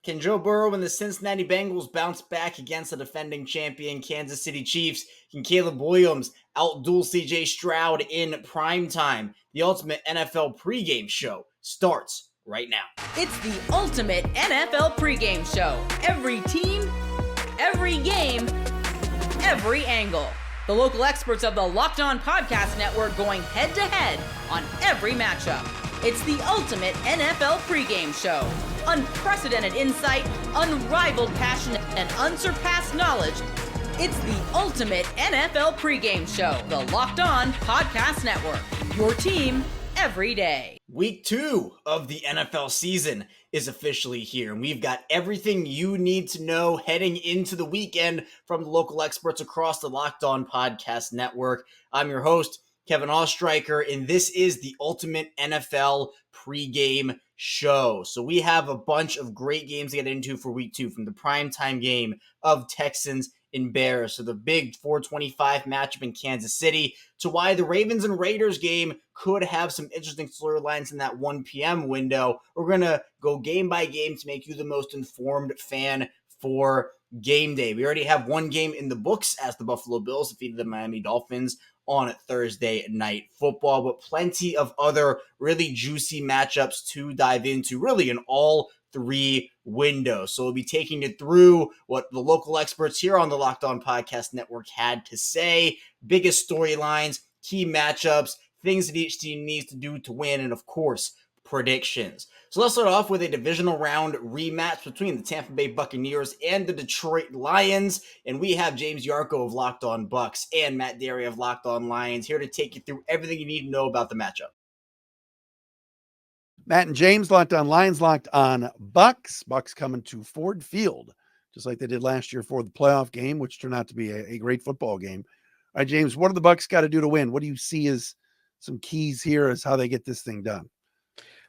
Can Joe Burrow and the Cincinnati Bengals bounce back against the defending champion Kansas City Chiefs? Can Caleb Williams outduel C.J. Stroud in primetime? The ultimate NFL pregame show starts right now. It's the ultimate NFL pregame show. Every team, every game, every angle. The local experts of the Locked On Podcast Network going head-to-head on every matchup. It's the ultimate NFL pregame show. Unprecedented insight, unrivaled passion, and unsurpassed knowledge. It's the ultimate NFL pregame show. The Locked On Podcast Network. Your team every day. Week 2 of the NFL season is officially here, and we've got everything you need to know heading into the weekend from the local experts across the Locked On Podcast Network. I'm your host, Kevin Ostreicher, and this is the ultimate NFL pregame show. So we have a bunch of great games to get into for week 2, from the primetime game of Texans and Bears, so the big 425 matchup in Kansas City, to why the Ravens and Raiders game could have some interesting storylines in that 1 p.m. window. We're going to go game by game to make you the most informed fan for game day. We already have one game in the books as the Buffalo Bills defeated the Miami Dolphins on Thursday Night Football, but plenty of other really juicy matchups to dive into, really in all 3 windows. So we'll be taking you through what the local experts here on the Locked On Podcast Network had to say, biggest storylines, key matchups, things that each team needs to do to win, and of course, predictions. So let's start off with a divisional round rematch between the Tampa Bay Buccaneers and the Detroit Lions. And we have James Yarko of Locked On Bucs and Matt Derry of Locked On Lions here to take you through everything you need to know about the matchup. Matt and James, Locked On Lions, Locked On Bucs. Bucs coming to Ford Field, just like they did last year for the playoff game, which turned out to be a great football game. All right, James, what do the Bucs got to do to win? What do you see as some keys here as how they get this thing done?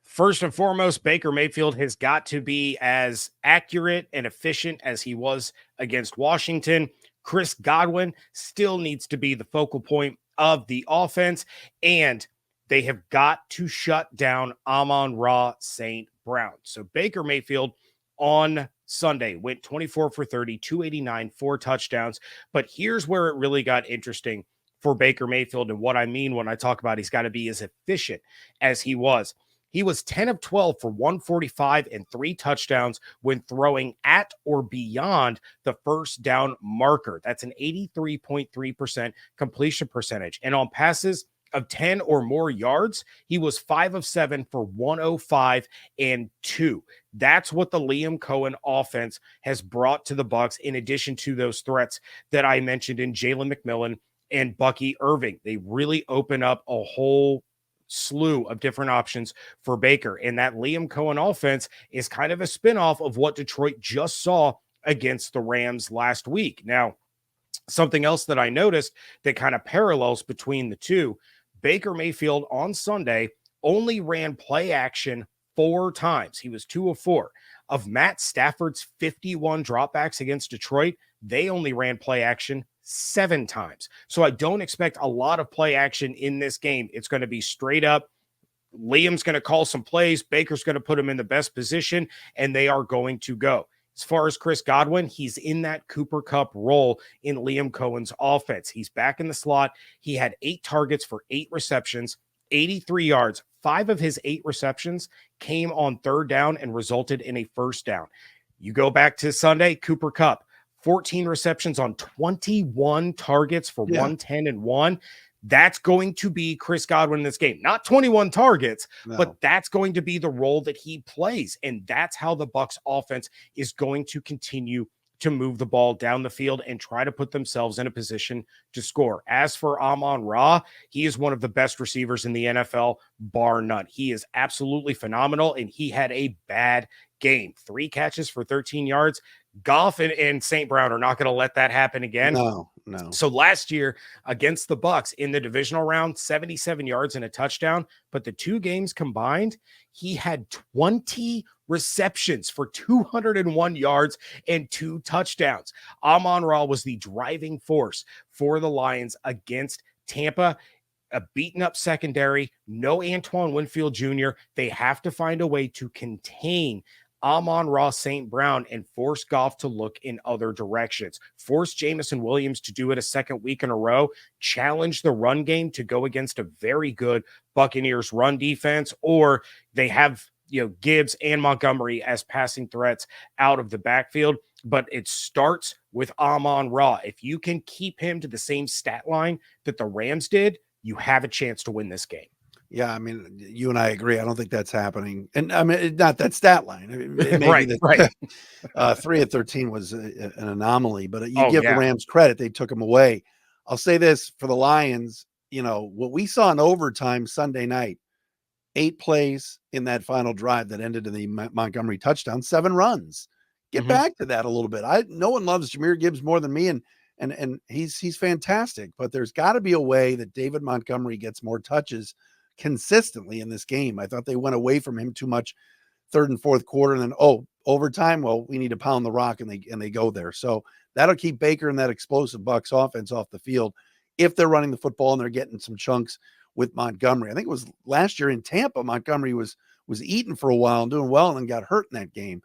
First and foremost, Baker Mayfield has got to be as accurate and efficient as he was against Washington. Chris Godwin still needs to be the focal point of the offense, and they have got to shut down Amon-Ra St. Brown. So Baker Mayfield on Sunday went 24 for 30, 289, 4 touchdowns. But here's where it really got interesting for Baker Mayfield, and what I mean when I talk about he's got to be as efficient as he was. He was 10 of 12 for 145 and 3 touchdowns when throwing at or beyond the first down marker. That's an 83.3% completion percentage. And on passes of 10 or more yards, he was 5 of 7 for 105 and 2. That's what the Liam Cohen offense has brought to the Bucs, in addition to those threats that I mentioned in Jalen McMillan and Bucky Irving. They really open up a whole slew of different options for Baker. And that Liam Cohen offense is kind of a spinoff of what Detroit just saw against the Rams last week. Now, something else that I noticed that kind of parallels between the two, Baker Mayfield on Sunday only ran play action 4 times. He was 2 of 4. Of Matt Stafford's 51 dropbacks against Detroit, they only ran play action 7 times. So I don't expect a lot of play action in this game. It's going to be straight up. Liam's going to call some plays. Baker's going to put him in the best position, and they are going to go. As far as Chris Godwin, he's in that Cooper Kupp role in Liam Cohen's offense. He's back in the slot. He had 8 targets for 8 receptions, 83 yards. 5 of his 8 receptions came on 3rd down and resulted in a 1st down. You go back to Sunday, Cooper Kupp, 14 receptions on 21 targets for 110 and 1. That's going to be Chris Godwin in this game. Not 21 targets, but that's going to be the role that he plays. And that's how the Bucs offense is going to continue to move the ball down the field and try to put themselves in a position to score. As for Amon-Ra, he is one of the best receivers in the NFL, bar none. He is absolutely phenomenal, and he had a bad game. 3 catches for 13 yards. Goff and St. Brown are not going to let that happen again. No. So last year against the Bucs in the divisional round, 77 yards and a touchdown, but the 2 games combined, he had 20 receptions for 201 yards and 2 touchdowns. Amon-Ra was the driving force for the Lions against Tampa. A beaten up secondary, no Antoine Winfield Jr. They have to find a way to contain Amon-Ra St. Brown and force Goff to look in other directions. Force Jamison Williams to do it a second week in a row. Challenge the run game to go against a very good Buccaneers run defense, or they have Gibbs and Montgomery as passing threats out of the backfield. But it starts with Amon-Ra. If you can keep him to the same stat line that the Rams did, you have a chance to win this game. Yeah, I mean, you and I agree. I don't think that's happening. And I mean, not that stat line. It may Right, be that right. 3 of 13 was an anomaly, but you Oh, give yeah. the Rams credit. They took them away. I'll say this for the Lions, what we saw in overtime Sunday night, 8 plays in that final drive that ended in the Montgomery touchdown, 7 runs. Get back to that a little bit. No one loves Jahmyr Gibbs more than me, and he's fantastic, but there's got to be a way that David Montgomery gets more touches consistently in this game. I thought they went away from him too much third and fourth quarter, and then overtime. Well, we need to pound the rock, and they go there. So that'll keep Baker and that explosive Bucs offense off the field if they're running the football and they're getting some chunks with Montgomery. I think it was last year in Tampa, Montgomery was eating for a while and doing well, and then got hurt in that game.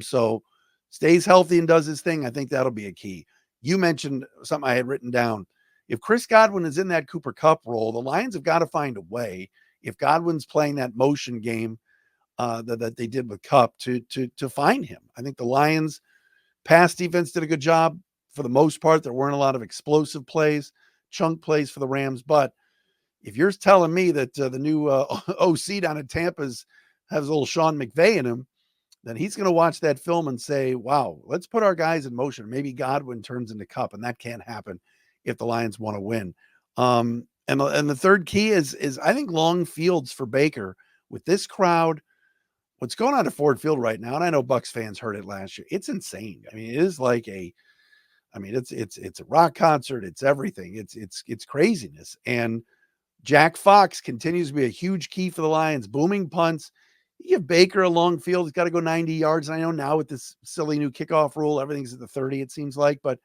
So stays healthy and does his thing. I think that'll be a key. You mentioned something I had written down. If Chris Godwin is in that Cooper Kupp role, the Lions have got to find a way. If Godwin's playing that motion game that they did with Kupp to find him. I think the Lions pass defense did a good job for the most part. There weren't a lot of explosive plays, chunk plays for the Rams. But if you're telling me that the new OC down at Tampa has a little Sean McVay in him, then he's going to watch that film and say, wow, let's put our guys in motion. Maybe Godwin turns into Kupp, and that can't happen if the Lions want to win. And the third key is I think long fields for Baker with this crowd. What's going on at Ford Field right now, and I know Bucs fans heard it last year. It's insane. I mean, it is like it's a rock concert. It's everything. It's craziness. And Jack Fox continues to be a huge key for the Lions. Booming punts. You give Baker a long field. He's got to go 90 yards. And I know now with this silly new kickoff rule, everything's at the 30, it seems like. But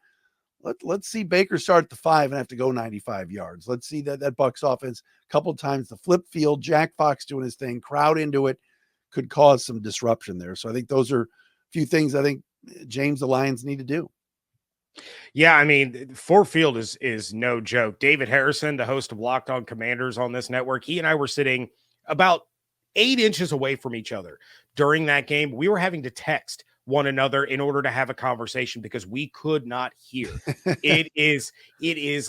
let's see Baker start at the 5 and have to go 95 yards. Let's see that Bucs offense a couple of times, the flip field, Jack Fox doing his thing, crowd into it, could cause some disruption there. So I think those are a few things I think, James, the Lions need to do. Yeah, I mean, Ford Field is no joke. David Harrison, the host of Locked On Commanders on this network, he and I were sitting about 8 inches away from each other during that game. We were having to text one another in order to have a conversation because we could not hear. It is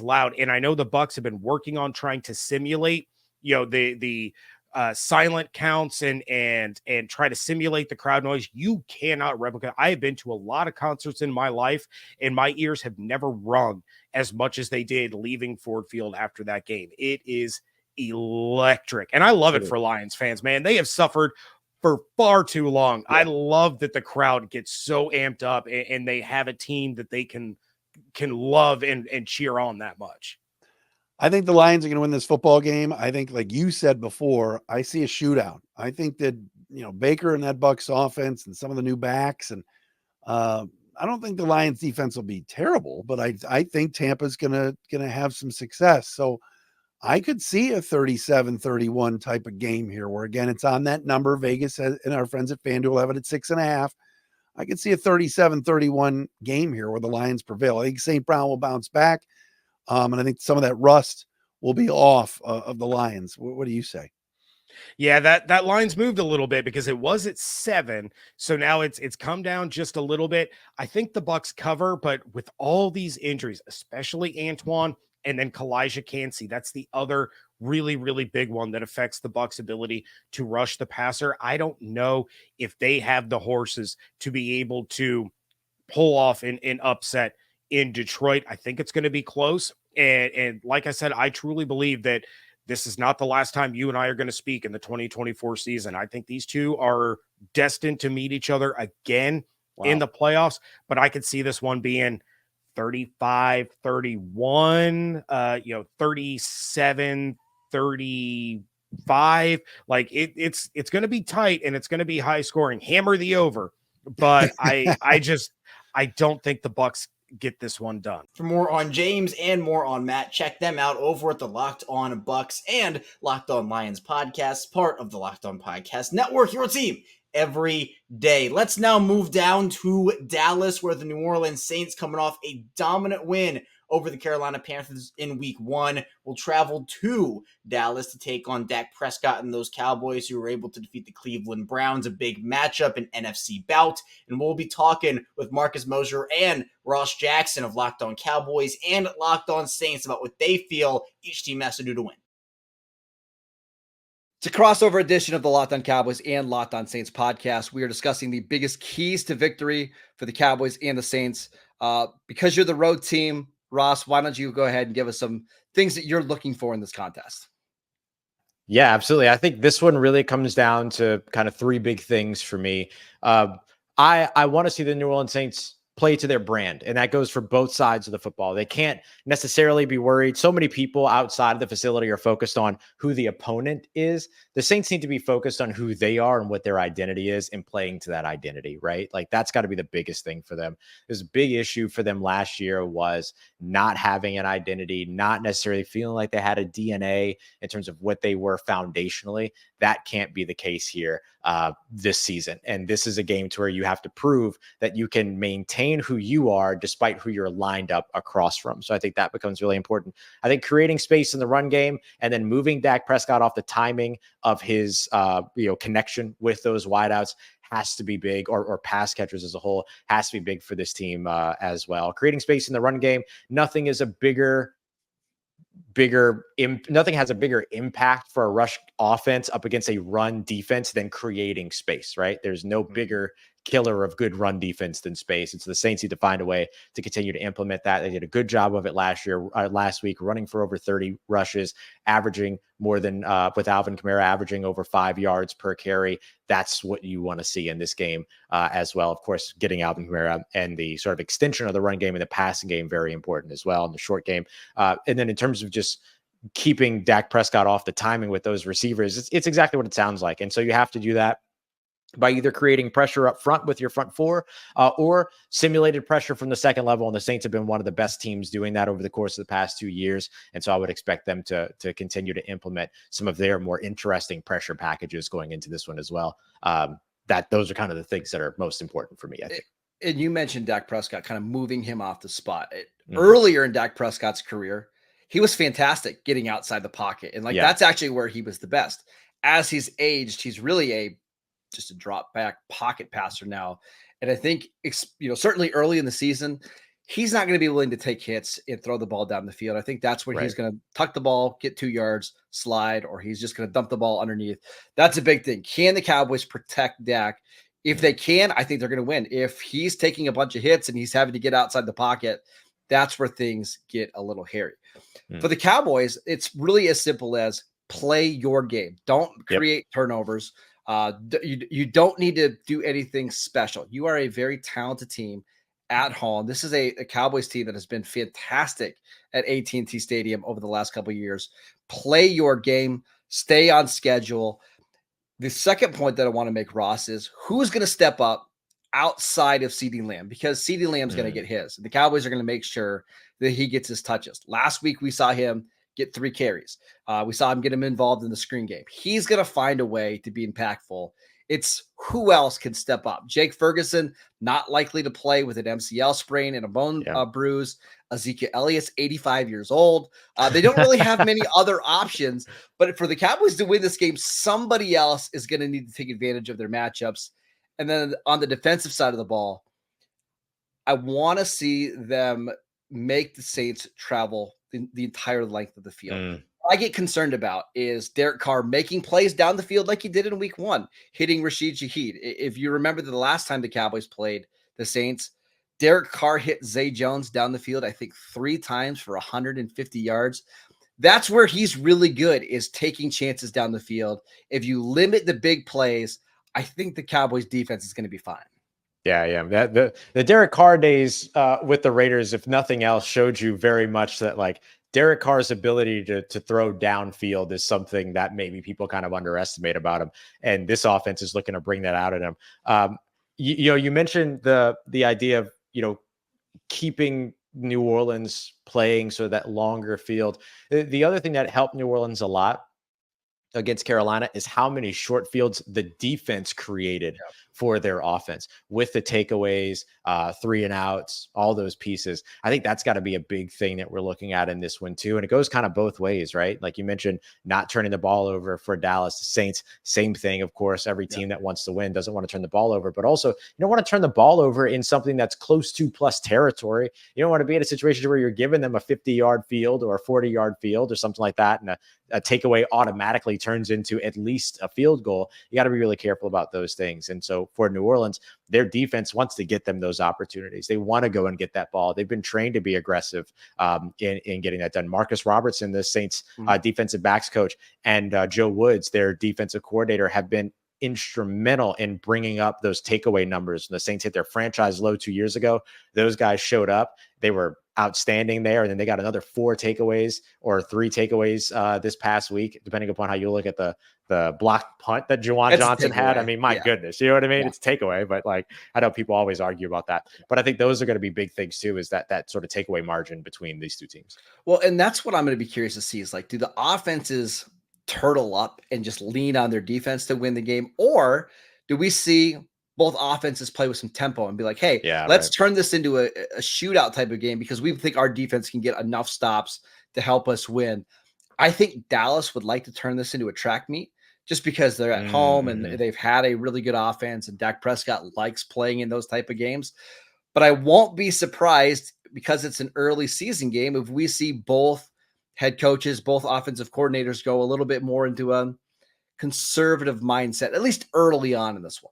loud. And I know the Bucs have been working on trying to simulate, the silent counts and try to simulate the crowd noise. You cannot replicate. I have been to a lot of concerts in my life, and my ears have never rung as much as they did leaving Ford Field after that game. It is electric. And I love it for Lions fans, man. They have suffered for far too long. Yeah. I love that the crowd gets so amped up and they have a team that they can love and cheer on that much. I think the Lions are going to win this football game. I think, like you said before, I see a shootout. I think that, Baker and that Bucs offense and some of the new backs, and I don't think the Lions defense will be terrible, but I think Tampa's going to have some success. So I could see a 37-31 type of game here where, again, it's on that number. Vegas and our friends at FanDuel have it at 6.5. I could see a 37-31 game here where the Lions prevail. I think St. Brown will bounce back. And I think some of that rust will be off of the Lions. What do you say? Yeah, that line's moved a little bit because it was at 7. So now it's come down just a little bit. I think the Bucs cover, but with all these injuries, especially Antoine and then Kalijah Cansey, that's the other really, really big one that affects the Bucs' ability to rush the passer. I don't know if they have the horses to be able to pull off an upset in Detroit. I think it's going to be close. And like I said, I truly believe that this is not the last time you and I are going to speak in the 2024 season. I think these two are destined to meet each other again in the playoffs, but I could see this one being 35-31, 37-35. Like it's going to be tight and it's going to be high scoring. Hammer the over. But I don't think the Bucs get this one done. For more on James and more on Matt, check them out over at the Locked On Bucs and Locked On Lions podcast, part of the Locked On Podcast Network, your team every day. Let's now move down to Dallas, where the New Orleans Saints, coming off a dominant win over the Carolina Panthers in week 1, will travel to Dallas to take on Dak Prescott and those Cowboys, who were able to defeat the Cleveland Browns, a big matchup, an NFC bout. And we'll be talking with Marcus Mosher and Ross Jackson of Locked On Cowboys and Locked On Saints about what they feel each team has to do to win. It's a crossover edition of the Locked On Cowboys and Locked On Saints podcast. We are discussing the biggest keys to victory for the Cowboys and the Saints. Because you're the road team, Ross, why don't you go ahead and give us some things that you're looking for in this contest? Yeah, absolutely. I think this one really comes down to kind of 3 big things for me. I want to see the New Orleans Saints play to their brand, and that goes for both sides of the football. They can't necessarily be worried. So many people outside of the facility are focused on who the opponent is. The Saints need to be focused on who they are and what their identity is and playing to that identity, right? Like that's got to be the biggest thing for them. There's a big issue for them last year was not having an identity, not necessarily feeling like they had a DNA in terms of what they were foundationally. That can't be the case here this season. And this is a game to where you have to prove that you can maintain who you are despite who you're lined up across from. So I think that becomes really important. I think creating space in the run game and then moving Dak Prescott off the timing of his connection with those wideouts has to be big, or pass catchers as a whole has to be big for this team as well. Creating space in the run game, nothing has a bigger impact for a rush offense up against a run defense than creating space, right? There's no bigger killer of good run defense than space. And so the Saints need to find a way to continue to implement that. They did a good job of it last week, running for over 30 rushes, averaging more than with Alvin Kamara averaging over 5 yards per carry. That's what you want to see in this game as well. Of course, getting Alvin Kamara and the sort of extension of the run game and the passing game, very important as well in the short game. And then in terms of just keeping Dak Prescott off the timing with those receivers, it's exactly what it sounds like. And so you have to do that by either creating pressure up front with your front 4 or simulated pressure from the second level. And the Saints have been one of the best teams doing that over the course of the past 2 years. And so I would expect them to continue to implement some of their more interesting pressure packages going into this one as well. Those are kind of the things that are most important for me, I think. And you mentioned Dak Prescott, kind of moving him off the spot. Earlier in Dak Prescott's career, he was fantastic getting outside the pocket. And that's actually where he was the best. As he's aged, he's really just a drop back pocket passer now. And I think, certainly early in the season, he's not going to be willing to take hits and throw the ball down the field. I think that's when he's going to tuck the ball, get 2 yards, slide, or he's just going to dump the ball underneath. That's a big thing. Can the Cowboys protect Dak? If they can, I think they're going to win. If he's taking a bunch of hits and he's having to get outside the pocket, that's where things get a little hairy. For the Cowboys, it's really as simple as play your game. Don't create turnovers. You don't need to do anything special. You are a very talented team at home. This is a Cowboys team that has been fantastic at AT&T Stadium over the last couple of years. Play your game, stay on schedule. The second point that I want to make, Ross, is who's going to step up outside of CeeDee Lamb, because CeeDee Lamb's going to get his. The Cowboys are going to make sure that he gets his touches. Last week, we saw him get 3 carries. We saw him get him involved in the screen game. He's going to find a way to be impactful. It's who else can step up. Jake Ferguson, not likely to play with an MCL sprain and a bone bruise. Ezekiel Elliott's 85 years old. They don't really have many other options, but for the Cowboys to win this game, somebody else is going to need to take advantage of their matchups. And then on the defensive side of the ball, I want to see them make the Saints travel the entire length of the field. What I get concerned about is Derek Carr making plays down the field like he did in week 1, hitting Rashid Shaheed. If you remember the last time the Cowboys played the Saints, Derek Carr hit Zay Jones down the field, I think 3 times for 150 yards. That's where he's really good, is taking chances down the field. If you limit the big plays, I think the Cowboys defense is going to be fine. Yeah. The Derek Carr days with the Raiders, if nothing else, showed you very much that like Derek Carr's ability to throw downfield is something that maybe people kind of underestimate about him. And this offense is looking to bring that out in him. You mentioned the idea of, keeping New Orleans playing so that longer field. The other thing that helped New Orleans a lot against Carolina is how many short fields the defense created for their offense with the takeaways, 3 and outs, all those pieces. I think that's got to be a big thing that we're looking at in this one too. And it goes kind of both ways, right? Like you mentioned, not turning the ball over for Dallas. The Saints, same thing. Of course, every team that wants to win doesn't want to turn the ball over, but also you don't want to turn the ball over in something that's close to plus territory. You don't want to be in a situation where you're giving them a 50-yard field or a 40-yard field or something like that, and a takeaway automatically turns into at least a field goal. You got to be really careful about those things. And so for New Orleans, their defense wants to get them those opportunities. They want to go and get that ball. They've been trained to be aggressive in getting that done. Marcus Robertson, the Saints defensive backs coach, and Joe Woods, their defensive coordinator, have been instrumental in bringing up those takeaway numbers. The Saints hit their franchise low 2 years ago. Those guys showed up. They were outstanding there. And then they got another 4 takeaways or 3 takeaways this past week, depending upon how you look at the blocked punt that Juwan Johnson had. I mean, my goodness, you know what I mean? Yeah. It's a takeaway, but like, I know people always argue about that, but I think those are going to be big things too, is that sort of takeaway margin between these two teams. Well, and that's what I'm going to be curious to see is like, do the offenses turtle up and just lean on their defense to win the game? Or do we see both offenses play with some tempo and be like, hey, let's turn this into a shootout type of game because we think our defense can get enough stops to help us win? I think Dallas would like to turn this into a track meet just because they're at home and they've had a really good offense and Dak Prescott likes playing in those type of games. But I won't be surprised because it's an early season game if we see both head coaches, both offensive coordinators go a little bit more into a conservative mindset, at least early on in this one.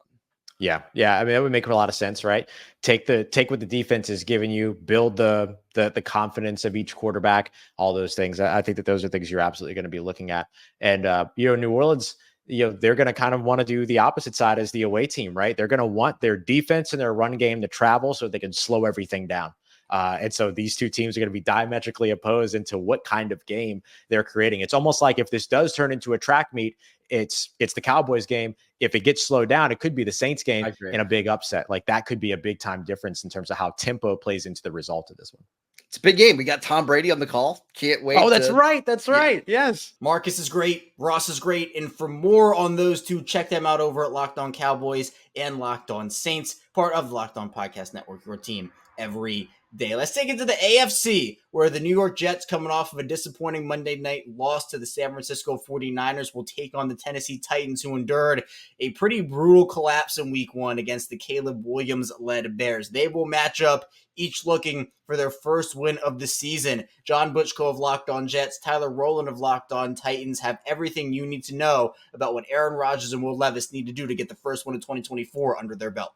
Yeah. I mean, that would make a lot of sense, right? Take what the defense is giving you, build the confidence of each quarterback, all those things. I think that those are things you're absolutely going to be looking at. And, New Orleans, they're going to kind of want to do the opposite side as the away team, right? They're going to want their defense and their run game to travel so they can slow everything down. And so these two teams are going to be diametrically opposed into what kind of game they're creating. It's almost like if this does turn into a track meet, it's the Cowboys game. If it gets slowed down, it could be the Saints game in a big upset. Like that could be a big time difference in terms of how tempo plays into the result of this one. It's a big game. We got Tom Brady on the call. Can't wait. Oh, that's right. That's right. Yes. Marcus is great. Ross is great. And for more on those two, check them out over at Locked On Cowboys and Locked On Saints, part of the Locked On Podcast Network, your team every day. Let's take it to the AFC, where the New York Jets, coming off of a disappointing Monday night loss to the San Francisco 49ers, will take on the Tennessee Titans, who endured a pretty brutal collapse in week 1 against the Caleb Williams-led Bears. They will match up, each looking for their first win of the season. John Butchko of Locked On Jets, Tyler Rowland of Locked On Titans have everything you need to know about what Aaron Rodgers and Will Levis need to do to get the first one of 2024 under their belt.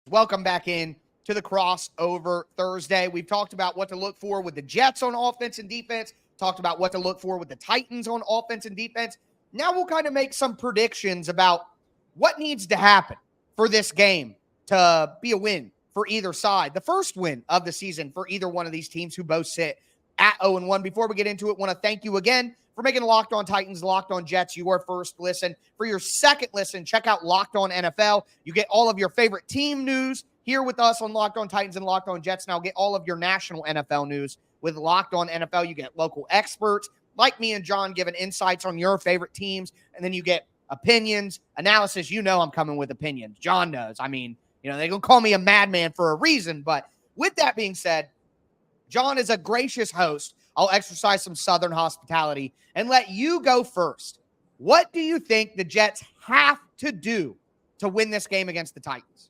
Welcome back in to the crossover Thursday. We've talked about what to look for with the Jets on offense and defense, talked about what to look for with the Titans on offense and defense. Now we'll kind of make some predictions about what needs to happen for this game to be a win for either side. The first win of the season for either one of these teams who both sit at 0-1. Before we get into it, want to thank you again for making Locked On Titans, Locked On Jets your first listen. For your second listen, check out Locked On NFL. You get all of your favorite team news here with us on Locked On Titans and Locked On Jets. Now get all of your national NFL news with Locked On NFL. You get local experts like me and John giving insights on your favorite teams, and then you get opinions, analysis. You know I'm coming with opinions. John knows. I mean, they're going to call me a madman for a reason. But with that being said, John is a gracious host. I'll exercise some Southern hospitality and let you go first. What do you think the Jets have to do to win this game against the Titans?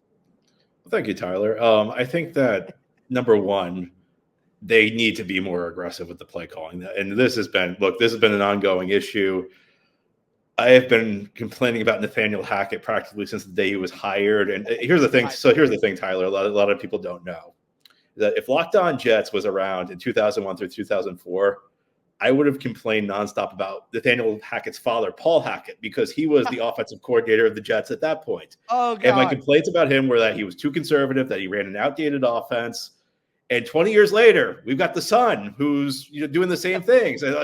Thank you, Tyler. I think that, number one, they need to be more aggressive with the play calling. And this has been an ongoing issue. I have been complaining about Nathaniel Hackett practically since the day he was hired. And here's the thing. So here's the thing, Tyler. A lot of people don't know that if Locked On Jets was around in 2001 through 2004, I would have complained nonstop about Nathaniel Hackett's father, Paul Hackett, because he was the offensive coordinator of the Jets at that point. Oh, God. And my complaints about him were that he was too conservative, that he ran an outdated offense. And 20 years later, we've got the son who's doing the same things. And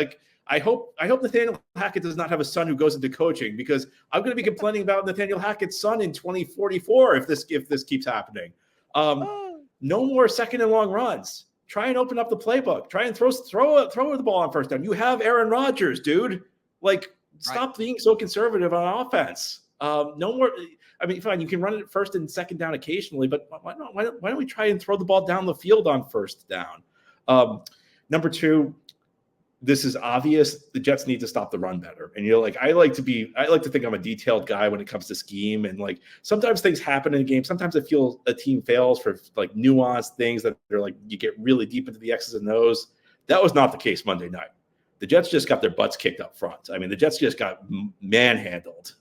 I hope Nathaniel Hackett does not have a son who goes into coaching, because I'm going to be complaining about Nathaniel Hackett's son in 2044 if this keeps happening. No more second and long runs. Try and open up the playbook. Try and throw the ball on first down. You have Aaron Rodgers, dude. Like, stop being so conservative on offense. No more. I mean, fine, you can run it first and second down occasionally, but why don't we try and throw the ball down the field on first down? Number two, this is obvious. The Jets need to stop the run better. And I like to think I'm a detailed guy when it comes to scheme. And like, sometimes things happen in a game. Sometimes I feel a team fails for like nuanced things that are like, you get really deep into the X's and O's. That was not the case Monday night. The Jets just got their butts kicked up front. I mean, the Jets just got manhandled.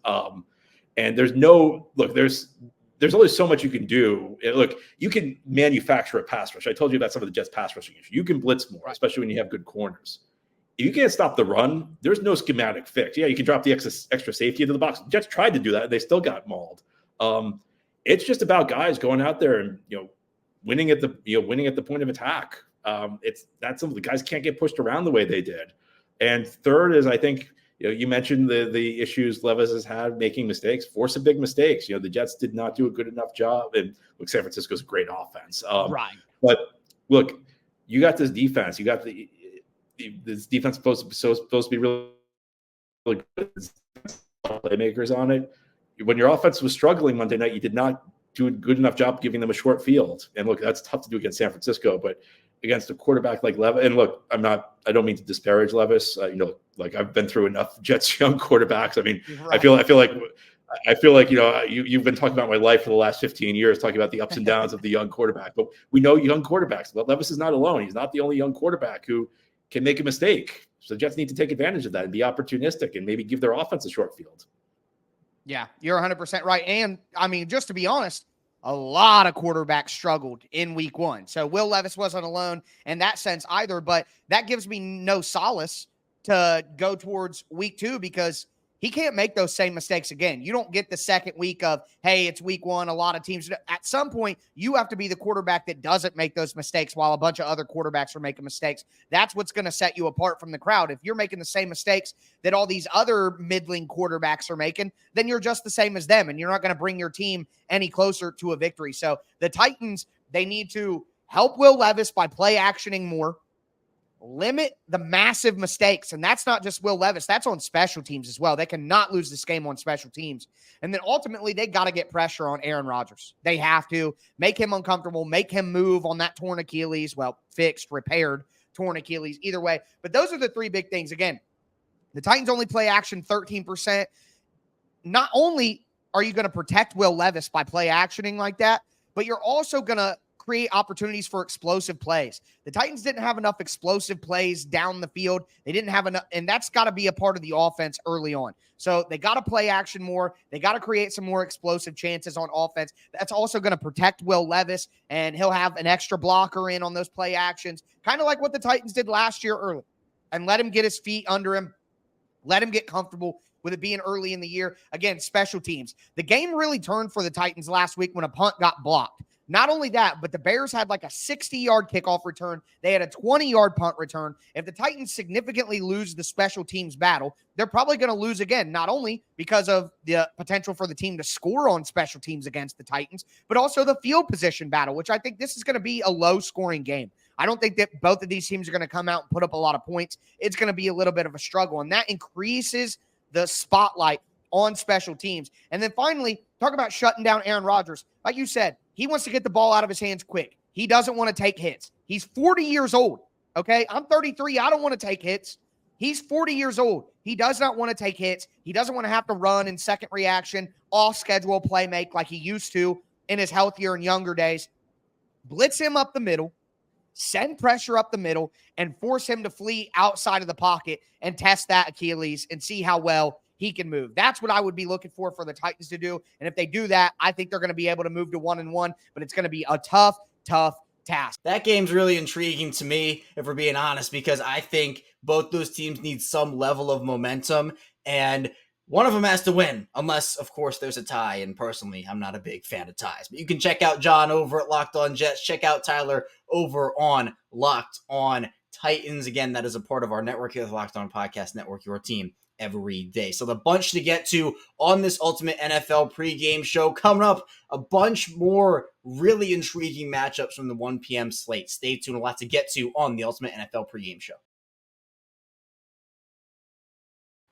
And there's only so much you can do. Look, you can manufacture a pass rush. I told you about some of the Jets pass rushing issues. You can blitz more, especially when you have good corners. If you can't stop the run, there's no schematic fix. Yeah, you can drop the extra safety into the box. The Jets tried to do that, and they still got mauled. It's just about guys going out there and winning at the point of attack. That's something the guys can't get pushed around the way they did. And third is, I think, you mentioned the issues Levis has had making mistakes, forcing big mistakes. The Jets did not do a good enough job. And look, San Francisco's a great offense. Right. But look, you got this defense. You got this defense supposed to be really, really good. Playmakers on it. When your offense was struggling Monday night, you did not do a good enough job giving them a short field. And look, that's tough to do against San Francisco, but against a quarterback like Levis, and look, I don't mean to disparage Levis. Like I've been through enough Jets young quarterbacks. I mean, right. I feel like you've been talking about my life for the last 15 years, talking about the ups and downs of the young quarterback. But we know young quarterbacks. But Levis is not alone. He's not the only young quarterback who can make a mistake. So the Jets need to take advantage of that and be opportunistic and maybe give their offense a short field. Yeah, you're 100% right. And I mean, just to be honest, a lot of quarterbacks struggled in week one. So Will Levis wasn't alone in that sense either, but that gives me no solace to go towards week two because he can't make those same mistakes again. You don't get the second week of, hey, it's week one. A lot of teams, at some point, you have to be the quarterback that doesn't make those mistakes while a bunch of other quarterbacks are making mistakes. That's what's going to set you apart from the crowd. If you're making the same mistakes that all these other middling quarterbacks are making, then you're just the same as them, and you're not going to bring your team any closer to a victory. So the Titans, they need to help Will Levis by play actioning more, limit the massive mistakes. And that's not just Will Levis. That's on special teams as well. They cannot lose this game on special teams. And then ultimately, they got to get pressure on Aaron Rodgers. They have to make him uncomfortable, make him move on that torn Achilles. Well, fixed, repaired, torn Achilles, either way. But those are the three big things. Again, the Titans only play action 13%. Not only are you going to protect Will Levis by play actioning like that, but you're also going to create opportunities for explosive plays. The Titans didn't have enough explosive plays down the field. They didn't have enough, and that's got to be a part of the offense early on. So they got to play action more. They got to create some more explosive chances on offense. That's also going to protect Will Levis, and he'll have an extra blocker in on those play actions, kind of like what the Titans did last year early, and let him get his feet under him. Let him get comfortable with it being early in the year. Again, special teams. The game really turned for the Titans last week when a punt got blocked. Not only that, but the Bears had like a 60-yard kickoff return. They had a 20-yard punt return. If the Titans significantly lose the special teams battle, they're probably going to lose again, not only because of the potential for the team to score on special teams against the Titans, but also the field position battle, which I think this is going to be a low-scoring game. I don't think that both of these teams are going to come out and put up a lot of points. It's going to be a little bit of a struggle, and that increases the spotlight on special teams. And then finally, talk about shutting down Aaron Rodgers. Like you said, he wants to get the ball out of his hands quick. He doesn't want to take hits. He's 40 years old, okay? I'm 33. I don't want to take hits. He's 40 years old. He does not want to take hits. He doesn't want to have to run in second reaction, off-schedule play make like he used to in his healthier and younger days. Blitz him up the middle, send pressure up the middle, and force him to flee outside of the pocket and test that Achilles and see how well he can move. That's what I would be looking for the Titans to do. And if they do that, I think they're going to be able to move to 1-1, but it's going to be a tough task. That game's really intriguing to me, if we're being honest, because I think both those teams need some level of momentum, and one of them has to win, unless, of course, there's a tie. And personally, I'm not a big fan of ties. But you can check out John over at Locked On Jets. Check out Tyler over on Locked On Titans. Again, that is a part of our network here, the Locked On Podcast Network, your team every day. So the bunch to get to on this Ultimate NFL pregame show. Coming up, a bunch more really intriguing matchups from the 1 p.m. slate. Stay tuned. A lot to get to on the Ultimate NFL pregame show.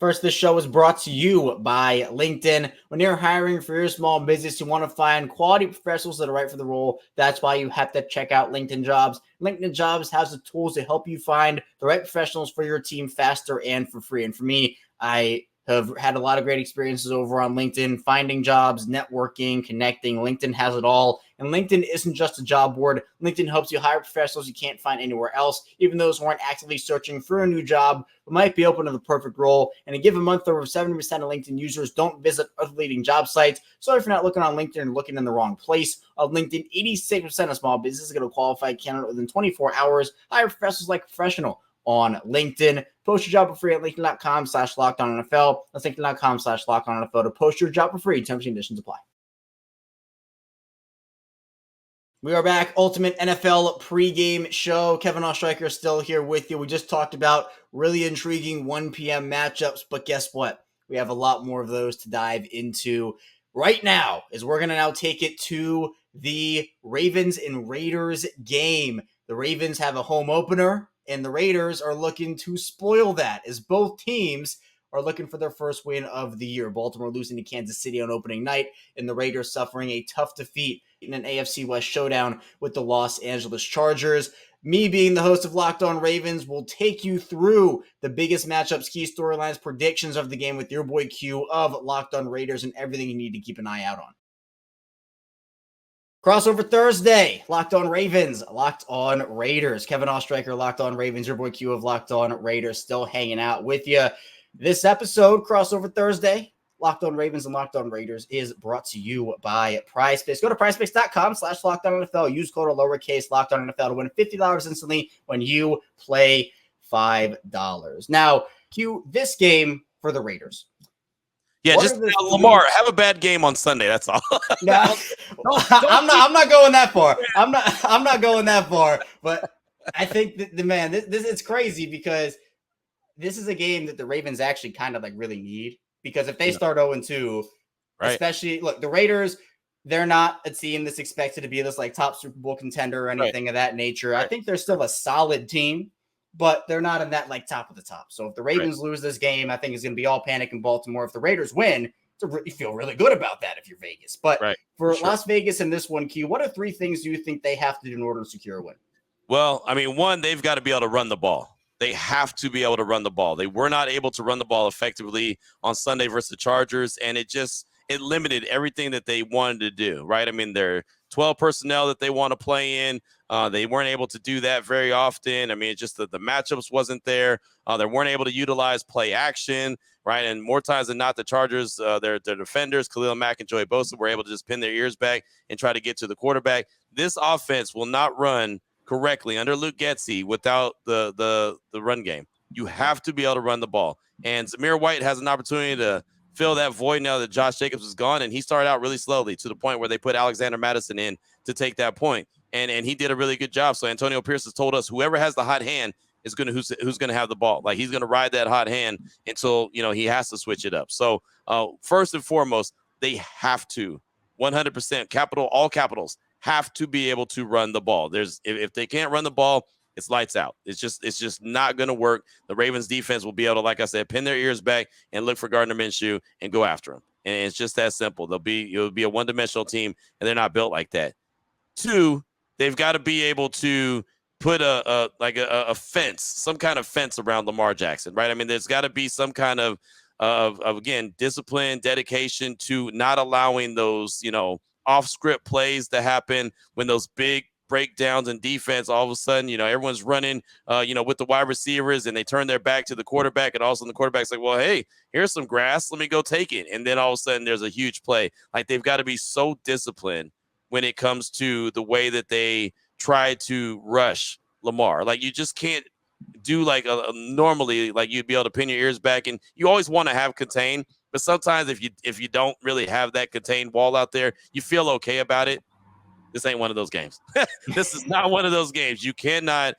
First, this show is brought to you by LinkedIn. When you're hiring for your small business, you want to find quality professionals that are right for the role. That's why you have to check out LinkedIn Jobs. LinkedIn Jobs has the tools to help you find the right professionals for your team faster and for free. And for me, I have had a lot of great experiences over on LinkedIn, finding jobs, networking, connecting. LinkedIn has it all. And LinkedIn isn't just a job board. LinkedIn helps you hire professionals you can't find anywhere else, even those who aren't actively searching for a new job but might be open to the perfect role. And a given month, over 70% of LinkedIn users don't visit other leading job sites. So if you're not looking on LinkedIn and looking in the wrong place, on LinkedIn, 86% of small businesses get a qualified candidate within 24 hours. Hire professionals like professional on LinkedIn. Post your job for free at linkedin.com/lockedonnfl. That's linkedin.com/lockedonnfl to post your job for free. Terms and conditions apply. We are back. Ultimate NFL pregame show. Kevin Oestreicher is still here with you. We just talked about really intriguing 1 p.m. matchups, but guess what? We have a lot more of those to dive into right now, as we're going to now take it to the Ravens and Raiders game. The Ravens have a home opener, and the Raiders are looking to spoil that, as both teams are looking for their first win of the year. Baltimore losing to Kansas City on opening night, and the Raiders suffering a tough defeat in an AFC West showdown with the Los Angeles Chargers. Me being the host of Locked On Ravens will take you through the biggest matchups, key storylines, predictions of the game with your boy Q of Locked On Raiders, and everything you need to keep an eye out on. Crossover Thursday, Locked On Ravens, Locked On Raiders. Kevin Oestreicher, Locked On Ravens, your boy Q of Locked On Raiders, still hanging out with you. This episode, Crossover Thursday, Locked On Ravens and Locked On Raiders, is brought to you by PrizePicks. Go to PrizePicks.com/LockedOnNFL. Use code lowercase LockedOnNFL to win $50 instantly when you play $5. Now, Q, this game for the Raiders. Yeah, just Lamar, have a bad game on Sunday. That's all. No, I'm not going that far. I'm not going that far. But I think that this is crazy, because this is a game that the Ravens actually kind of like really need, because if they start 0-2, right, especially look, the Raiders, they're not a team that's expected to be this like top Super Bowl contender or anything of that nature. Right. I think they're still a solid team, but they're not in that like top of the top. So if the Ravens lose this game, I think it's going to be all panic in Baltimore. If the Raiders win, you feel really good about that if you're Vegas. But for Las Vegas in this one, Q, what are 3 things you think they have to do in order to secure a win? Well, I mean, one, they've got to be able to run the ball. They have to be able to run the ball. They were not able to run the ball effectively on Sunday versus the Chargers, and it limited everything that they wanted to do, right? I mean, they're 12 personnel that they want to play in. They weren't able to do that very often. I mean, it's just that the matchups wasn't there. They weren't able to utilize play action, right? And more times than not, the Chargers, their defenders, Khalil Mack and Joey Bosa, were able to just pin their ears back and try to get to the quarterback. This offense will not run correctly under Luke Getsy without the run game. You have to be able to run the ball. And Zamir White has an opportunity to fill that void now that Josh Jacobs is gone, and he started out really slowly to the point where they put Alexander Madison in to take that point. And he did a really good job. So Antonio Pierce has told us whoever has the hot hand is who's going to have the ball. Like, he's going to ride that hot hand until, he has to switch it up. So first and foremost, they have to 100% all capitals have to be able to run the ball. If they can't run the ball, it's lights out. It's just not going to work. The Ravens defense will be able to, like I said, pin their ears back and look for Gardner Minshew and go after him. And it's just that simple. It'll be a one-dimensional team, and they're not built like that. 2, they've got to be able to put a fence, some kind of fence around Lamar Jackson, right? I mean, there's got to be some kind of again, discipline, dedication to not allowing those, off-script plays to happen when those big breakdowns in defense, all of a sudden, everyone's running, with the wide receivers, and they turn their back to the quarterback, and all of a sudden the quarterback's like, well, hey, here's some grass, let me go take it. And then all of a sudden there's a huge play. Like, they've got to be so disciplined when it comes to the way that they try to rush Lamar. Like, you just can't do like normally, like you'd be able to pin your ears back, and you always want to have contain. But sometimes if you don't really have that contained wall out there, you feel okay about it. This ain't one of those games. This is not one of those games. You cannot,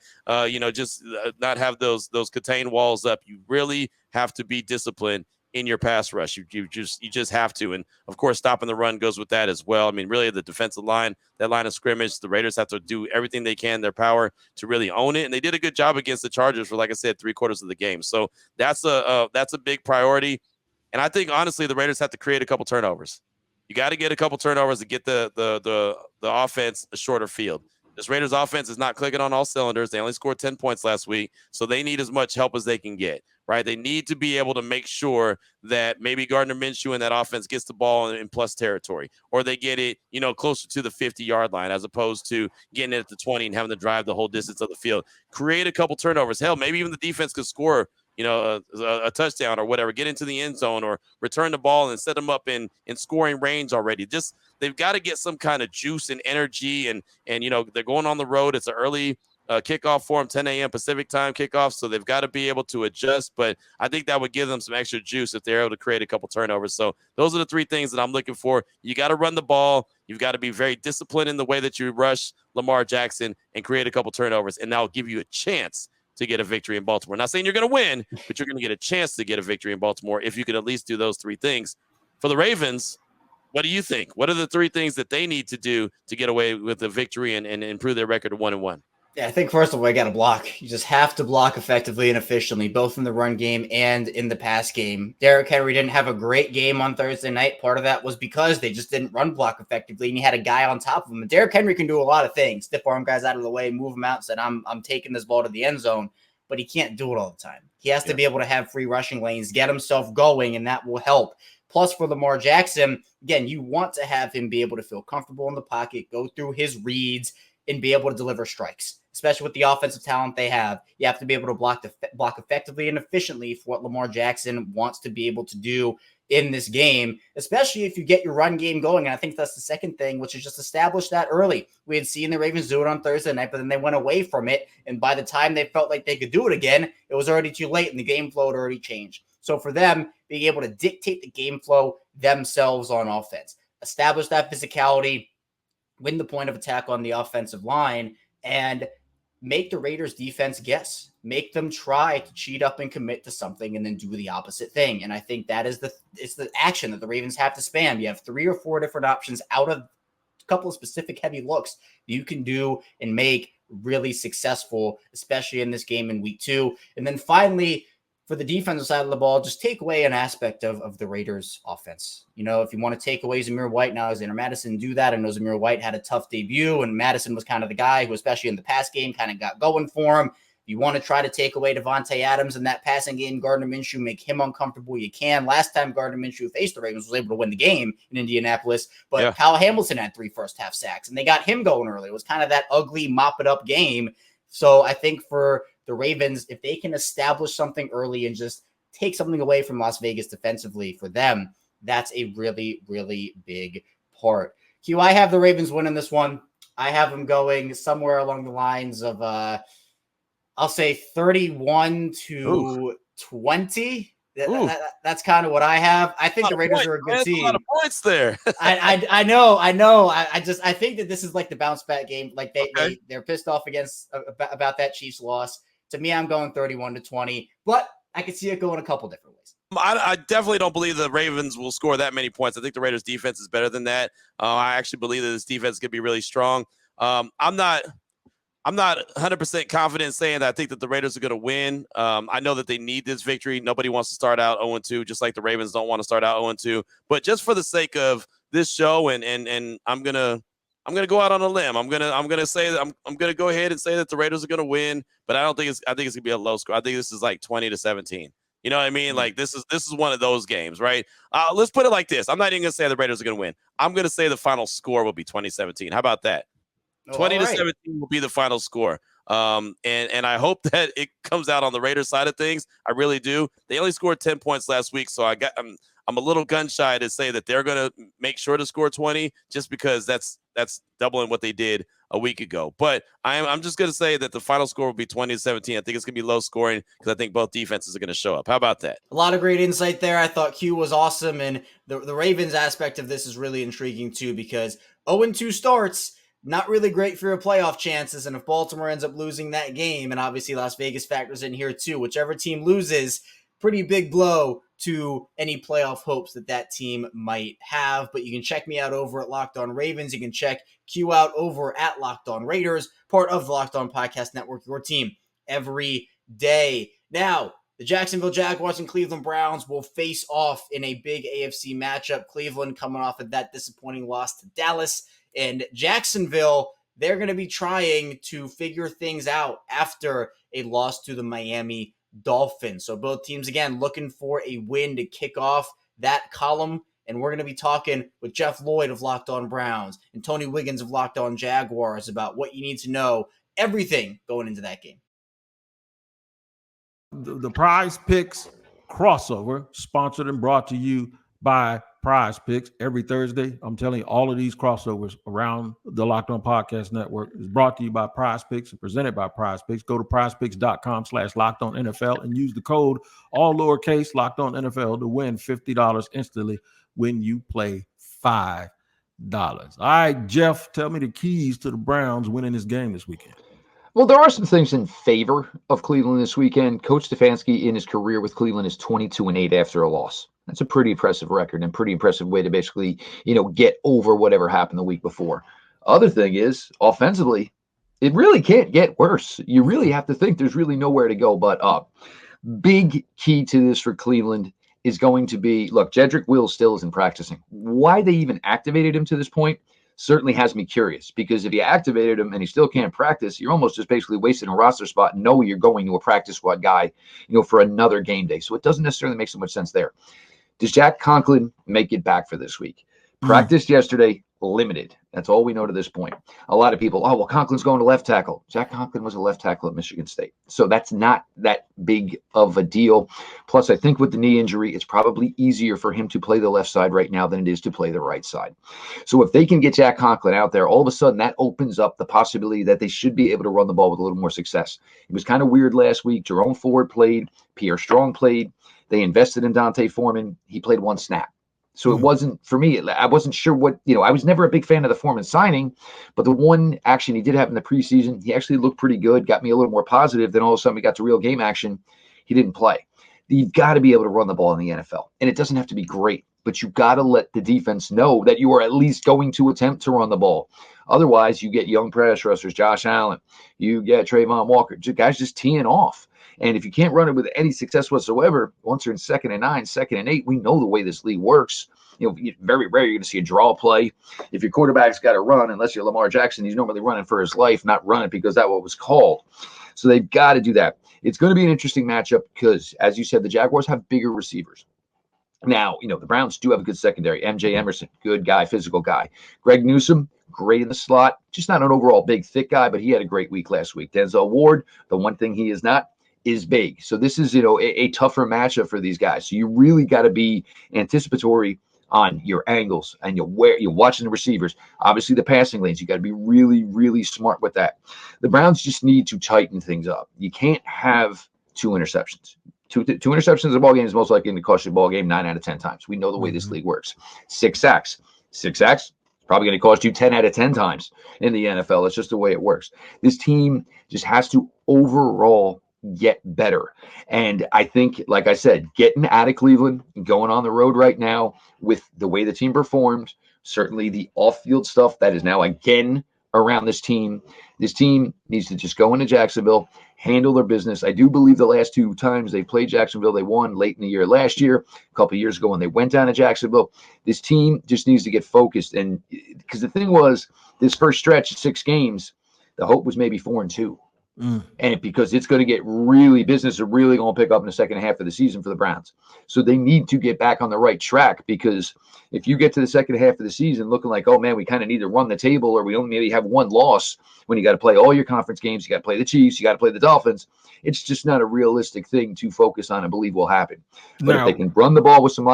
just not have those contained walls up. You really have to be disciplined in your pass rush. You just have to. And of course, stopping the run goes with that as well. I mean, really the defensive line, that line of scrimmage, the Raiders have to do everything they can in their power to really own it. And they did a good job against the Chargers for, like I said, 3/4 of the game. So that's a big priority. And I think honestly, the Raiders have to create a couple turnovers. You got to get a couple turnovers to get the offense a shorter field. This Raiders offense is not clicking on all cylinders. They only scored 10 points last week, so they need as much help as they can get, right? They need to be able to make sure that maybe Gardner Minshew and that offense gets the ball in plus territory, or they get it, closer to the 50-yard line as opposed to getting it at the 20 and having to drive the whole distance of the field. Create a couple turnovers. Hell, maybe even the defense could score a touchdown or whatever, get into the end zone or return the ball and set them up in scoring range already. Just they've got to get some kind of juice and energy, and they're going on the road. It's an early kickoff for them, 10 a.m. Pacific time kickoff, so they've got to be able to adjust. But I think that would give them some extra juice if they're able to create a couple turnovers. So those are the three things that I'm looking for. You got to run the ball. You've got to be very disciplined in the way that you rush Lamar Jackson and create a couple turnovers, and that'll give you a chance to get a victory in Baltimore. Not saying you're going to win, but you're going to get a chance to get a victory in Baltimore if you can at least do those three things. For the Ravens, what do you think? What are the three things that they need to do to get away with the victory and improve their record to 1-1? Yeah, I think first of all, you got to block. You just have to block effectively and efficiently, both in the run game and in the pass game. Derrick Henry didn't have a great game on Thursday night. Part of that was because they just didn't run block effectively, and you had a guy on top of him. And Derrick Henry can do a lot of things. Stiff arm guys out of the way, move them out, said, I'm taking this ball to the end zone. But he can't do it all the time. He has to be able to have free rushing lanes, get himself going, and that will help. Plus, for Lamar Jackson, again, you want to have him be able to feel comfortable in the pocket, go through his reads, and be able to deliver strikes, especially with the offensive talent they have. You have to be able to block effectively and efficiently for what Lamar Jackson wants to be able to do in this game, especially if you get your run game going. And I think that's the second thing, which is just establish that early. We had seen the Ravens do it on Thursday night, but then they went away from it. And by the time they felt like they could do it again, it was already too late and the game flow had already changed. So for them, being able to dictate the game flow themselves on offense, establish that physicality, win the point of attack on the offensive line, and make the Raiders defense guess, make them try to cheat up and commit to something and then do the opposite thing. And I think that is it's the action that the Ravens have to spam. You have 3 or 4 different options out of a couple of specific heavy looks that you can do and make really successful, especially in this game in week 2. And then finally, for the defensive side of the ball, just take away an aspect of the Raiders offense. If you want to take away Zamir White, now Alexander Madison, do that. I know Zamir White had a tough debut, and Madison was kind of the guy who, especially in the pass game, kind of got going for him. If you want to try to take away Devontae Adams in that passing game, Gardner Minshew, make him uncomfortable, you can. Last time Gardner Minshew faced the Ravens was able to win the game in Indianapolis, but Kyle Hamilton had 3 first-half sacks, and they got him going early. It was kind of that ugly mop-it-up game. So I think for the Ravens, if they can establish something early and just take something away from Las Vegas defensively for them, that's a really, really big part. Q, I have the Ravens winning this one. I have them going somewhere along the lines of, I'll say 31-20. That's kind of what I have. I think the Raiders are a good team. A lot of points there. I know. I think that this is like the bounce back game. Like they're pissed off about that Chiefs loss. To me, I'm going 31-20, but I could see it going a couple different ways. I definitely don't believe the Ravens will score that many points. I think the Raiders defense is better than that. I actually believe that this defense could be really strong. I'm not 100% confident saying that I think that the Raiders are going to win. I know that they need this victory. Nobody wants to start out 0-2, just like the Ravens don't want to start out 0-2. But just for the sake of this show, and I'm gonna go out on a limb. I'm gonna say that I'm gonna go ahead and say that the Raiders are gonna win. But I think it's gonna be a low score. I think this is like 20-17. You know what I mean? Like this is one of those games, right? Let's put it like this. I'm not even gonna say the Raiders are gonna win. I'm gonna say the final score will be 20-17. How about that? 20-17 will be the final score. And I hope that it comes out on the Raiders side of things. I really do. They only scored 10 points last week, so I'm a little gun shy to say that they're going to make sure to score 20 just because that's doubling what they did a week ago. But I'm just going to say that the final score will be 20-17. I think it's going to be low scoring because I think both defenses are going to show up. How about that? A lot of great insight there. I thought Q was awesome, and the Ravens aspect of this is really intriguing too because 0-2 starts, not really great for your playoff chances. And if Baltimore ends up losing that game, and obviously Las Vegas factors in here too, whichever team loses, pretty big blow to any playoff hopes that team might have. But you can check me out over at Locked On Ravens. You can check Q out over at Locked On Raiders, part of the Locked On Podcast Network, your team every day. Now, the Jacksonville Jaguars and Cleveland Browns will face off in a big AFC matchup. Cleveland coming off of that disappointing loss to Dallas, and Jacksonville, they're going to be trying to figure things out after a loss to the Miami Dolphins. So both teams, again, looking for a win to kick off that column. And we're going to be talking with Jeff Lloyd of Locked On Browns and Tony Wiggins of Locked On Jaguars about what you need to know, everything going into that game. The PrizePicks crossover, sponsored and brought to you by PrizePicks every Thursday. I'm telling you, all of these crossovers around the Locked On Podcast Network is brought to you by PrizePicks and presented by PrizePicks. Go to prizepicks.com/LockedOnNFL and use the code, all lowercase, LockedOnNFL, to win $50 instantly when you play $5. All right, Jeff, tell me the keys to the Browns winning this game this weekend. Well, there are some things in favor of Cleveland this weekend. Coach Stefanski in his career with Cleveland is 22-8 after a loss. That's a pretty impressive record and pretty impressive way to basically, get over whatever happened the week before. Other thing is, offensively, it really can't get worse. You really have to think there's really nowhere to go but up. Big key to this for Cleveland is going to be, look, Jedrick Wills still isn't practicing. Why they even activated him to this point certainly has me curious, because if you activated him and he still can't practice, you're almost just basically wasting a roster spot and know you're going to a practice squad guy, for another game day. So it doesn't necessarily make so much sense there. Does Jack Conklin make it back for this week? Practiced yesterday, limited. That's all we know to this point. A lot of people, Conklin's going to left tackle. Jack Conklin was a left tackle at Michigan State. So that's not that big of a deal. Plus, I think with the knee injury, it's probably easier for him to play the left side right now than it is to play the right side. So if they can get Jack Conklin out there, all of a sudden that opens up the possibility that they should be able to run the ball with a little more success. It was kind of weird last week. Jerome Ford played. Pierre Strong played. They invested in Dante Foreman. He played one snap. So it wasn't, for me, I wasn't sure what, I was never a big fan of the Foreman signing, but the one action he did have in the preseason, he actually looked pretty good, got me a little more positive. Then all of a sudden we got to real game action. He didn't play. You've got to be able to run the ball in the NFL. And it doesn't have to be great, but you've got to let the defense know that you are at least going to attempt to run the ball. Otherwise, you get young pass rushers, Josh Allen, you get Trayvon Walker, guys just teeing off. And if you can't run it with any success whatsoever, once you're in 2nd and 9, 2nd and 8, we know the way this league works. Very rare you're going to see a draw play. If your quarterback's got to run, unless you're Lamar Jackson, he's normally running for his life, not running because that's what was called. So they've got to do that. It's going to be an interesting matchup because, as you said, the Jaguars have bigger receivers. Now, the Browns do have a good secondary. MJ Emerson, good guy, physical guy. Greg Newsome, great in the slot. Just not an overall big, thick guy, but he had a great week last week. Denzel Ward, the one thing he is not, is big. So this is, a tougher matchup for these guys. So you really got to be anticipatory on your angles and you're watching the receivers. Obviously, the passing lanes, you got to be really, really smart with that. The Browns just need to tighten things up. You can't have 2 interceptions. Two interceptions in a ball game is most likely going to cost you a ball game 9 out of 10 times. We know the way this league works. 6 sacks. 6 sacks, probably going to cost you 10 out of 10 times in the NFL. That's just the way it works. This team just has to overall get better. And I think, like I said, getting out of Cleveland, going on the road right now with the way the team performed, certainly the off-field stuff that is now again around this team needs to just go into Jacksonville, handle their business. I do believe the last 2 times they played Jacksonville, they won late in the year last year, a couple of years ago when they went down to Jacksonville. This team just needs to get focused. And because the thing was, this first stretch of 6 games, the hope was maybe 4-2. And because it's going to get business is really going to pick up in the second half of the season for the Browns. So they need to get back on the right track, because if you get to the second half of the season looking like, oh man, we kind of need to run the table, or we only maybe have 1 loss, when you got to play all your conference games, you got to play the Chiefs, you got to play the Dolphins, it's just not a realistic thing to focus on and believe will happen. But if they can run the ball with some,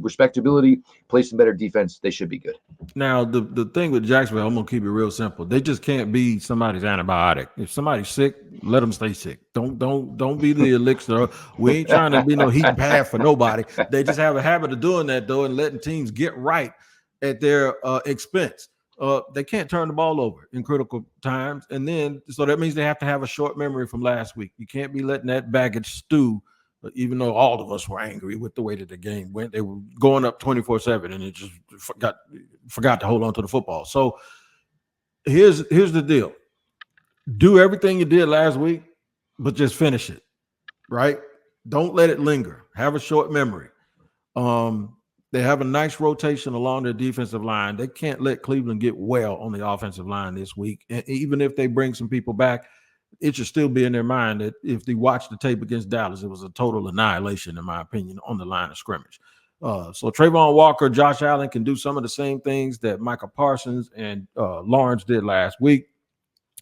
respectability, play some better defense, they should be good. Now, the thing with Jacksonville, I'm going to keep it real simple. They just can't be somebody's antibiotic. If somebody's sick, let them stay sick. Don't be the elixir. We ain't trying to be no heat pad for nobody. They just have a habit of doing that, though, and letting teams get right at their expense. They can't turn the ball over in critical times. And then, so that means they have to have a short memory from last week. You can't be letting that baggage stew even though all of us were angry with the way that the game went. They were going up 24-7, and it just forgot to hold on to the football. So here's the deal. Do everything you did last week, but just finish it, right? Don't let it linger. Have a short memory. They have a nice rotation along their defensive line. They can't let Cleveland get well on the offensive line this week. And even if they bring some people back, it should still be in their mind that if they watch the tape against Dallas, it was a total annihilation, in my opinion, on the line of scrimmage. So Trayvon Walker, Josh Allen can do some of the same things that Micah Parsons and Lawrence did last week.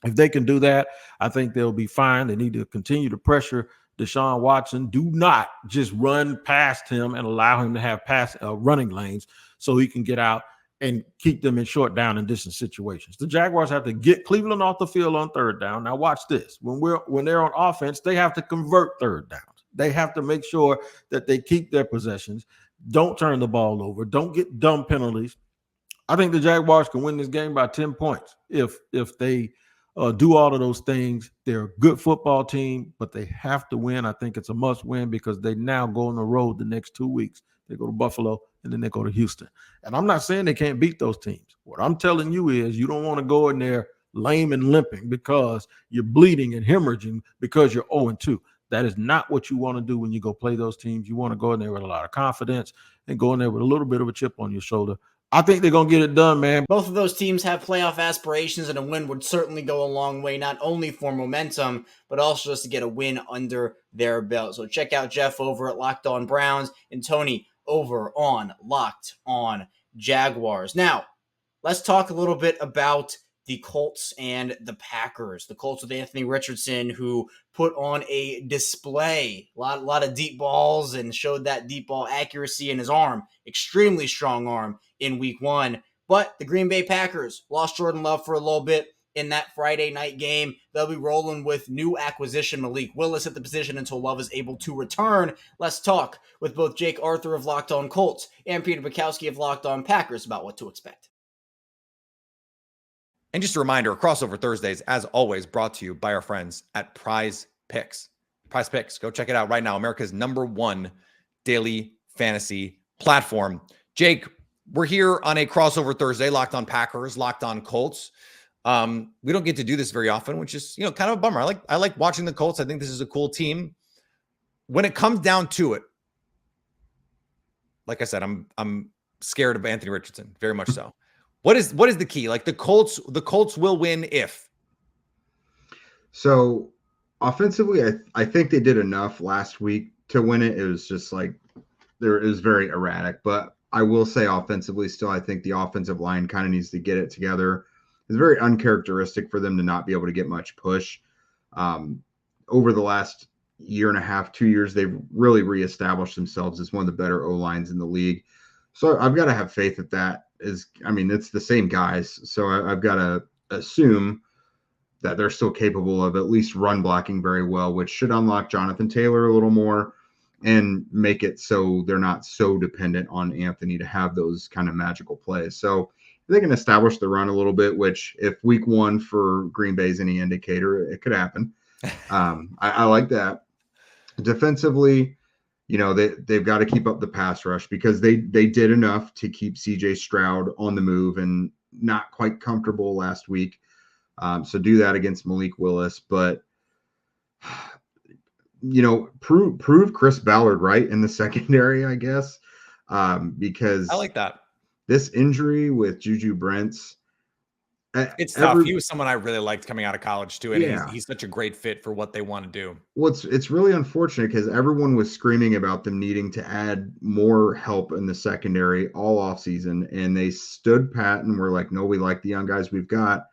If they can do that, I think they'll be fine. They need to continue to pressure Deshaun Watson. Do not just run past him and allow him to have running lanes so he can get out and keep them in short down and distance situations. The Jaguars have to get Cleveland off the field on third down. Now watch this. When they're on offense, they have to convert third downs. They have to make sure that they keep their possessions. Don't turn the ball over. Don't get dumb penalties. I think the Jaguars can win this game by 10 points if they do all of those things. They're a good football team, but they have to win. I think it's a must win because they now go on the road the next 2 weeks. They go to Buffalo and then they go to Houston. And I'm not saying they can't beat those teams. What I'm telling you is you don't want to go in there lame and limping because you're bleeding and hemorrhaging because you're 0-2. That is not what you want to do when you go play those teams. You want to go in there with a lot of confidence and go in there with a little bit of a chip on your shoulder. I think they're going to get it done, man. Both of those teams have playoff aspirations, and a win would certainly go a long way, not only for momentum, but also just to get a win under their belt. So check out Jeff over at Locked On Browns and Tony over on Locked On Jaguars. Now, let's talk a little bit about the Colts and the Packers. The Colts with Anthony Richardson, who put on a display, a lot of deep balls, and showed that deep ball accuracy in his arm, extremely strong arm in week 1. But the Green Bay Packers lost Jordan Love for a little bit in that Friday night game. They'll be rolling with new acquisition Malik Willis at the position until Love is able to return. Let's talk with both Jake Arthur of Locked On Colts and Peter Bukowski of Locked On Packers about what to expect. And just a reminder, Crossover Thursdays, as always, brought to you by our friends at PrizePicks. PrizePicks, go check it out right now. America's #1 daily fantasy platform. Jake, we're here on a Crossover Thursday, Locked On Packers, Locked On Colts. We don't get to do this very often, which is, kind of a bummer. I like watching the Colts. I think this is a cool team. When it comes down to it, like I said, I'm scared of Anthony Richardson, very much so. What is the key? Like the Colts will win if. So offensively, I think they did enough last week to win it. It was just like it was very erratic. But I will say offensively still, I think the offensive line kind of needs to get it together. It's very uncharacteristic for them to not be able to get much push. Over the last year and a half, 2 years, they've really reestablished themselves as one of the better O-lines in the league. So I've got to have faith that it's the same guys. So I've got to assume that they're still capable of at least run blocking very well, which should unlock Jonathan Taylor a little more and make it so they're not so dependent on Anthony to have those kind of magical plays. So they can establish the run a little bit, which if week 1 for Green Bay is any indicator, it could happen. I like that. Defensively, they've got to keep up the pass rush because they did enough to keep CJ Stroud on the move and not quite comfortable last week. So do that against Malik Willis, but prove Chris Ballard right in the secondary, I guess, because I like that. This injury with Juju Brents, it's tough. He was someone I really liked coming out of college too, and he's such a great fit for what they want to do. Well, it's really unfortunate because everyone was screaming about them needing to add more help in the secondary all offseason, and they stood pat and were like, no, we like the young guys we've got.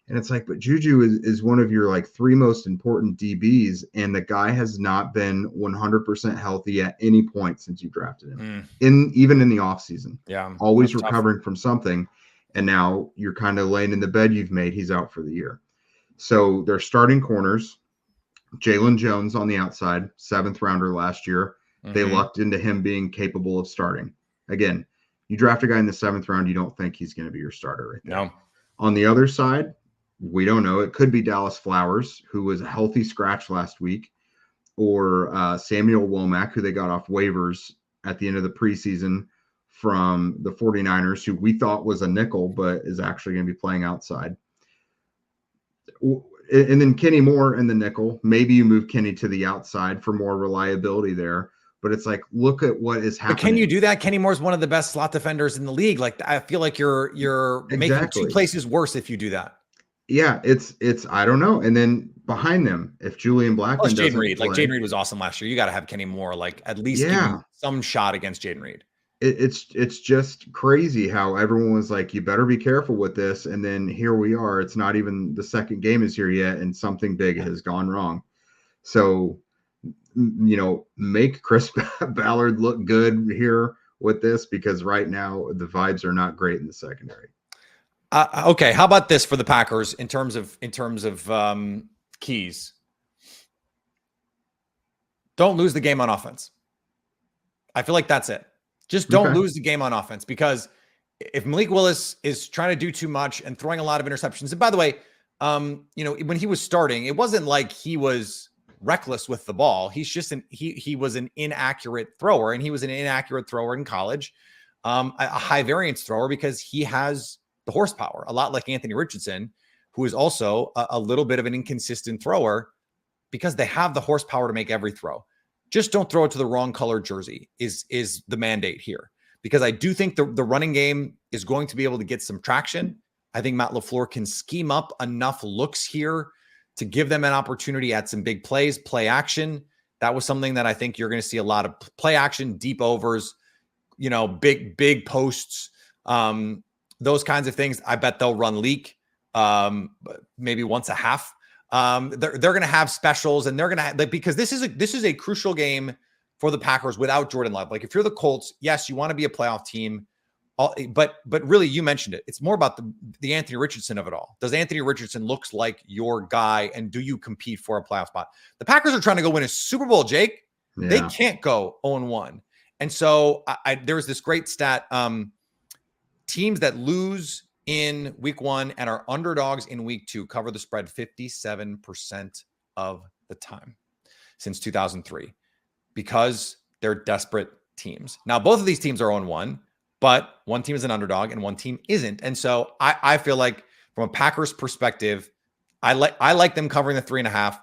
And it's like, but Juju is one of your 3 most important DBs, and the guy has not been 100% healthy at any point since you drafted him, even in the offseason. Yeah, always recovering from something. And now you're kind of laying in the bed you've made. He's out for the year. So they're starting corners. Jalen Jones on the outside, 7th rounder last year. Mm-hmm. They lucked into him being capable of starting. Again, you draft a guy in the 7th round, you don't think he's going to be your starter right there. No. On the other side, we don't know. It could be Dallas Flowers, who was a healthy scratch last week. or Samuel Womack, who they got off waivers at the end of the preseason from the 49ers, who we thought was a nickel, but is actually going to be playing outside. And then Kenny Moore in the nickel. Maybe you move Kenny to the outside for more reliability there. But it's like, look at what is happening. But can you do that? Kenny Moore's one of the best slot defenders in the league. Like, I feel like you're making two places worse if you do that. Yeah, it's I don't know. And then behind them, if Julian Blackmon doesn't Jaden Reed, play, like Jaden Reed was awesome last year. You got to have Kenny Moore, like at least give him some shot against Jaden Reed. It's just crazy how everyone was like, you better be careful with this. And then here we are. It's not even the second game is here yet, and something big has gone wrong. So, make Chris Ballard look good here with this, because right now the vibes are not great in the secondary. Okay, how about this for the Packers in terms of keys? Don't lose the game on offense. I feel like that's it. Just don't lose the game on offense, because if Malik Willis is trying to do too much and throwing a lot of interceptions, and by the way, when he was starting, it wasn't like he was reckless with the ball. He's just he was an inaccurate thrower, and he was an inaccurate thrower in college, a high variance thrower, because he has the horsepower, a lot like Anthony Richardson, who is also a little bit of an inconsistent thrower, because they have the horsepower to make every throw. Just don't throw it to the wrong color jersey is the mandate here, because I do think the running game is going to be able to get some traction. I think Matt LaFleur can scheme up enough looks here to give them an opportunity at some big plays, play action. That was something that I think you're going to see a lot of play action, deep overs, big posts, those kinds of things. I bet they'll run leak maybe once a half. They're going to have specials, and they're going to, because this is a crucial game for the Packers without Jordan Love. Like, if you're the Colts, yes, you want to be a playoff team, but really, you mentioned it. It's more about the Anthony Richardson of it all. Does Anthony Richardson looks like your guy, and do you compete for a playoff spot? The Packers are trying to go win a Super Bowl, Jake. Yeah. They can't go 0-1. And so there was this great stat. Teams that lose in week 1 and are underdogs in week 2 cover the spread 57% of the time since 2003, because they're desperate teams. Now, both of these teams are 0-1, but one team is an underdog and one team isn't. And so I feel like, from a Packers perspective, I like them covering the 3.5.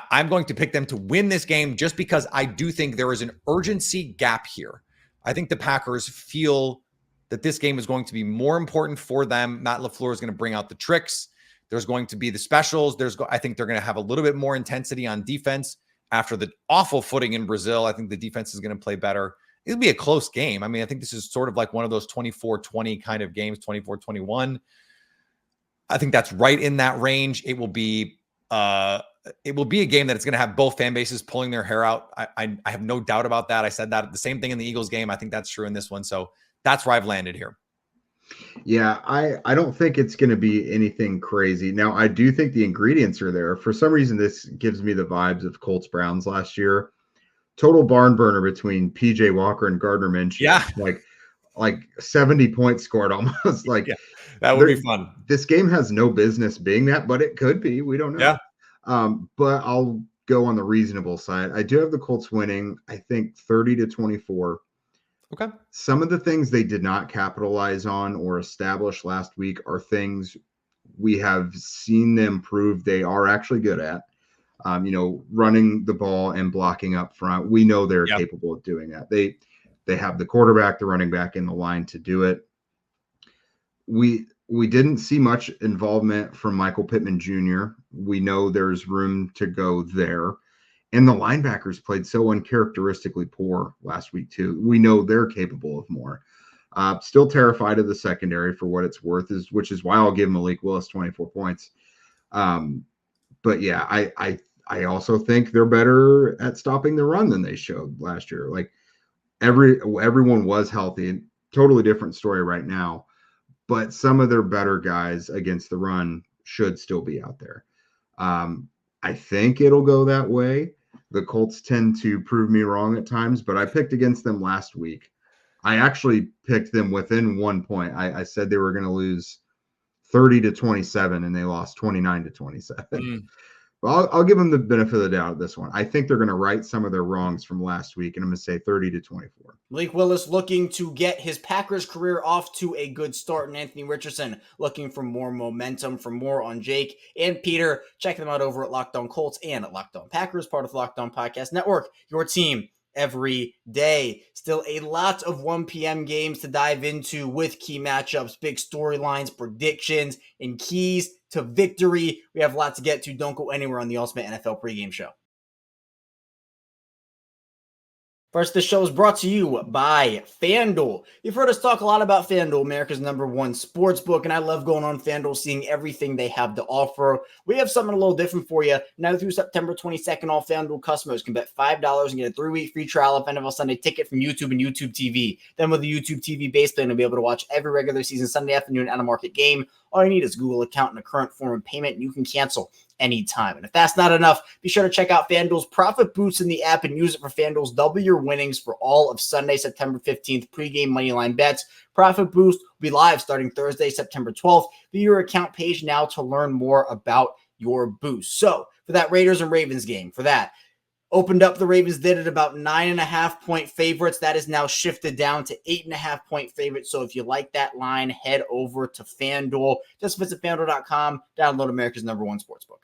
I'm going to pick them to win this game, just because I do think there is an urgency gap here. I think the Packers feel that this game is going to be more important for them. Matt LaFleur is going to bring out the tricks. There's going to be the specials. I think they're going to have a little bit more intensity on defense after the awful footing in Brazil. I think the defense is going to play better. It'll be a close game. I mean, I think this is sort of like one of those 24-20 kind of games, 24-21. I think that's right in that range. It will be a game that it's going to have both fan bases pulling their hair out. I have no doubt about that. I said that the same thing in the Eagles game. I think that's true in this one. So that's where I've landed here. Yeah, I don't think it's going to be anything crazy. Now, I do think the ingredients are there. For some reason, this gives me the vibes of Colts Browns last year. Total barn burner between PJ Walker and Gardner Minshew. Yeah. Like 70 points scored almost. Like, yeah, that would be fun. This game has no business being that, but it could be. We don't know. Yeah. But I'll go on the reasonable side. I do have the Colts winning, I think 30-24. Okay. Some of the things they did not capitalize on or establish last week are things we have seen them prove they are actually good at. Running the ball and blocking up front. We know they're capable of doing that. They have the quarterback, the running back, and the line to do it. We didn't see much involvement from Michael Pittman Jr. We know there's room to go there. And the linebackers played so uncharacteristically poor last week, too. We know they're capable of more. Still terrified of the secondary for what it's worth, which is why I'll give Malik Willis 24 points. But yeah, I also think they're better at stopping the run than they showed last year. Like, everyone was healthy. Totally different story right now. But some of their better guys against the run should still be out there. I think it'll go that way. The Colts tend to prove me wrong at times, but I picked against them last week. I actually picked them within 1 point. I said they were going to lose 30-27, and they lost 29-27. Well, I'll give them the benefit of the doubt of this one. I think they're going to right some of their wrongs from last week, and I'm going to say 30-24. Malik Willis looking to get his Packers career off to a good start, and Anthony Richardson looking for more momentum. For more on Jake and Peter, check them out over at Locked On Colts and at Locked On Packers, part of the Locked On Podcast Network, your team every day. Still a lot of 1 p.m. games to dive into with key matchups, big storylines, predictions, and keys to victory. We have a lot to get to. Don't go anywhere on the Ultimate NFL Pregame Show. First, this show is brought to you by FanDuel. You've heard us talk a lot about FanDuel, America's #1 sports book, and I love going on FanDuel, seeing everything they have to offer. We have something a little different for you. Now through September 22nd, all FanDuel customers can bet $5 and get a 3-week free trial of NFL Sunday Ticket from YouTube and YouTube TV. Then with the YouTube TV base plan, you'll be able to watch every regular season Sunday afternoon out-of-market game. All you need is a Google account and a current form of payment, and you can cancel anytime. And if that's not enough, be sure to check out FanDuel's Profit Boost in the app and use it for FanDuel's double your winnings for all of Sunday, September 15th pregame moneyline bets. Profit Boost will be live starting Thursday, September 12th. View your account page now to learn more about your boost. So for that Raiders and Ravens game, for that, opened up, the Ravens did it about 9.5-point favorites. That is now shifted down to 8.5-point favorites. So if you like that line, head over to FanDuel. Just visit FanDuel.com, download America's #1 sportsbook.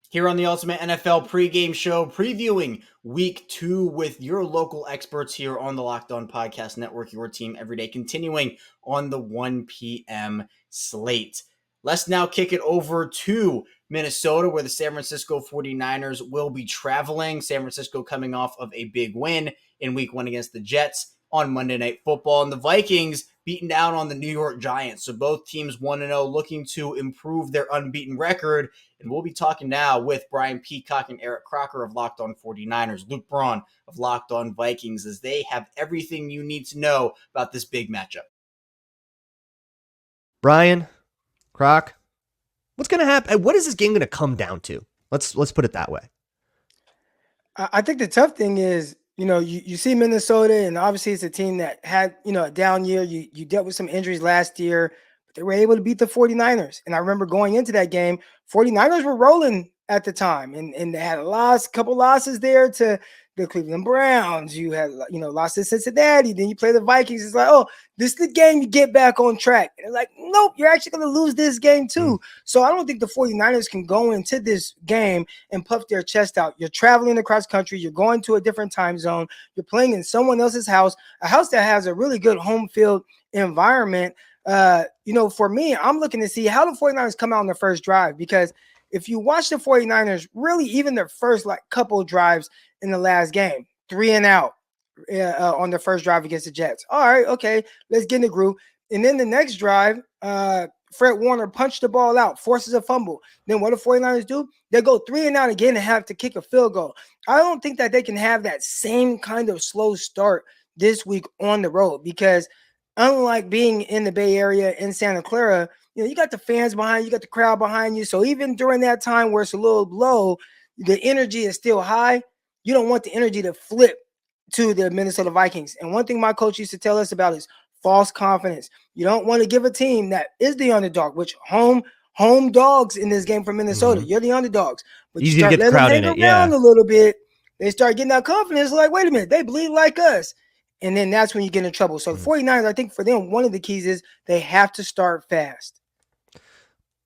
Here on the Ultimate NFL Pregame Show, previewing Week 2 with your local experts here on the Locked On Podcast Network, your team every day, continuing on the 1 p.m. slate. Let's now kick it over to Minnesota, where the San Francisco 49ers will be traveling. San Francisco coming off of a big win in Week 1 against the Jets on Monday Night Football, and the Vikings beaten down on the New York Giants. So both teams 1-0, looking to improve their unbeaten record. And we'll be talking now with Brian Peacock and Eric Crocker of Locked On 49ers, Luke Braun of Locked On Vikings, as they have everything you need to know about this big matchup. Brian, Croc, what's going to happen? What is this game going to come down to? Let's put it that way. I think the tough thing is, you see Minnesota, and obviously it's a team that had, a down year. You dealt with some injuries last year, but they were able to beat the 49ers. And I remember going into that game, 49ers were rolling at the time, and they had a couple losses there to the Cleveland Browns. You had, lost to Cincinnati. Then you play the Vikings. It's like, oh, this is the game you get back on track. And it's like, nope, you're actually going to lose this game too. So I don't think the 49ers can go into this game and puff their chest out. You're traveling across country. You're going to a different time zone. You're playing in someone else's house, a house that has a really good home field environment. For me, I'm looking to see how the 49ers come out on their first drive, because if you watch the 49ers, really even their first couple of drives in the last game, 3 and out on their first drive against the Jets. All right, okay, let's get in the groove. And then the next drive, Fred Warner punched the ball out, forces a fumble. Then what do 49ers do? They go 3 and out again and have to kick a field goal. I don't think that they can have that same kind of slow start this week on the road, because unlike being in the Bay Area in Santa Clara, you got the fans behind you, got the crowd behind you. So even during that time where it's a little low, the energy is still high. You don't want the energy to flip to the Minnesota Vikings. And one thing my coach used to tell us about is false confidence. You don't want to give a team that is the underdog, which home dogs in this game for Minnesota. You're the underdogs. But you start letting them hang around a little bit. They start getting that confidence, like, wait a minute, they bleed like us. And then that's when you get in trouble. So the 49ers, I think for them, one of the keys is they have to start fast.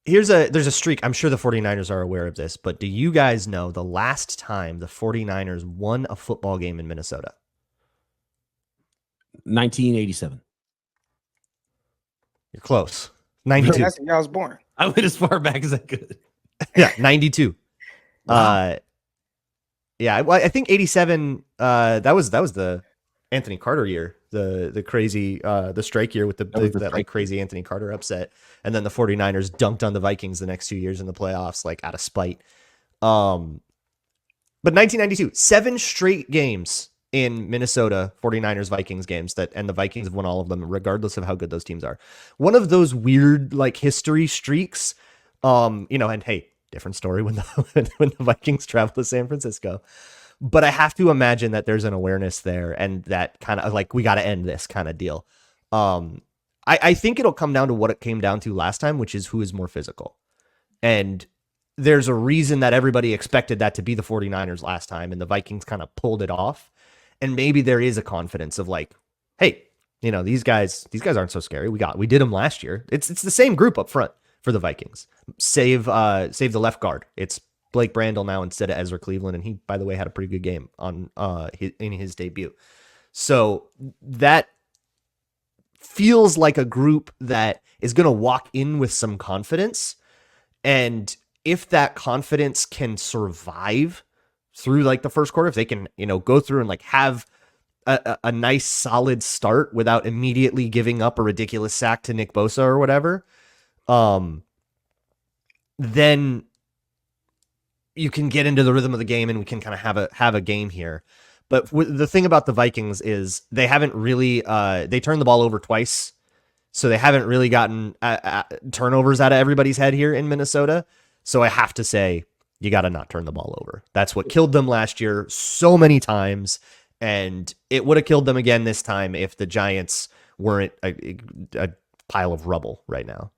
There's a streak. I'm sure the 49ers are aware of this, but do you guys know the last time the 49ers won a football game in Minnesota? 1987. You're close. 92. That's when I was born. I went as far back as I could. Yeah, 92. Wow. I think 87. That was the Anthony Carter year, the crazy the strike year with that crazy Anthony Carter upset, and then the 49ers dunked on the Vikings the next 2 years in the playoffs, like out of spite. But 1992, 7 straight games in Minnesota, 49ers Vikings games, and the Vikings have won all of them, regardless of how good those teams are. One of those weird history streaks, and hey, different story when the Vikings travel to San Francisco. But I have to imagine that there's an awareness there, and that kind of we got to end this kind of deal. I think it'll come down to what it came down to last time, which is who is more physical. And there's a reason that everybody expected that to be the 49ers last time, and the Vikings kind of pulled it off. And maybe there is a confidence of like, hey, these guys aren't so scary. We did them last year. It's the same group up front for the Vikings. Save the left guard. It's Blake Brandel now instead of Ezra Cleveland, and he, by the way, had a pretty good game in his debut. So that feels like a group that is going to walk in with some confidence, and if that confidence can survive through like the first quarter, if they can, go through and like have a nice solid start without immediately giving up a ridiculous sack to Nick Bosa or whatever, then you can get into the rhythm of the game and we can kind of have a game here. But the thing about the Vikings is they haven't really, they turned the ball over twice. So they haven't really gotten turnovers out of everybody's head here in Minnesota. So I have to say, you got to not turn the ball over. That's what killed them last year so many times. And it would have killed them again this time if the Giants weren't a pile of rubble right now.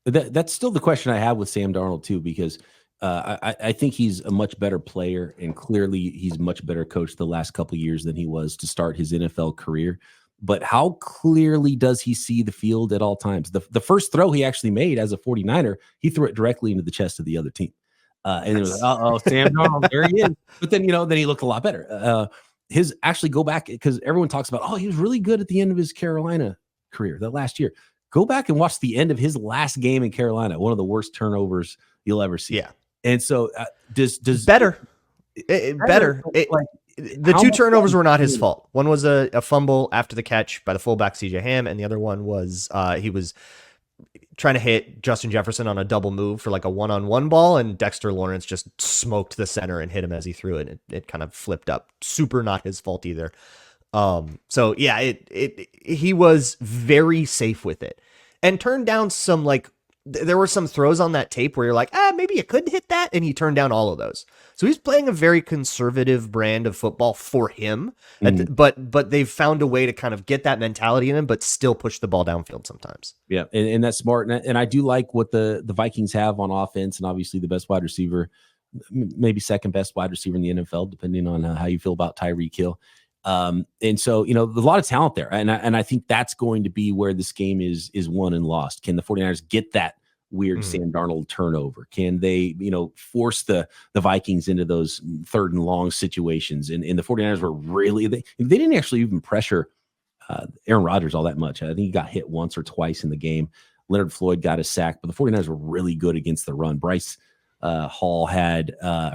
That's still the question I have with Sam Darnold too, because I think he's a much better player, and clearly he's much better coach the last couple of years than he was to start his NFL career. But how clearly does he see the field at all times? The first throw he actually made as a 49er, he threw it directly into the chest of the other team. And it was, Sam Darnold, there he is. But then, then he looked a lot better. His actually go back, because everyone talks about, he was really good at the end of his Carolina career, that last year. Go back and watch the end of his last game in Carolina. One of the worst turnovers you'll ever see. Yeah. And so does better. The two turnovers were not his fault. One was a fumble after the catch by the fullback C.J. Ham, and the other one was he was trying to hit Justin Jefferson on a double move for like a one-on-one ball, and Dexter Lawrence just smoked the center and hit him as he threw it. It kind of flipped up. Super not his fault either. So yeah, he was very safe with it and turned down some, like, there were some throws on that tape where you're like, maybe you could hit that. And he turned down all of those. So he's playing a very conservative brand of football for him, but they've found a way to kind of get that mentality in him, but still push the ball downfield sometimes. Yeah. And that's smart. And I do like what the Vikings have on offense, and obviously the best wide receiver, maybe second best wide receiver in the NFL, depending on how you feel about Tyreek Hill. And so, there's a lot of talent there. And I think that's going to be where this game is won and lost. Can the 49ers get that weird Sam Darnold turnover? Can they, force the Vikings into those third and long situations? And the 49ers were really, they didn't actually even pressure Aaron Rodgers all that much. I think he got hit once or twice in the game. Leonard Floyd got a sack, but the 49ers were really good against the run. Breece Hall had a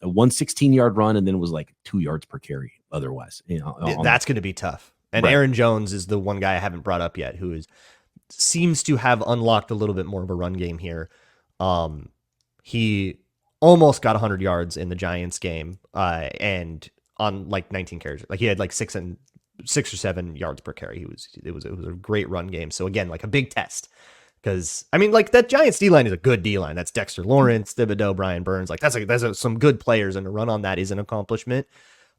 116-yard run, and then it was like 2 yards per carry otherwise. That's going to be tough. And right. Aaron Jones is the one guy I haven't brought up yet who seems to have unlocked a little bit more of a run game here. He almost got 100 yards in the Giants game, and on like 19 carries. Like he had like 6 or 7 yards per carry. It was a great run game. So again, like a big test. Because, I mean, like, that Giants D-line is a good D-line. That's Dexter Lawrence, Thibodeau, Brian Burns. Like, that's some good players, and to run on that is an accomplishment.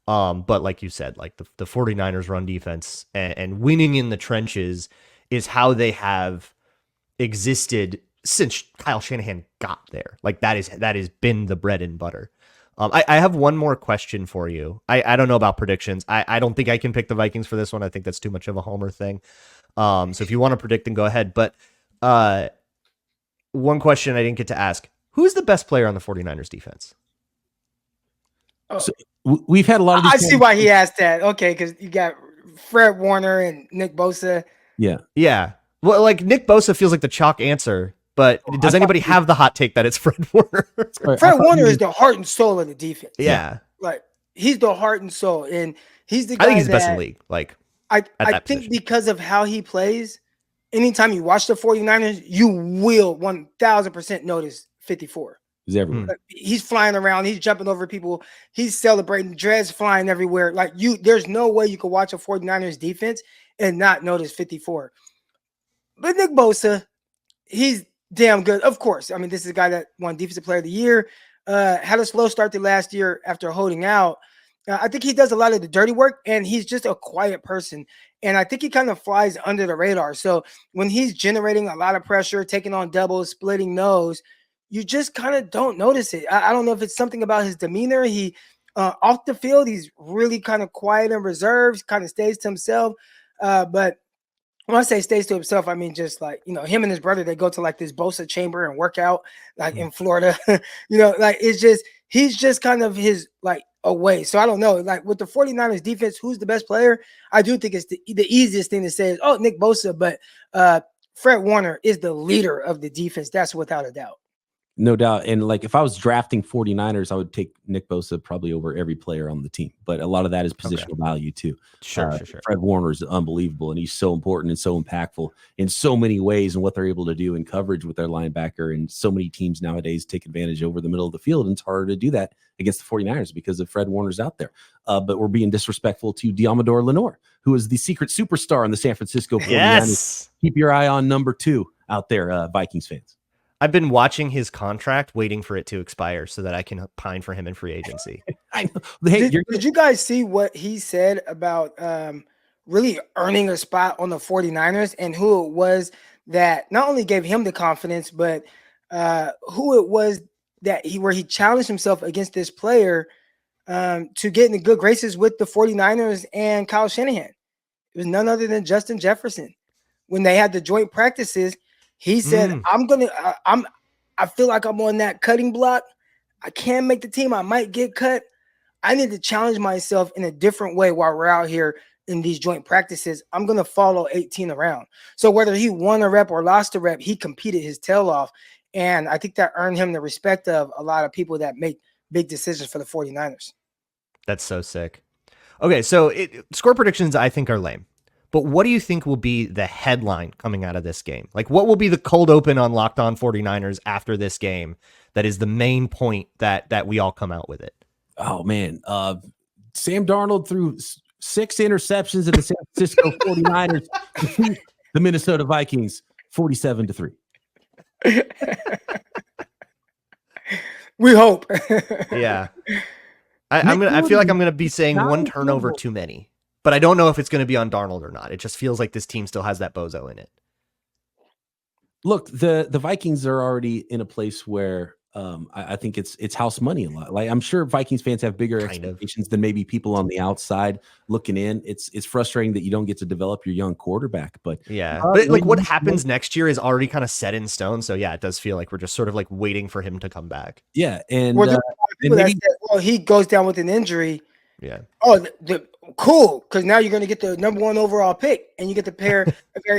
But like you said, like, the 49ers run defense and winning in the trenches is how they have existed since Kyle Shanahan got there. Like, that has been the bread and butter. I have one more question for you. I don't know about predictions. I don't think I can pick the Vikings for this one. I think that's too much of a homer thing. So if you want to predict, then go ahead. But one question I didn't get to ask: who's the best player on the 49ers defense? So we've had a lot of these. I see why he asked that. Okay, because you got Fred Warner and Nick Bosa. Yeah. Well, like, Nick Bosa feels like the chalk answer, but does anybody have the hot take that it's Fred Warner? Fred Warner is the heart and soul of the defense. Yeah. Like, he's the heart and soul, and he's the guy I think he's the best in the league. Like, I think position. Because of how he plays, anytime you watch the 49ers, you will 1000% notice 54. He's everywhere. Like, he's flying around, he's jumping over people, he's celebrating, dreads flying everywhere. Like, there's no way you could watch a 49ers defense and not notice 54. But Nick Bosa, he's damn good. Of course. I mean, this is a guy that won Defensive Player of the Year, had a slow start to last year after holding out. I think he does a lot of the dirty work, and he's just a quiet person. And I think he kind of flies under the radar. So when he's generating a lot of pressure, taking on doubles, splitting nose, you just kind of don't notice it. I don't know if it's something about his demeanor. He off the field, he's really kind of quiet and reserved, kind of stays to himself. But when I say stays to himself, I mean just like, him and his brother, they go to like this Bosa chamber and work out like in Florida. Like it's just, he's just kind of his like away. So I don't know. Like with the 49ers defense, who's the best player? I do think it's the easiest thing to say is, Nick Bosa, but Fred Warner is the leader of the defense. That's without a doubt. No doubt. And like if I was drafting 49ers, I would take Nick Bosa probably over every player on the team. But a lot of that is positional value too. Sure. Fred Warner is unbelievable, and he's so important and so impactful in so many ways and what they're able to do in coverage with their linebacker. And so many teams nowadays take advantage over the middle of the field, and it's harder to do that against the 49ers because of Fred Warner's out there. But we're being disrespectful to Diamador Lenore, who is the secret superstar in the San Francisco 49ers. Yes. Keep your eye on number 2 out there, Vikings fans. I've been watching his contract, waiting for it to expire so that I can pine for him in free agency. I know. Hey, did you guys see what he said about really earning a spot on the 49ers and who it was that not only gave him the confidence, but who it was that he challenged himself against this player to get in the good graces with the 49ers and Kyle Shanahan? It was none other than Justin Jefferson. When they had the joint practices, he said, I feel like I'm on that cutting block. I can't make the team. I might get cut. I need to challenge myself in a different way while we're out here in these joint practices. I'm going to follow 18 around. So whether he won a rep or lost a rep, he competed his tail off. And I think that earned him the respect of a lot of people that make big decisions for the 49ers. That's so sick. Okay, so score predictions I think are lame. But what do you think will be the headline coming out of this game? Like, what will be the cold open on Locked On 49ers after this game that is the main point that we all come out with it? Oh, man. Sam Darnold threw 6 interceptions in the San Francisco 49ers defeat the Minnesota Vikings 47-3. We hope. Yeah. I feel like I'm gonna be saying one turnover too many. But I don't know if it's going to be on Darnold or not. It just feels like this team still has that bozo in it. Look, the Vikings are already in a place where I think it's house money a lot. Like I'm sure Vikings fans have bigger expectations than maybe people on the outside looking in. It's frustrating that you don't get to develop your young quarterback. But yeah, but like what happens next year is already kind of set in stone. So yeah, it does feel like we're just sort of like waiting for him to come back. Yeah, and he goes down with an injury. Yeah. Oh, cool, because now you're going to get the number 1 overall pick, and you get to pair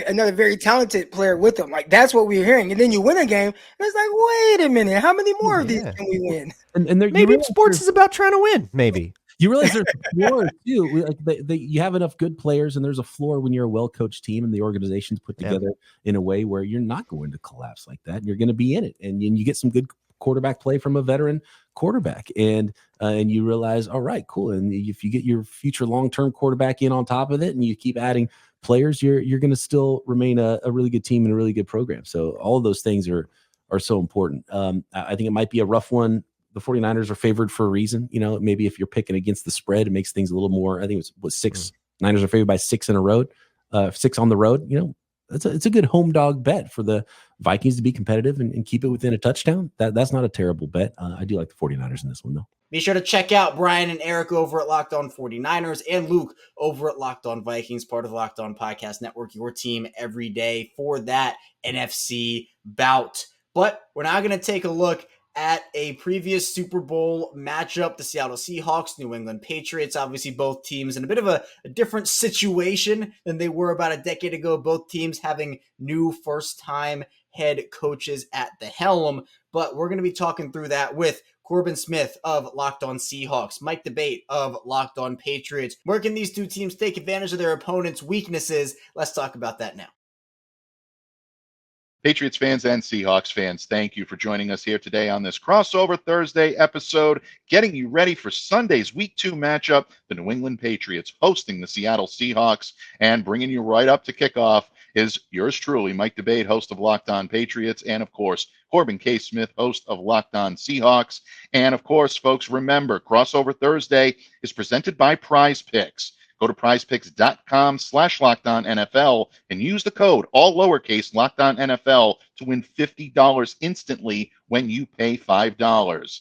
another very talented player with them. Like that's what we're hearing, and then you win a game, and it's like, wait a minute, how many more of these can we win? And maybe sports is about trying to win. Maybe you realize there's a floor too. Like you have enough good players, and there's a floor when you're a well-coached team, and the organization's put together in a way where you're not going to collapse like that. And you're going to be in it, and you get some good quarterback play from a veteran quarterback, and you realize, all right, cool. And if you get your future long-term quarterback in on top of it, and you keep adding players, you're going to still remain a really good team and a really good program. So all of those things are so important. I think it might be a rough one. The 49ers are favored for a reason. Maybe if you're picking against the spread, it makes things a little more. I think it was 6. Niners are favored by 6 in a row, 6 on the road. It's a good home dog bet for the Vikings to be competitive and keep it within a touchdown. That's not a terrible bet. I do like the 49ers in this one, though. Be sure to check out Brian and Eric over at Locked On 49ers and Luke over at Locked On Vikings, part of the Locked On Podcast Network, your team every day for that NFC bout. But we're now going to take a look at a previous Super Bowl matchup, the Seattle Seahawks, New England Patriots. Obviously, both teams in a bit of a different situation than they were about a decade ago. Both teams having new first-time head coaches at the helm. But we're going to be talking through that with Corbin Smith of Locked On Seahawks, Mike Debate of Locked On Patriots. Where can these two teams take advantage of their opponents' weaknesses? Let's talk about that now. Patriots fans and Seahawks fans, thank you for joining us here today on this crossover Thursday episode, getting you ready for Sunday's Week 2 matchup, the New England Patriots hosting the Seattle Seahawks, and bringing you right up to kickoff is yours truly, Mike DeBate, host of Locked On Patriots, and of course, Corbin K. Smith, host of Locked On Seahawks. And of course, folks, remember, crossover Thursday is presented by PrizePicks. Go to prizepicks.com/LockedOnNFL and use the code, all lowercase, LockedOnNFL to win $50 instantly when you pay $5.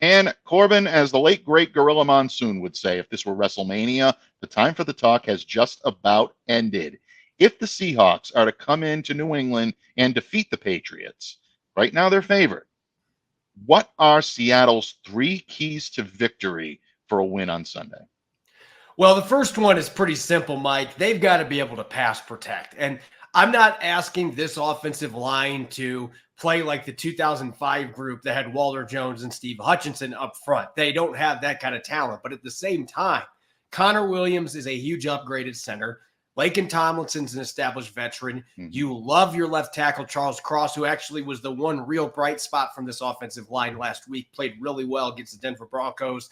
And Corbin, as the late, great Gorilla Monsoon would say, if this were WrestleMania, the time for the talk has just about ended. If the Seahawks are to come into New England and defeat the Patriots, right now they're favored, what are Seattle's 3 keys to victory for a win on Sunday? Well, the first one is pretty simple, Mike. They've got to be able to pass protect. And I'm not asking this offensive line to play like the 2005 group that had Walter Jones and Steve Hutchinson up front. They don't have that kind of talent. But at the same time, Connor Williams is a huge upgrade at center. Laken Tomlinson's an established veteran. You love your left tackle, Charles Cross, who actually was the one real bright spot from this offensive line last week, played really well against the Denver Broncos.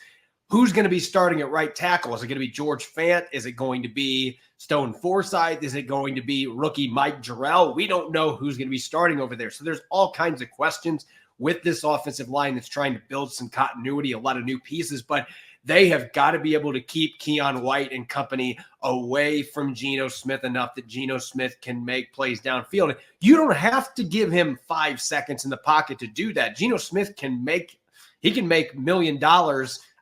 Who's going to be starting at right tackle? Is it going to be George Fant? Is it going to be Stone Forsythe? Is it going to be rookie Mike Jarrell? We don't know who's going to be starting over there. So there's all kinds of questions with this offensive line that's trying to build some continuity, a lot of new pieces, but they have got to be able to keep Keon White and company away from Geno Smith enough that Geno Smith can make plays downfield. You don't have to give him 5 seconds in the pocket to do that. Geno Smith can make $1 million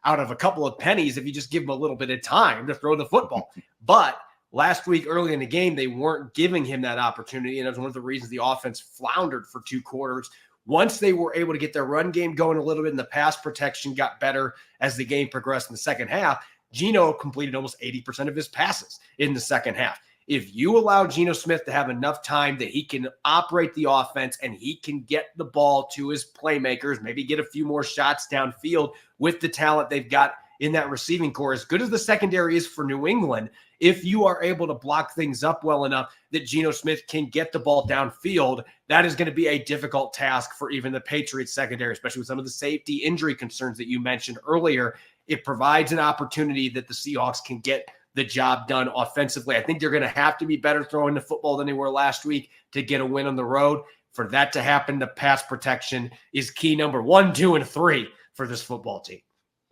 out of a couple of pennies if you just give him a little bit of time to throw the football. But last week, early in the game, they weren't giving him that opportunity, and it was one of the reasons the offense floundered for 2 quarters. Once they were able to get their run game going a little bit and the pass protection got better as the game progressed in the second half, Geno completed almost 80% of his passes in the second half. If you allow Geno Smith to have enough time that he can operate the offense and he can get the ball to his playmakers, maybe get a few more shots downfield with the talent they've got in that receiving core, as good as the secondary is for New England, if you are able to block things up well enough that Geno Smith can get the ball downfield, that is going to be a difficult task for even the Patriots secondary, especially with some of the safety injury concerns that you mentioned earlier. It provides an opportunity that the Seahawks can get the job done offensively. I think they're going to have to be better throwing the football than they were last week to get a win on the road. For that to happen, the pass protection is key number 1, 2, and 3 for this football team.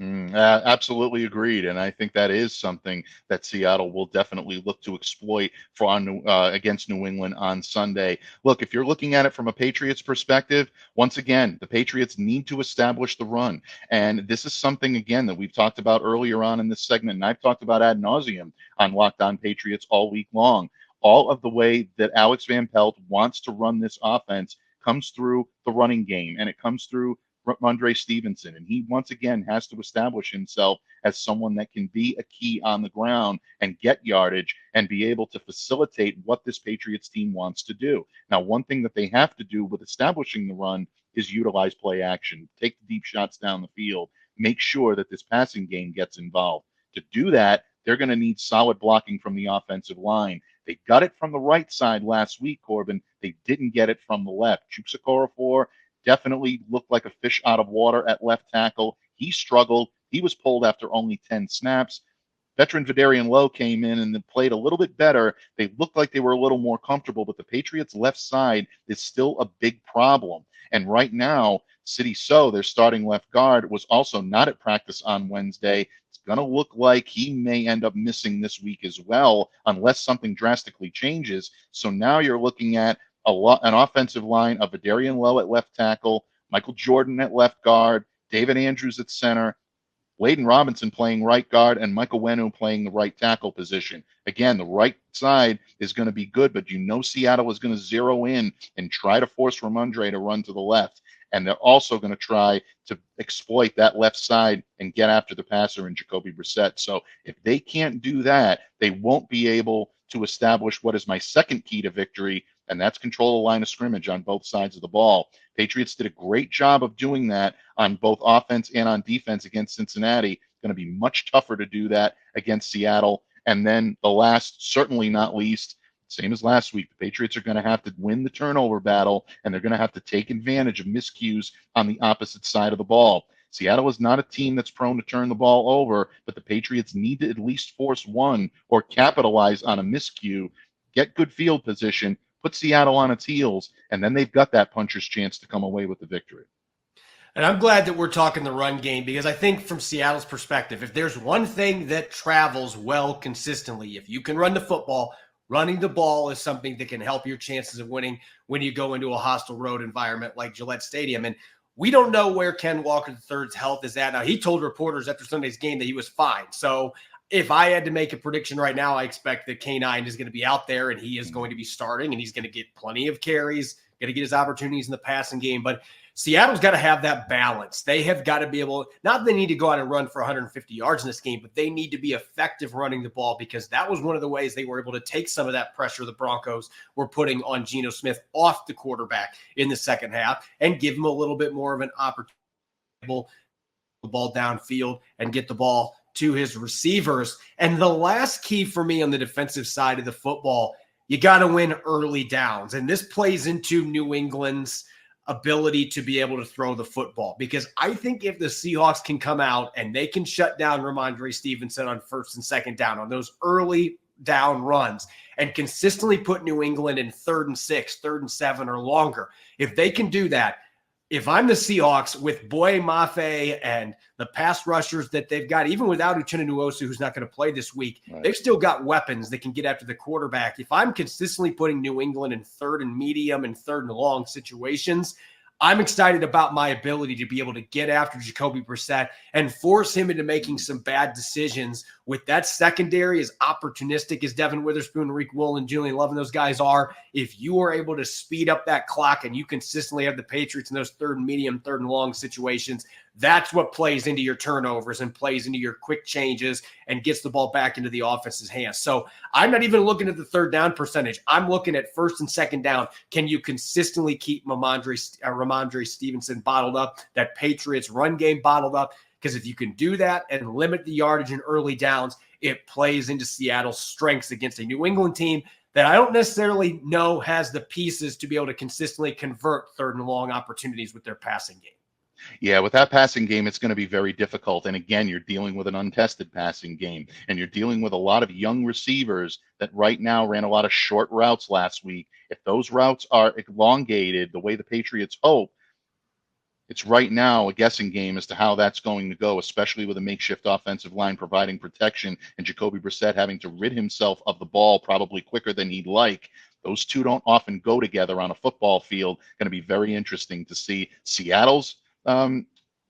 Absolutely agreed. And I think that is something that Seattle will definitely look to exploit against New England on Sunday. Look, if you're looking at it from a Patriots perspective, once again, the Patriots need to establish the run. And this is something, again, that we've talked about earlier on in this segment, and I've talked about ad nauseum on Locked On Patriots all week long. All of the way that Alex Van Pelt wants to run this offense comes through the running game, and it comes through Ramondre Stevenson, and he once again has to establish himself as someone that can be a key on the ground and get yardage and be able to facilitate what this Patriots team wants to do. Now, one thing that they have to do with establishing the run is utilize play action, take the deep shots down the field, make sure that this passing game gets involved. To do that, they're going to need solid blocking from the offensive line. They got it from the right side last week, Corbin. They didn't get it from the left. Chukwuekorafo definitely looked like a fish out of water at left tackle. He struggled. He was pulled after only 10 snaps. Veteran Vidarian Lowe came in and played a little bit better. They looked like they were a little more comfortable, but the Patriots' left side is still a big problem. And right now, Sidy Sow, their starting left guard, was also not at practice on Wednesday. It's going to look like he may end up missing this week as well, unless something drastically changes. So now you're looking at an offensive line of Vidarian Lowe at left tackle, Michael Jordan at left guard, David Andrews at center, Layden Robinson playing right guard, and Michael Wenu playing the right tackle position. Again, the right side is going to be good, but Seattle is going to zero in and try to force Ramondre to run to the left. And they're also going to try to exploit that left side and get after the passer in Jacoby Brissett. So if they can't do that, they won't be able to establish what is my second key to victory, and that's control the line of scrimmage on both sides of the ball. Patriots did a great job of doing that on both offense and on defense against Cincinnati. It's going to be much tougher to do that against Seattle. And then the last, certainly not least, Same as last week. The Patriots are going to have to win the turnover battle, and they're going to have to take advantage of miscues on the opposite side of the ball. Seattle is not a team that's prone to turn the ball over, but the Patriots need to at least force one or capitalize on a miscue, get good field position, put Seattle on its heels, and then they've got that puncher's chance to come away with the victory. And I'm glad that we're talking the run game, because I think from Seattle's perspective, if there's one thing that travels well consistently, if you can run the football, running the ball is something that can help your chances of winning when you go into a hostile road environment like Gillette Stadium. And we don't know where Ken Walker III's health is at. Now, he told reporters after Sunday's game that he was fine. So if I had to make a prediction right now, I expect that K9 is going to be out there and he is going to be starting, and he's going to get plenty of carries, going to get his opportunities in the passing game. But Seattle's got to have that balance. They have got to be able, not that they need to go out and run for 150 yards in this game, but they need to be effective running the ball, because that was one of the ways they were able to take some of that pressure the Broncos were putting on Geno Smith off the quarterback in the second half and give him a little bit more of an opportunity to get the ball downfield and get the ball to his receivers. And the last key for me on the defensive side of the football, you got to win early downs. And this plays into New England's ability to be able to throw the football, because I think if the Seahawks can come out and they can shut down Ramondre Stevenson on first and second down on those early down runs and consistently put New England in 3rd and 6, 3rd and 7 or longer, if they can do that, if I'm the Seahawks with Boye Mafe and the pass rushers that they've got, even without Uchenna Nwosu, who's not going to play this week, they've still got weapons that can get after the quarterback. If I'm consistently putting New England in 3rd and medium and 3rd and long situations, I'm excited about my ability to be able to get after Jacoby Brissett and force him into making some bad decisions with that secondary as opportunistic as Devin Witherspoon, Reek Woolen, Julian Love, and those guys are. If you are able to speed up that clock and you consistently have the Patriots in those 3rd and medium, 3rd and long situations, that's what plays into your turnovers and plays into your quick changes and gets the ball back into the offense's hands. So I'm not even looking at the 3rd down percentage. I'm looking at 1st and 2nd down. Can you consistently keep Ramondre Stevenson bottled up, that Patriots run game bottled up? Because if you can do that and limit the yardage in early downs, it plays into Seattle's strengths against a New England team that I don't necessarily know has the pieces to be able to consistently convert 3rd and long opportunities with their passing game. Yeah, with that passing game, it's going to be very difficult. And again, you're dealing with an untested passing game, and you're dealing with a lot of young receivers that right now ran a lot of short routes last week. If those routes are elongated the way the Patriots hope, it's right now a guessing game as to how that's going to go, especially with a makeshift offensive line providing protection and Jacoby Brissett having to rid himself of the ball probably quicker than he'd like. Those two don't often go together on a football field. Going to be very interesting to see Seattle's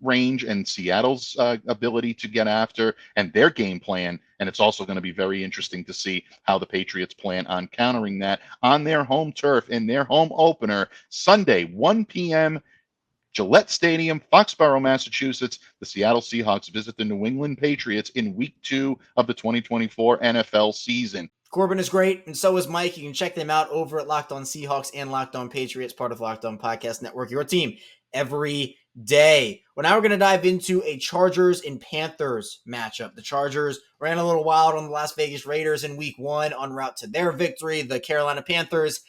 range and Seattle's ability to get after and their game plan. And it's also going to be very interesting to see how the Patriots plan on countering that on their home turf in their home opener Sunday, 1 p.m. Gillette Stadium, Foxborough, Massachusetts. The Seattle Seahawks visit the New England Patriots in week 2 of the 2024 NFL season. Corbin is great, and so is Mike. You can check them out over at Locked On Seahawks and Locked On Patriots, part of Locked On Podcast Network, your team every day. Well, now we're going to dive into a Chargers and Panthers matchup. The Chargers ran a little wild on the Las Vegas Raiders in week 1 en route to their victory. The Carolina Panthers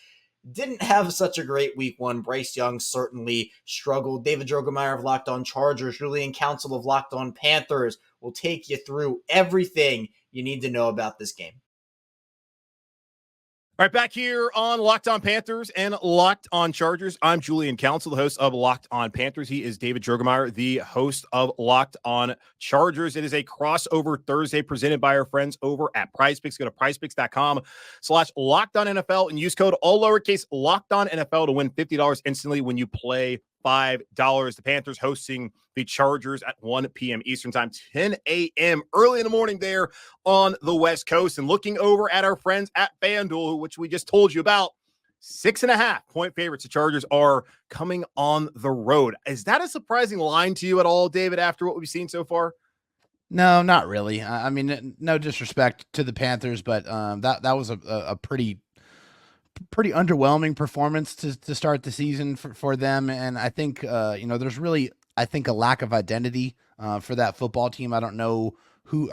didn't have such a great week 1. Bryce Young certainly struggled. David Drogemeyer of Locked On Chargers, Julian Council of Locked On Panthers will take you through everything you need to know about this game. All right, back here on Locked On Panthers and Locked On Chargers. I'm Julian Council, the host of Locked On Panthers. He is David Drogemeyer, the host of Locked On Chargers. It is a crossover Thursday presented by our friends over at PrizePicks. Go to prizepicks.com/LockedOnNFL and use code all lowercase LockedOnNFL to win $50 instantly when you play $5. The Panthers hosting the Chargers at 1 p.m. Eastern time, 10 a.m. early in the morning there on the West Coast. And looking over at our friends at FanDuel, which we just told you about, 6.5-point favorites. The Chargers are coming on the road. Is that a surprising line to you at all, David, after what we've seen so far? No, not really. I mean, no disrespect to the Panthers, but that was a pretty underwhelming performance to start the season for them. And I think, there's really, a lack of identity for that football team. I don't know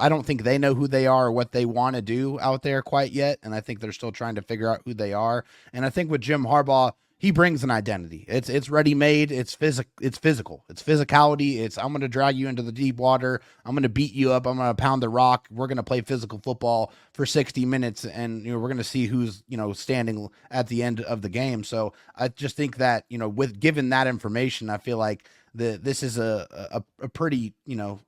I don't think they know who they are or what they want to do out there quite yet. And I think they're still trying to figure out who they are. And I think with Jim Harbaugh, he brings an identity. It's ready-made. It's physical. It's physicality. I'm going to drag you into the deep water. I'm going to beat you up. I'm going to pound the rock. We're going to play physical football for 60 minutes, and we're going to see who's standing at the end of the game. So I just think that with given that information, I feel like this is a pretty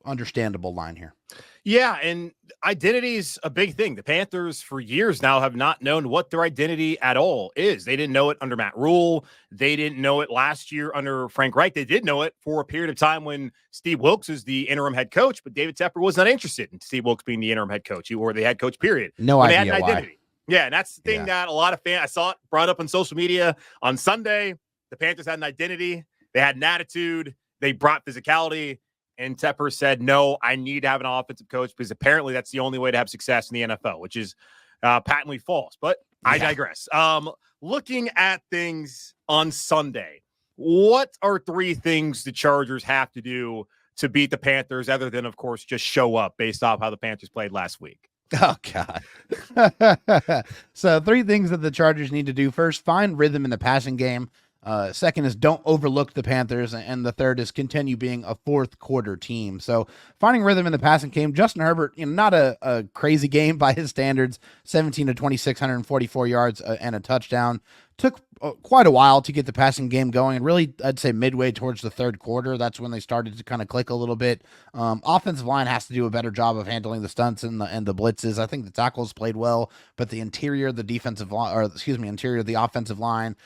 understandable line here. Yeah, and identity is a big thing. The Panthers for years now have not known what their identity at all is. They didn't know it under Matt Rule. They didn't know it last year under Frank Reich. They did know it for a period of time when Steve Wilkes was the interim head coach, but David Tepper was not interested in Steve Wilkes being the interim head coach or the head coach, period. No when idea they had an why. identity. Yeah, and that's the thing that a lot of fans, I saw it brought up on social media on Sunday. The Panthers had an identity. They had an attitude. They brought physicality. And Tepper said, no, I need to have an offensive coach because apparently that's the only way to have success in the NFL, which is patently false. But I digress. Looking at things on Sunday, what are 3 things the Chargers have to do to beat the Panthers other than, of course, just show up based off how the Panthers played last week? Oh, God. So 3 things that the Chargers need to do. First, find rhythm in the passing game. Second is don't overlook the Panthers. And the third is continue being a fourth quarter team. So finding rhythm in the passing game, Justin Herbert, not a crazy game by his standards, 17 to 26, 144 yards and a touchdown. Took quite a while to get the passing game going, and really, I'd say midway towards the third quarter, that's when they started to kind of click a little bit. Offensive line has to do a better job of handling the stunts and the blitzes. I think the tackles played well, but the interior of the offensive line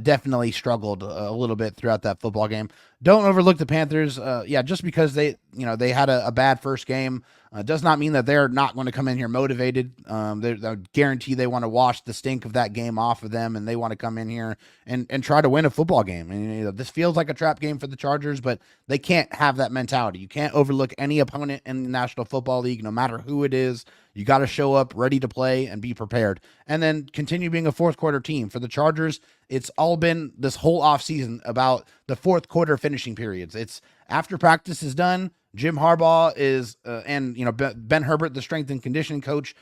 definitely struggled a little bit throughout that football game. Don't overlook the Panthers. Just because they had a bad first game does not mean that they're not going to come in here motivated. I guarantee they want to wash the stink of that game off of them, and they want to come in here and try to win a football game. And this feels like a trap game for the Chargers, but they can't have that mentality. You can't overlook any opponent in the National Football League, no matter who it is. You got to show up ready to play and be prepared, and then continue being a fourth quarter team. For the Chargers, it's all been this whole offseason about the fourth quarter finishing periods. It's after practice is done, Jim Harbaugh is, and Ben Herbert, the strength and conditioning coach,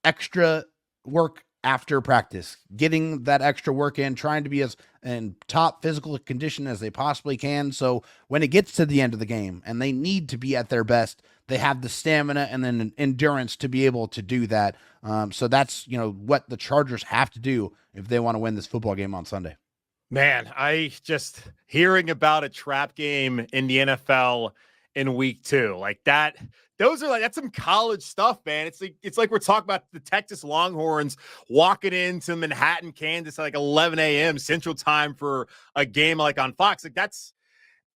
extra work after practice, getting that extra work in, trying to be as in top physical condition as they possibly can. So when it gets to the end of the game and they need to be at their best, they have the stamina and then endurance to be able to do that. So that's, what the Chargers have to do if they want to win this football game on Sunday. Man, I just hearing about a trap game in the NFL in week 2 like that. That's some college stuff, man. It's like we're talking about the Texas Longhorns walking into Manhattan, Kansas at like 11 a.m. Central Time for a game like on Fox. Like that's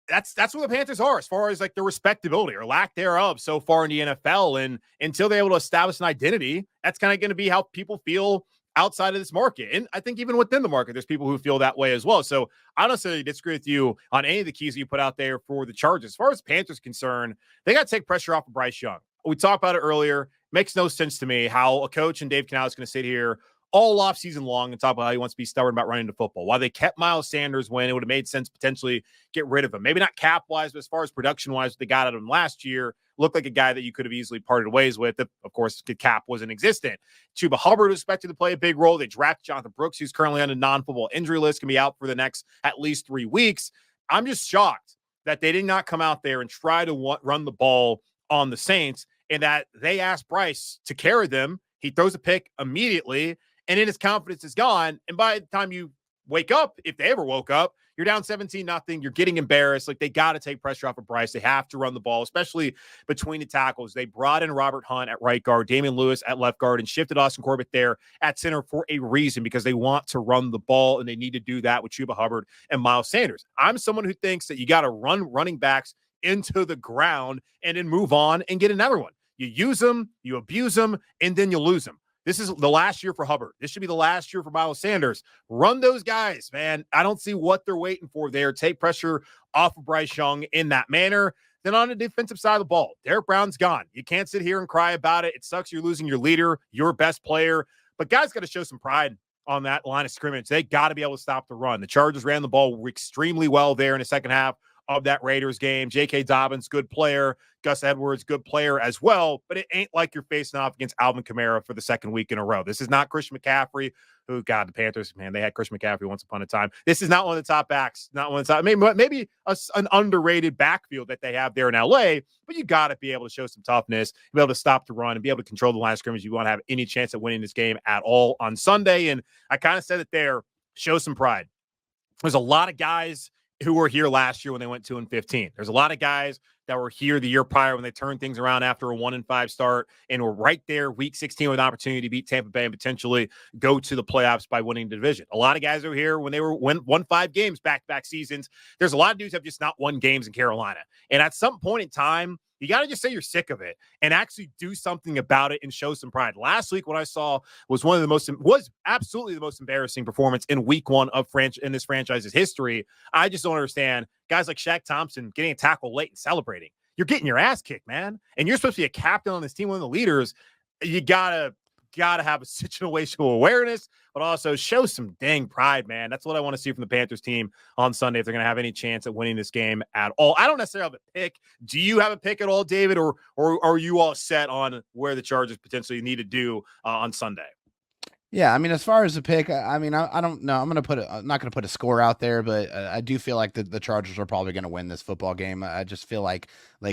where the Panthers are as far as like their respectability or lack thereof so far in the NFL. And until they're able to establish an identity, that's kind of going to be how people feel outside of this market. And I think even within the market, there's people who feel that way as well. So I don't necessarily disagree with you on any of the keys that you put out there for the Chargers. As far as Panthers concerned, they got to take pressure off of Bryce Young. We talked about it earlier. Makes no sense to me how a coach and Dave Canales is going to sit here all off season long and talk about how he wants to be stubborn about running the football. While they kept Miles Sanders when it would have made sense potentially get rid of him. Maybe not cap wise, but as far as production wise, what they got out of him last year looked like a guy that you could have easily parted ways with if, of course, the cap wasn't existent. Chuba Hubbard was expected to play a big role. They drafted Jonathan Brooks, who's currently on a non-football injury list, can be out for the next at least 3 weeks. I'm just shocked that they did not come out there and try to run the ball on the Saints and that they asked Bryce to carry them. He throws a pick immediately, and then his confidence is gone. And by the time you wake up, if they ever woke up, you're down 17-0. You're getting embarrassed. Like, they got to take pressure off of Bryce. They have to run the ball, especially between the tackles. They brought in Robert Hunt at right guard, Damian Lewis at left guard, and shifted Austin Corbett there at center for a reason, because they want to run the ball, and they need to do that with Chuba Hubbard and Miles Sanders. I'm someone who thinks that you got to run running backs into the ground and then move on and get another one. You use them, you abuse them, and then you lose them. This is the last year for Hubbard. This should be the last year for Miles Sanders. Run those guys, man. I don't see what they're waiting for there. Take pressure off of Bryce Young in that manner. Then on the defensive side of the ball, Derek Brown's gone. You can't sit here and cry about it. It sucks you're losing your leader, your best player. But guys got to show some pride on that line of scrimmage. They got to be able to stop the run. The Chargers ran the ball extremely well there in the second half of that Raiders game. J.K. Dobbins, good player. Gus Edwards, good player as well. But it ain't like you're facing off against Alvin Kamara for the second week in a row. This is not Christian McCaffrey, who, God, the Panthers, man, they had Christian McCaffrey once upon a time. This is not one of the top backs, not one of the top, maybe an underrated backfield that they have there in L.A., but you got to be able to show some toughness, be able to stop the run, and be able to control the line of scrimmage. You want to have any chance at winning this game at all on Sunday. And I kind of said it there, show some pride. There's a lot of guys who were here last year when they went 2-15. There's a lot of guys that were here the year prior when they turned things around after a 1-5 start and were right there week 16 with an opportunity to beat Tampa Bay and potentially go to the playoffs by winning the division. A lot of guys are here when they won 5 games back-to-back seasons. There's a lot of dudes that have just not won games in Carolina. And at some point in time, you got to just say you're sick of it and actually do something about it and show some pride. Last week, what I saw was was absolutely the most embarrassing performance in week 1 of in this franchise's history. I just don't understand guys like Shaq Thompson getting a tackle late and celebrating. You're getting your ass kicked, man. And you're supposed to be a captain on this team, one of the leaders. You gotta have a situational awareness, but also show some dang pride, man. That's what I want to see from the Panthers team on Sunday if they're going to have any chance at winning this game at all. I don't necessarily have a pick. Do you have a pick at all, David, or are you all set on where the Chargers potentially need to do on Sunday? Yeah, I mean, as far as the pick, I mean, I don't know. I'm not going to put a score out there, but I do feel like the Chargers are probably going to win this football game. I just feel like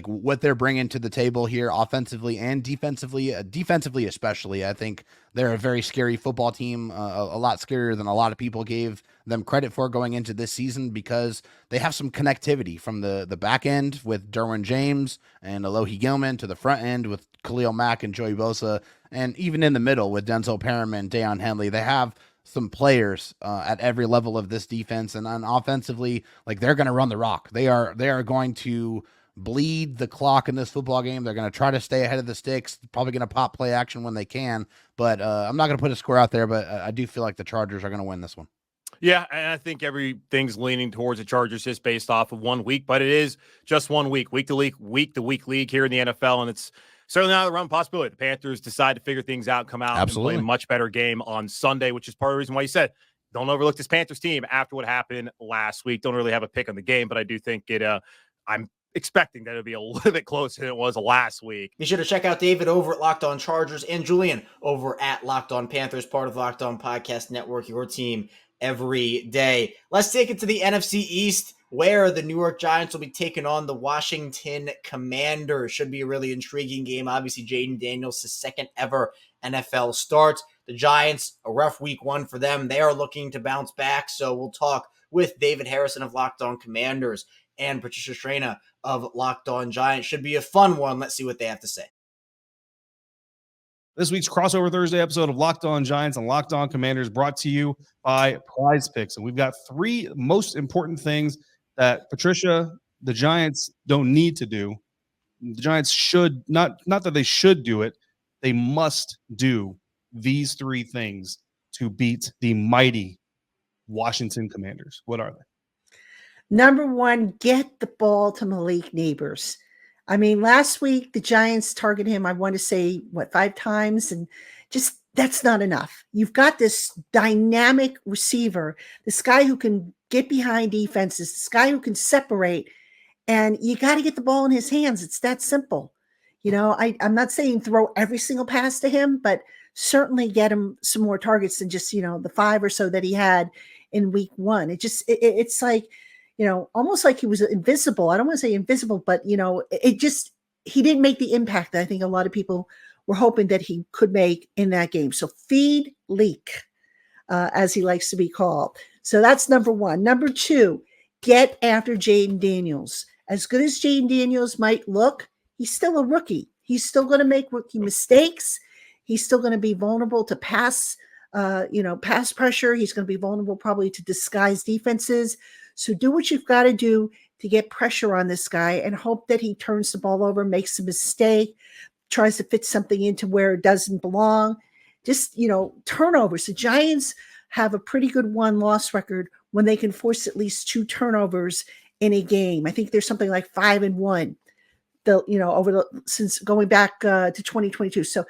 what they're bringing to the table here, offensively and defensively especially, I think they're a very scary football team, a lot scarier than a lot of people gave them credit for going into this season, because they have some connectivity from the back end with Derwin James and Alohi Gilman to the front end with Khalil Mack and Joey Bosa, and even in the middle with Denzel Perriman, Deion Henley. They have some players at every level of this defense, and offensively, they're going to run the rock. They are going to bleed the clock in this football game. They're going to try to stay ahead of the sticks, probably going to pop play action when they can, but I'm not going to put a score out there, but I do feel like the Chargers are going to win this one. Yeah, and I think everything's leaning towards the Chargers just based off of 1 week, but it is just 1 week, week to week league here in the NFL, and it's certainly not a run possibility. The Panthers decide to figure things out, come out and play a much better game on Sunday, which is part of the reason why you said don't overlook this Panthers team after what happened last week. Don't really have a pick on the game, but I do think I'm expecting that it'll be a little bit closer than it was last week. Be sure to check out David over at Locked On Chargers and Julian over at Locked On Panthers, part of Locked On Podcast Network, your team every day. Let's take it to the NFC East, where the New York Giants will be taking on the Washington Commanders. Should be a really intriguing game. Obviously, Jaden Daniels, his second ever NFL start. The Giants, a rough week 1 for them. They are looking to bounce back. So we'll talk with David Harrison of Locked On Commanders and Patricia Strana of Locked On Giants. Should be a fun one. Let's see what they have to say. This week's Crossover Thursday episode of Locked On Giants and Locked On Commanders brought to you by PrizePicks. And we've got 3 most important things that Patricia, the Giants don't need to do. The Giants should not that they should do it. They must do these 3 things to beat the mighty Washington Commanders. What are they? Number 1, get the ball to Malik Neighbors. I mean, last week, the Giants targeted him, I want to say, 5 times, and just that's not enough. You've got this dynamic receiver, this guy who can get behind defenses, this guy who can separate, and you got to get the ball in his hands. It's that simple. You know, I'm not saying throw every single pass to him, but certainly get him some more targets than just, the 5 or so that he had in week 1. It's like, almost like he was invisible. I don't want to say invisible, but, he didn't make the impact that I think a lot of people were hoping that he could make in that game. So feed Leak, as he likes to be called. So that's number 1. Number 2, get after Jaden Daniels. As good as Jaden Daniels might look, he's still a rookie. He's still going to make rookie mistakes. He's still going to be vulnerable to pass pressure. He's going to be vulnerable probably to disguised defenses. So do what you've got to do to get pressure on this guy and hope that he turns the ball over, makes a mistake, tries to fit something into where it doesn't belong. Just, turnovers. The Giants have a pretty good 1-loss record when they can force at least 2 turnovers in a game. I think there's something like 5-1 since going back to 2022. So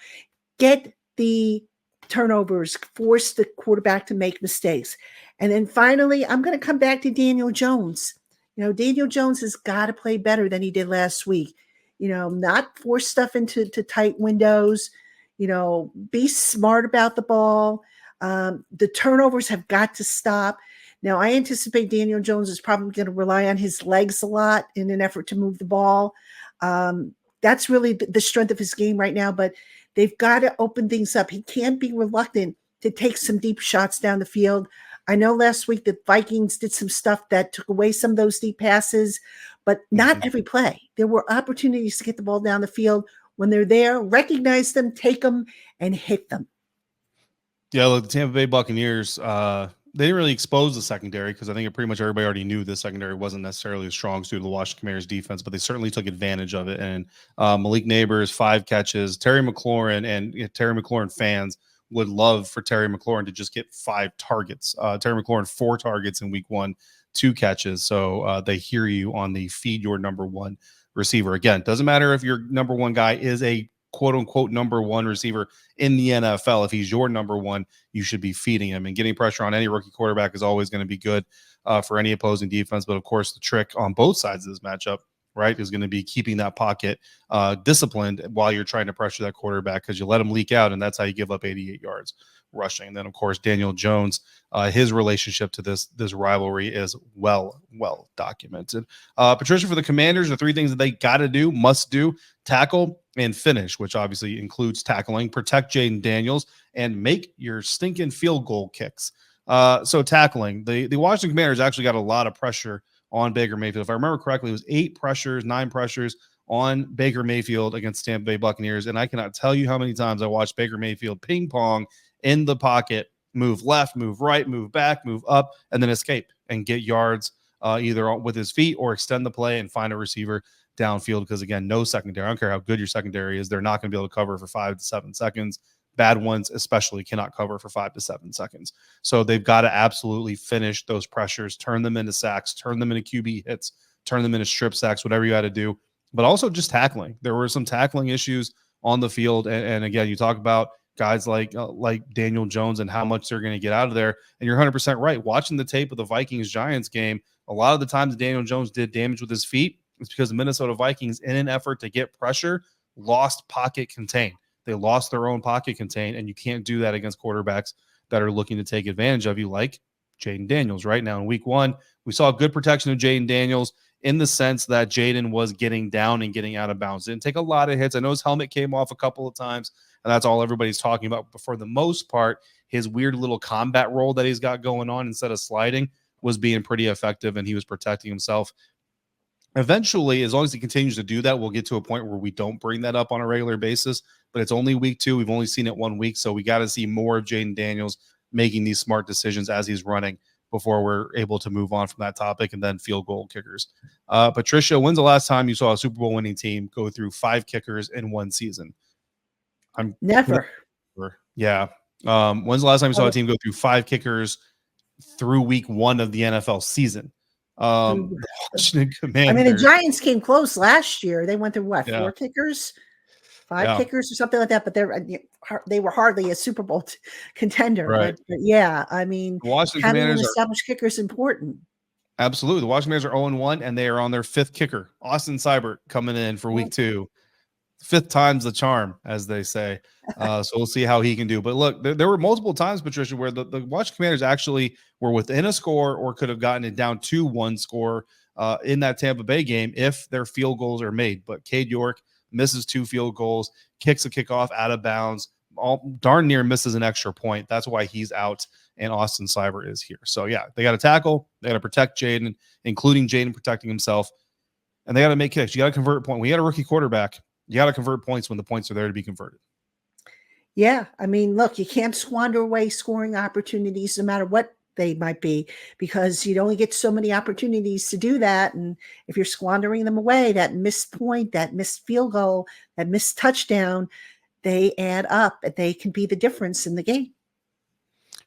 get the turnovers, force the quarterback to make mistakes. And then finally, I'm going to come back to Daniel Jones. Daniel Jones has got to play better than he did last week. Not force stuff into tight windows. Be smart about the ball. The turnovers have got to stop. Now, I anticipate Daniel Jones is probably going to rely on his legs a lot in an effort to move the ball. That's really the strength of his game right now, but they've got to open things up. He can't be reluctant to take some deep shots down the field. I know last week the Vikings did some stuff that took away some of those deep passes, but not every play. There were opportunities to get the ball down the field. When they're there, recognize them, take them, and hit them. Yeah, look, the Tampa Bay Buccaneers, they didn't really expose the secondary because I think pretty much everybody already knew the secondary wasn't necessarily as strong due to the Washington Commanders defense, but they certainly took advantage of it. And Malik Neighbors, 5 catches. Terry McLaurin fans would love for Terry McLaurin to just get 5 targets. Terry McLaurin, 4 targets in week 1, 2 catches. So they hear you on the feed your number 1 receiver. Again, doesn't matter if your number 1 guy is a quote unquote number 1 receiver in the NFL. If he's your number 1, you should be feeding him, and getting pressure on any rookie quarterback is always going to be good for any opposing defense. But of course, the trick on both sides of this matchup, right, is going to be keeping that pocket disciplined while you're trying to pressure that quarterback, because you let him leak out, and that's how you give up 88 yards rushing. And then of course, Daniel Jones, his relationship to this rivalry is well documented. Patricia, for the Commanders, the 3 things that they must do: tackle and finish, which obviously includes tackling, protect Jaden Daniels, and make your stinking field goal kicks. So tackling, the Washington Commanders actually got a lot of pressure on Baker Mayfield. If I remember correctly, it was 9 pressures on Baker Mayfield against Tampa Bay Buccaneers. And I cannot tell you how many times I watched Baker Mayfield ping pong in the pocket, move left, move right, move back, move up, and then escape and get yards either with his feet or extend the play and find a receiver downfield. Because again, no secondary, I don't care how good your secondary is, they're not going to be able to cover for 5 to 7 seconds. Bad ones especially cannot cover for 5 to 7 seconds. So they've got to absolutely finish those pressures, turn them into sacks, turn them into QB hits, turn them into strip sacks, whatever you got to do. But also just tackling. There were some tackling issues on the field. And again, you talk about guys like Daniel Jones and how much they're going to get out of there. And you're 100% right. Watching the tape of the Vikings-Giants game, a lot of the times Daniel Jones did damage with his feet. It's because the Minnesota Vikings, in an effort to get pressure, lost pocket contain. They lost their own pocket contain, and you can't do that against quarterbacks that are looking to take advantage of you, like Jaden Daniels. Right now in week 1, we saw good protection of Jaden Daniels in the sense that Jaden was getting down and getting out of bounds. Didn't take a lot of hits. I know his helmet came off a couple of times, and that's all everybody's talking about. But for the most part, his weird little combat roll that he's got going on instead of sliding was being pretty effective, and he was protecting himself. Eventually, as long as he continues to do that, we'll get to a point where we don't bring that up on a regular basis. But it's only week 2. We've only seen it 1 week. So we got to see more of Jaden Daniels making these smart decisions as he's running before we're able to move on from that topic. And then field goal kickers. Patricia, when's the last time you saw a Super Bowl winning team go through 5 kickers in one season? Never. Yeah. When's the last time you saw a team go through 5 kickers through week 1 of the NFL season? The Washington Commanders. I mean, the Giants came close last year. They went through what, 4 kickers, 5 Yeah. kickers, or something like that. But they were hardly a Super Bowl contender. Right. But yeah, I mean, The Washington having an Commanders are established kicker is important. absolutely. The Washington Commanders are 0-1, and they are on their 5th kicker, Austin Seibert, coming in for week 2. 5th time's the charm, as they say. So we'll see how he can do. But look, there were multiple times, Patricia, where the Washington Commanders actually were within a score or could have gotten it down to 1 score in that Tampa Bay game if their field goals are made. But Cade York misses 2 field goals, kicks a kickoff out of bounds, darn near misses an extra point. That's why he's out, and Austin Seibert is here. So yeah, they got to tackle, they got to protect Jaden, including Jaden protecting himself, and they got to make kicks. You got to convert a point. We got a rookie quarterback. You got to convert points when the points are there to be converted. Yeah, I mean, look, you can't squander away scoring opportunities, no matter what they might be, because you'd only get so many opportunities to do that. And if you're squandering them away, that missed point, that missed field goal, that missed touchdown, they add up and they can be the difference in the game.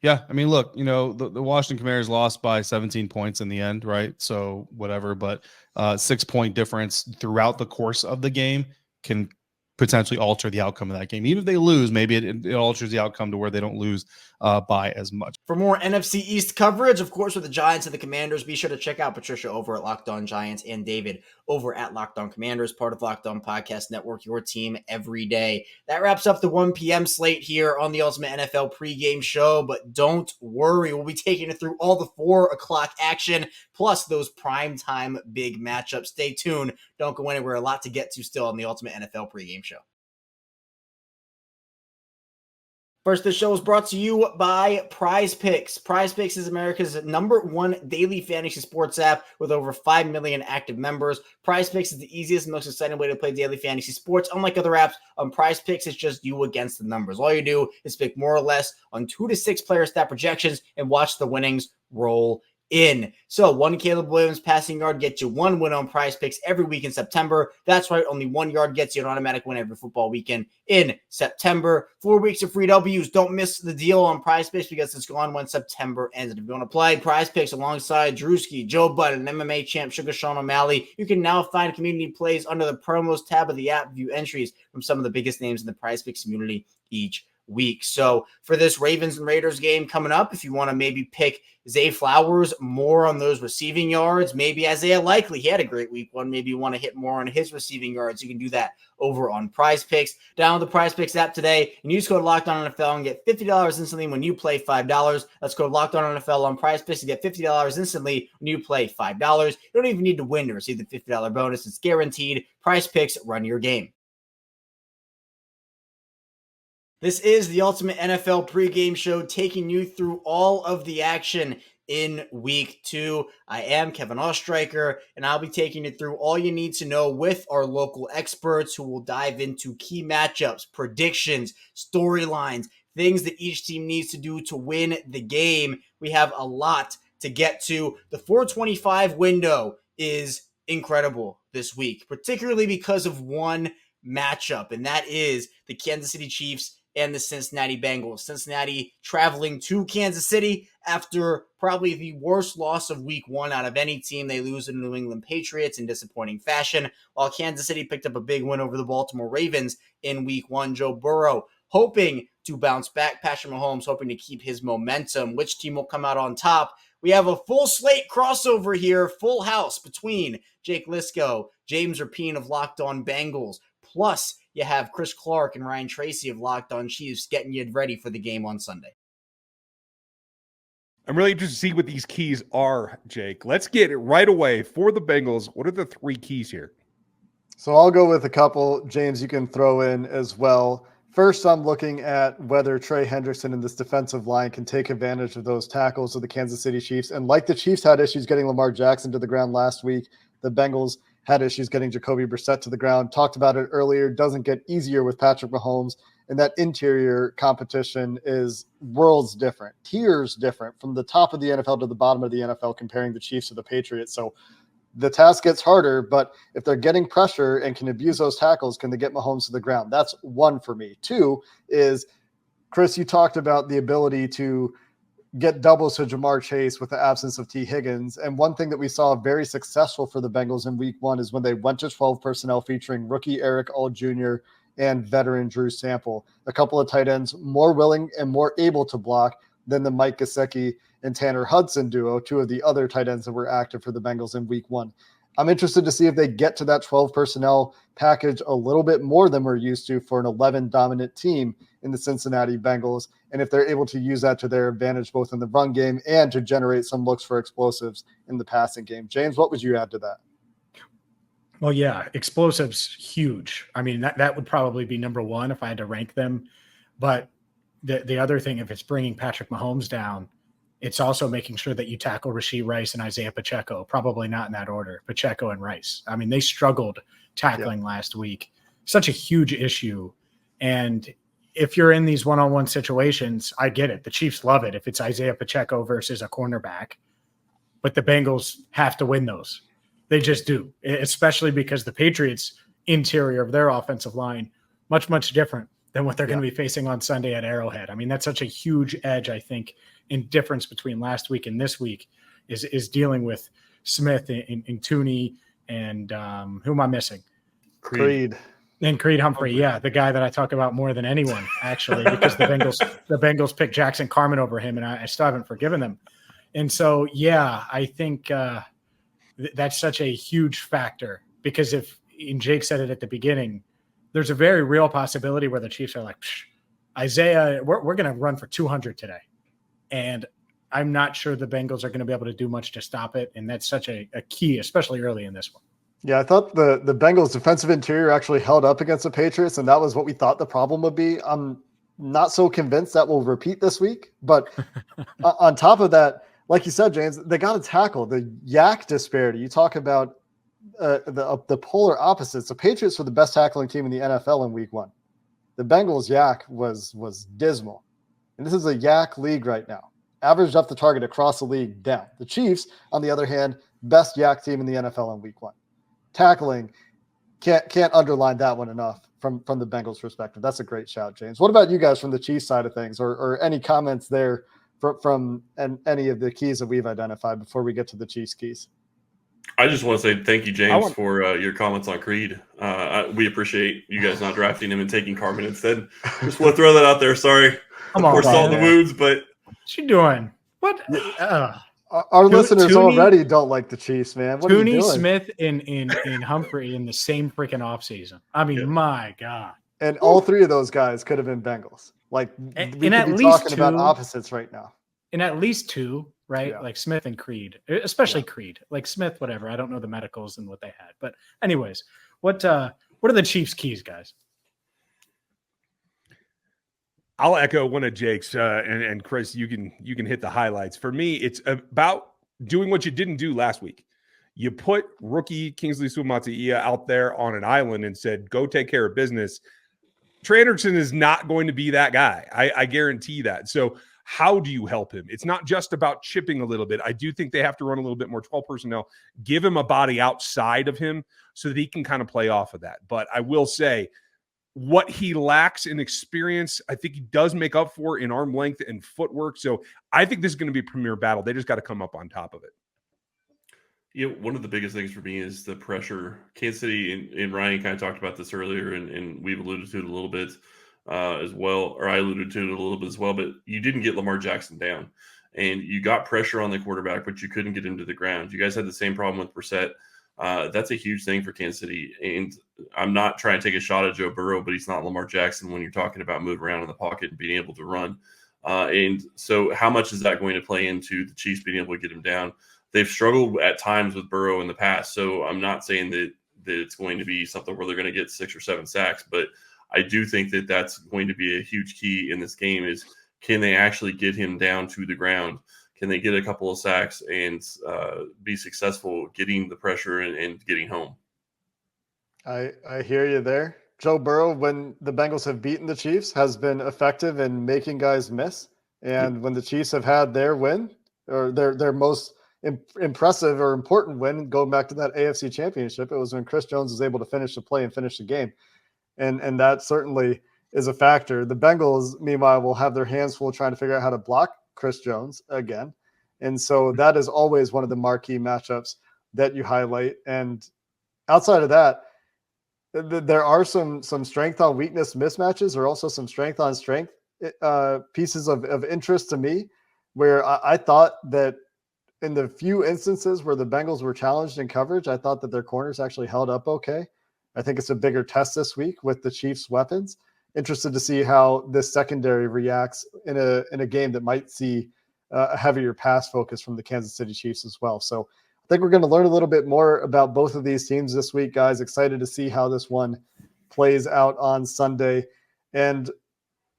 Yeah, I mean, look, the Washington Commanders lost by 17 points in the end, right? So whatever, but 6-point difference throughout the course of the game can potentially alter the outcome of that game. Even if they lose, maybe it alters the outcome to where they don't lose by as much. For more NFC East coverage, of course, with the Giants and the Commanders, be sure to check out Patricia over at Locked On Giants and David over at Locked On Commanders, part of Locked On Podcast Network, your team every day. That wraps up the 1 p.m. slate here on the Ultimate NFL pregame show, but don't worry, we'll be taking it through all the 4 o'clock action, plus those primetime big matchups. Stay tuned. Don't go anywhere. A lot to get to still on the Ultimate NFL pregame show. First, the show is brought to you by PrizePicks. PrizePicks is America's #1 daily fantasy sports app with over 5 million active members. PrizePicks is the easiest and most exciting way to play daily fantasy sports. Unlike other apps, on PrizePicks, it's just you against the numbers. All you do is pick more or less on 2 to 6 player stat projections and watch the winnings roll in. So 1 Caleb Williams passing yard gets you 1 win on PrizePicks every week in September. That's right, only 1 yard gets you an automatic win every football weekend in September. 4 weeks of free W's. Don't miss the deal on PrizePicks because it's gone when September ends. And if you want to play PrizePicks alongside Drewski, Joe Budden, MMA champ Sugar Sean O'Malley, you can now find community plays under the promos tab of the app. View entries from some of the biggest names in the PrizePicks community each week. So for this Ravens and Raiders game coming up, if you want to maybe pick Zay Flowers more on those receiving yards, maybe Isaiah Likely, he had a great week one, maybe you want to hit more on his receiving yards, you can do that over on PrizePicks. Download the PrizePicks app today and use code LOCKEDONNFL and get $50 instantly when you play $5. That's code LOCKEDONNFL on PrizePicks to get $50 instantly when you play $5. You don't even need to win to receive the $50 bonus. It's guaranteed. PrizePicks, run your game. This is the Ultimate NFL pregame show, taking you through all of the action in week 2. I am Kevin Ostreicher, and I'll be taking you through all you need to know with our local experts who will dive into key matchups, predictions, storylines, things that each team needs to do to win the game. We have a lot to get to. The 425 window is incredible this week, particularly because of one matchup, and that is the Kansas City Chiefs and the Cincinnati Bengals. Cincinnati traveling to Kansas City after probably the worst loss of week 1 out of any team. They lose to the New England Patriots in disappointing fashion, while Kansas City picked up a big win over the Baltimore Ravens in week 1. Joe Burrow hoping to bounce back. Patrick Mahomes hoping to keep his momentum. Which team will come out on top? We have a full slate crossover here, full house between Jake Lisco, James Rapine of Locked On Bengals, plus you have Chris Clark and Ryan Tracy of Locked On Chiefs getting you ready for the game on Sunday. I'm really interested to see what these keys are, Jake. Let's get it right away for the Bengals. What are the 3 keys here? So I'll go with a couple. James, you can throw in as well. First, I'm looking at whether Trey Hendrickson and this defensive line can take advantage of those tackles of the Kansas City Chiefs. And like the Chiefs had issues getting Lamar Jackson to the ground last week, the Bengals had issues getting Jacoby Brissett to the ground. Talked about it earlier. Doesn't get easier with Patrick Mahomes. And that interior competition is worlds different, tiers different from the top of the NFL to the bottom of the NFL, comparing the Chiefs to the Patriots. So the task gets harder, but if they're getting pressure and can abuse those tackles, can they get Mahomes to the ground? That's one for me. 2 is, Chris, you talked about the ability to get doubles to Jamar Chase with the absence of T. Higgins. And one thing that we saw very successful for the Bengals in week 1 is when they went to 12 personnel featuring rookie Eric All Jr. and veteran Drew Sample. A couple of tight ends more willing and more able to block than the Mike Gesicki and Tanner Hudson duo, 2 of the other tight ends that were active for the Bengals in week 1. I'm interested to see if they get to that 12 personnel package a little bit more than we're used to for an 11 dominant team in the Cincinnati Bengals, and if they're able to use that to their advantage both in the run game and to generate some looks for explosives in the passing game. James, what would you add to that? Well, yeah, explosives, huge. I mean, that would probably be number 1 if I had to rank them. But the other thing, if it's bringing Patrick Mahomes down, it's also making sure that you tackle Rashee Rice and Isaiah Pacheco, probably not in that order, Pacheco and Rice. I mean, they struggled tackling last week. Such a huge issue. And if you're in these one-on-one situations, I get it. The Chiefs love it if it's Isaiah Pacheco versus a cornerback. But the Bengals have to win those. They just do, especially because the Patriots' interior of their offensive line, much, much different than what they're going to be facing on Sunday at Arrowhead. I mean, that's such a huge edge, I think, in difference between last week and this week is dealing with Smith and Tooney and who am I missing? Creed. And Creed Humphrey, yeah, the guy that I talk about more than anyone, actually, because the Bengals picked Jackson Carman over him, and I still haven't forgiven them. And so, yeah, I think that's such a huge factor because and Jake said it at the beginning, there's a very real possibility where the Chiefs are like, Isaiah, we're going to run for 200 today. And I'm not sure the Bengals are going to be able to do much to stop it. And that's such a key, especially early in this one. Yeah, I thought the Bengals defensive interior actually held up against the Patriots, and that was what we thought the problem would be. I'm not so convinced that will repeat this week. But on top of that, like you said, James, they got to tackle the yak disparity. You talk about the polar opposites. The Patriots were the best tackling team in the NFL in week 1. The Bengals yak was dismal. And this is a yak league right now. Average depth of target across the league down. The Chiefs, on the other hand, best yak team in the NFL in week 1. Tackling, can't underline that one enough from the Bengals perspective. That's a great shout, James. What about you guys from the Chiefs side of things, or any comments there from any of the keys that we've identified before we get to the Chiefs keys? I just want to say thank you, James, for your comments on Creed. We appreciate you guys not drafting him and taking Carmen instead. Just want to throw that out there. Sorry. Come of on, course, all the wounds, but what you doing? What? Our listeners already don't like the Chiefs, man. What are you Tooney, doing? Smith, and Humphrey in the same freaking offseason. I mean, my God. And all three of those guys could have been Bengals. Like, we could at be least talking about two. opposites right now. And at least 2, right? Yeah. Like Smith and Creed, especially Creed. Like Smith, whatever. I don't know the medicals and what they had. But anyways, what are the Chiefs' keys, guys? I'll echo one of Jake's, and Chris, you can hit the highlights. For me, it's about doing what you didn't do last week. You put rookie Kingsley Suamataia out there on an island and said, go take care of business. Trey Hendrickson is not going to be that guy. I guarantee that. So how do you help him? It's not just about chipping a little bit. I do think they have to run a little bit more 12 personnel, give him a body outside of him so that he can kind of play off of that. But I will say, what he lacks in experience, I think he does make up for in arm length and footwork. So I think this is going to be a premier battle. They just got to come up on top of it. Yeah, one of the biggest things for me is the pressure. Kansas City, and Ryan kind of talked about this earlier, and we've alluded to it a little bit as well, or I alluded to it a little bit as well, but you didn't get Lamar Jackson down. And you got pressure on the quarterback, but you couldn't get him to the ground. You guys had the same problem with Brissett. That's a huge thing for Kansas City. And I'm not trying to take a shot at Joe Burrow, but he's not Lamar Jackson when you're talking about moving around in the pocket and being able to run. And so how much is that going to play into the Chiefs being able to get him down? They've struggled at times with Burrow in the past. So I'm not saying that it's going to be something where they're going to get 6 or 7 sacks, but I do think that that's going to be a huge key in this game is can they actually get him down to the ground? Can they get a couple of sacks and be successful getting the pressure and getting home? I hear you there. Joe Burrow, when the Bengals have beaten the Chiefs, has been effective in making guys miss. And when the Chiefs have had their win or their most impressive or important win, going back to that AFC Championship, it was when Chris Jones was able to finish the play and finish the game. And that certainly is a factor. The Bengals, meanwhile, will have their hands full trying to figure out how to block Chris Jones again. And so that is always one of the marquee matchups that you highlight. And outside of that, there are some strength on weakness mismatches, or also some strength on strength pieces of interest to me, where I thought that in the few instances where the Bengals were challenged in coverage, I thought that their corners actually held up okay. I think it's a bigger test this week with the Chiefs' weapons. Interested to see how this secondary reacts in a game that might see a heavier pass focus from the Kansas City Chiefs as well. So I think we're going to learn a little bit more about both of these teams this week, guys. Excited to see how this one plays out on Sunday. And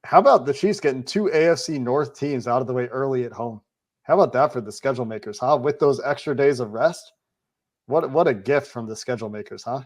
how about the Chiefs getting 2 AFC North teams out of the way early at home? How about that for the schedule makers, huh? With those extra days of rest? What a gift from the schedule makers, huh?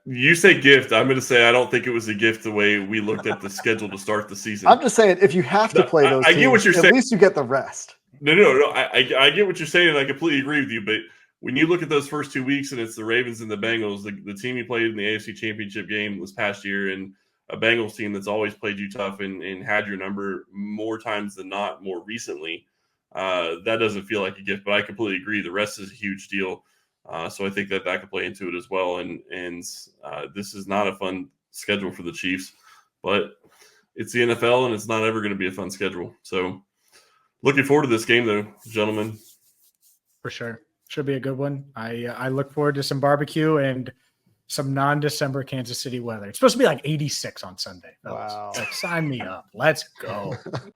You say gift. I'm going to say I don't think it was a gift the way we looked at the schedule to start the season. I'm just saying, if you have to play those teams, get what you're saying. At least you get the rest. No. I get what you're saying, and I completely agree with you. But when you look at those first 2 weeks, and it's the Ravens and the Bengals, the team you played in the AFC Championship game this past year, and a Bengals team that's always played you tough and had your number more times than not more recently, that doesn't feel like a gift. But I completely agree. The rest is a huge deal. So I think that could play into it as well. And this is not a fun schedule for the Chiefs, but it's the NFL and it's not ever going to be a fun schedule. So looking forward to this game though, gentlemen. For sure. Should be a good one. I look forward to some barbecue and some non-December Kansas City weather. It's supposed to be like 86 on Sunday. Wow. Like, sign me up. Let's go.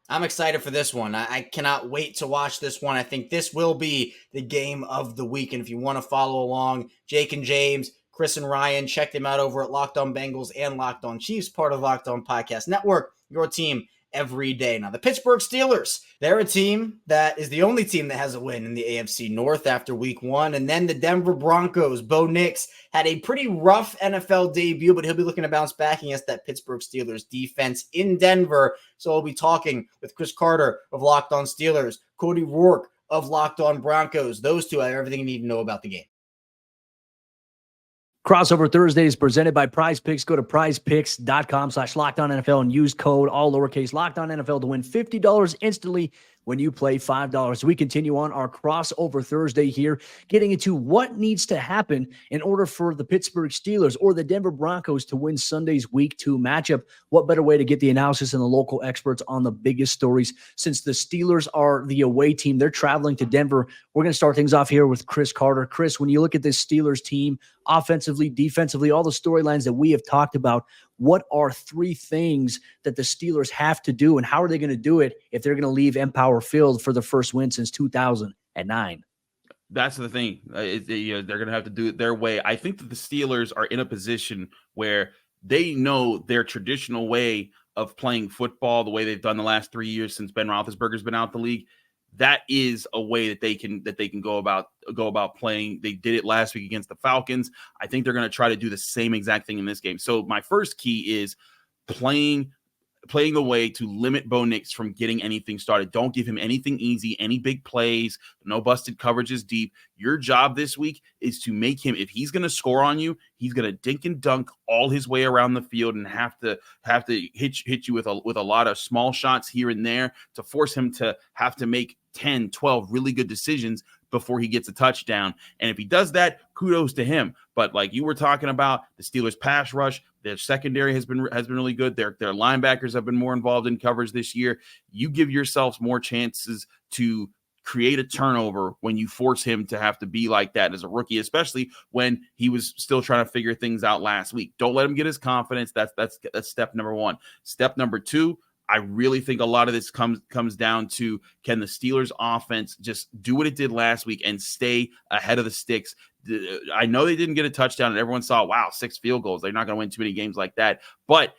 I'm excited for this one. I cannot wait to watch this one. I think this will be the game of the week. And if you want to follow along, Jake and James, Chris and Ryan, check them out over at Locked On Bengals and Locked On Chiefs, part of Locked On Podcast Network, your team every day. Now, the Pittsburgh Steelers, they're a team that is the only team that has a win in the AFC North after week 1. And then the Denver Broncos, Bo Nix, had a pretty rough NFL debut, but he'll be looking to bounce back against that Pittsburgh Steelers defense in Denver. So we'll be talking with Chris Carter of Locked On Steelers, Cody Rourke of Locked On Broncos. Those two have everything you need to know about the game. Crossover Thursday is presented by PrizePicks. Go to prizepicks.com/LockedOnNFL and use code all lowercase LockedOnNFL to win $50 instantly when you play $5. We continue on our Crossover Thursday here, getting into what needs to happen in order for the Pittsburgh Steelers or the Denver Broncos to win Sunday's Week 2 matchup. What better way to get the analysis and the local experts on the biggest stories? Since the Steelers are the away team, they're traveling to Denver. We're going to start things off here with Chris Carter. Chris, when you look at this Steelers team, offensively, defensively, all the storylines that we have talked about, what are 3 things that the Steelers have to do, and how are they going to do it if they're going to leave Empower Field for the first win since 2009? That's the thing. They're going to have to do it their way. I think that the Steelers are in a position where they know their traditional way of playing football, the way they've done the last 3 years since Ben Roethlisberger's been out the league. That is a way that they can go about playing. They did it last week against the Falcons. I think they're going to try to do the same exact thing in this game. So my first key is playing a way to limit Bo Nix from getting anything started. Don't give him anything easy, any big plays, no busted coverages deep. Your job this week is to make him, if he's going to score on you, he's going to dink and dunk all his way around the field and have to hit you with a lot of small shots here and there to force him to have to make 10, 12 really good decisions before he gets a touchdown. And if he does that, kudos to him. But like you were talking about, the Steelers pass rush, their secondary has been really good. Their linebackers have been more involved in coverage this year. You give yourselves more chances to create a turnover when you force him to have to be like that as a rookie, especially when he was still trying to figure things out last week. Don't let him get his confidence. That's step number 1. Step number 2, I really think a lot of this comes down to, can the Steelers offense just do what it did last week and stay ahead of the sticks? I know they didn't get a touchdown and everyone saw, wow, 6 field goals. They're not going to win too many games like that. But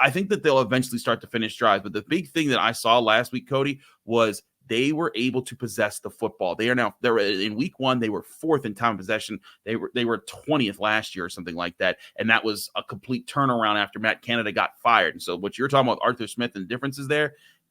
I think that they'll eventually start to finish drives. But the big thing that I saw last week, Cody, was they were able to possess the football. They're in week 1, they were 4th in time of possession. They were 20th last year or something like that. And that was a complete turnaround after Matt Canada got fired. And so what you're talking about, Arthur Smith and the differences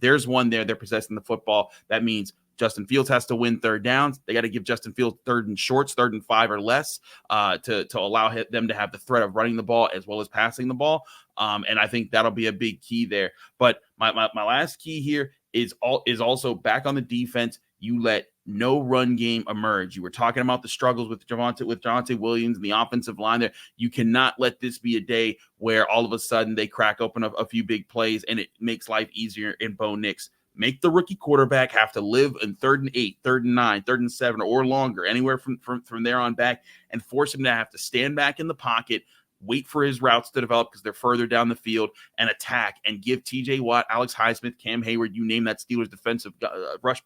there's one there. They're possessing the football. That means Justin Fields has to win 3rd downs. They got to give Justin Fields 3rd and shorts, 3rd and 5 or less, to allow them to have the threat of running the ball as well as passing the ball. And I think that'll be a big key there. But my last key here is also back on the defense. You let no run game emerge. You were talking about the struggles with Javonte Williams and the offensive line there. You cannot let this be a day where all of a sudden they crack open a few big plays and it makes life easier in Bo Nix. Make the rookie quarterback have to live in 3rd and 8, 3rd and 9, 3rd and 7, or longer, anywhere from there on back, and force him to have to stand back in the pocket, wait for his routes to develop because they're further down the field, and attack, and give TJ Watt, Alex Highsmith, Cam Hayward, you name that Steelers defensive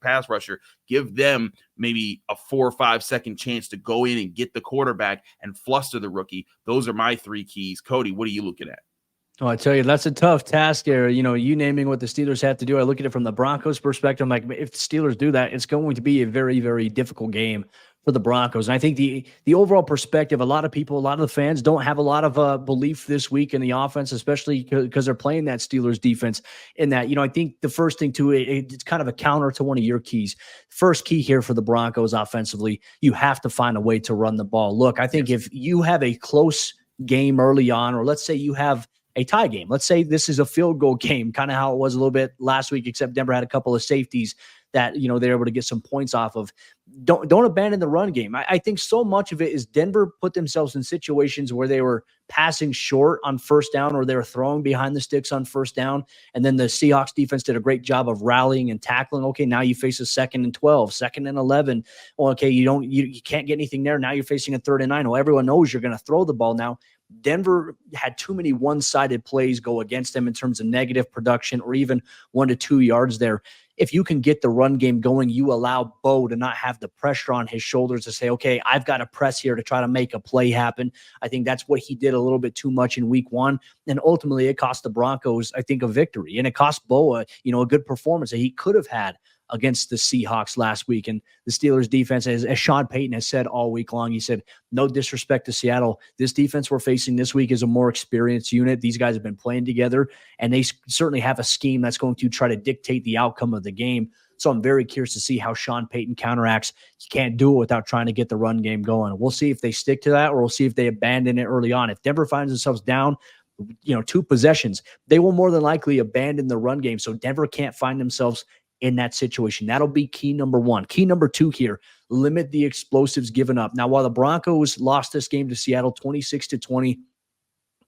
pass rusher, give them maybe a 4 or 5 second chance to go in and get the quarterback and fluster the rookie. Those are my 3 keys. Cody, what are you looking at? Oh, I tell you, that's a tough task there. You naming what the Steelers have to do. I look at it from the Broncos perspective. I'm like, if the Steelers do that, it's going to be a very, very difficult game for the Broncos. And I think the overall perspective, a lot of the fans don't have a lot of belief this week in the offense, especially because they're playing that Steelers defense. In that, I think the first thing too, it's kind of a counter to one of your keys. First key here for the Broncos offensively, you have to find a way to run the ball. Look, I think if you have a close game early on, or let's say you have a tie game. Let's say this is a field goal game, kind of how it was a little bit last week, except Denver had a couple of safeties that, they're able to get some points off of. don't abandon the run game. I think so much of it is Denver put themselves in situations where they were passing short on first down or they were throwing behind the sticks on first down. And then the Seahawks defense did a great job of rallying and tackling. Okay, now you face a 2nd and 12, 2nd and 11. Well, okay, you can't get anything there. Now you're facing a 3rd and 9. Well, everyone knows you're going to throw the ball now. Denver had too many one-sided plays go against them in terms of negative production or even 1 to 2 yards there. If you can get the run game going, you allow Bo to not have the pressure on his shoulders to say, okay, I've got to press here to try to make a play happen. I think that's what he did a little bit too much in week 1. And ultimately it cost the Broncos, I think, a victory. And it cost Bo a good performance that he could have had against the Seahawks last week. And the Steelers defense, as Sean Payton has said all week long, he said, no disrespect to Seattle, this defense we're facing this week is a more experienced unit. These guys have been playing together, and they certainly have a scheme that's going to try to dictate the outcome of the game. So I'm very curious to see how Sean Payton counteracts. You can't do it without trying to get the run game going. We'll see if they stick to that, or we'll see if they abandon it early on. If Denver finds themselves down, 2 possessions, they will more than likely abandon the run game. So Denver can't find themselves in that situation. That'll be key number 1. Key number 2 here, limit the explosives given up. Now, while the Broncos lost this game to Seattle 26-20,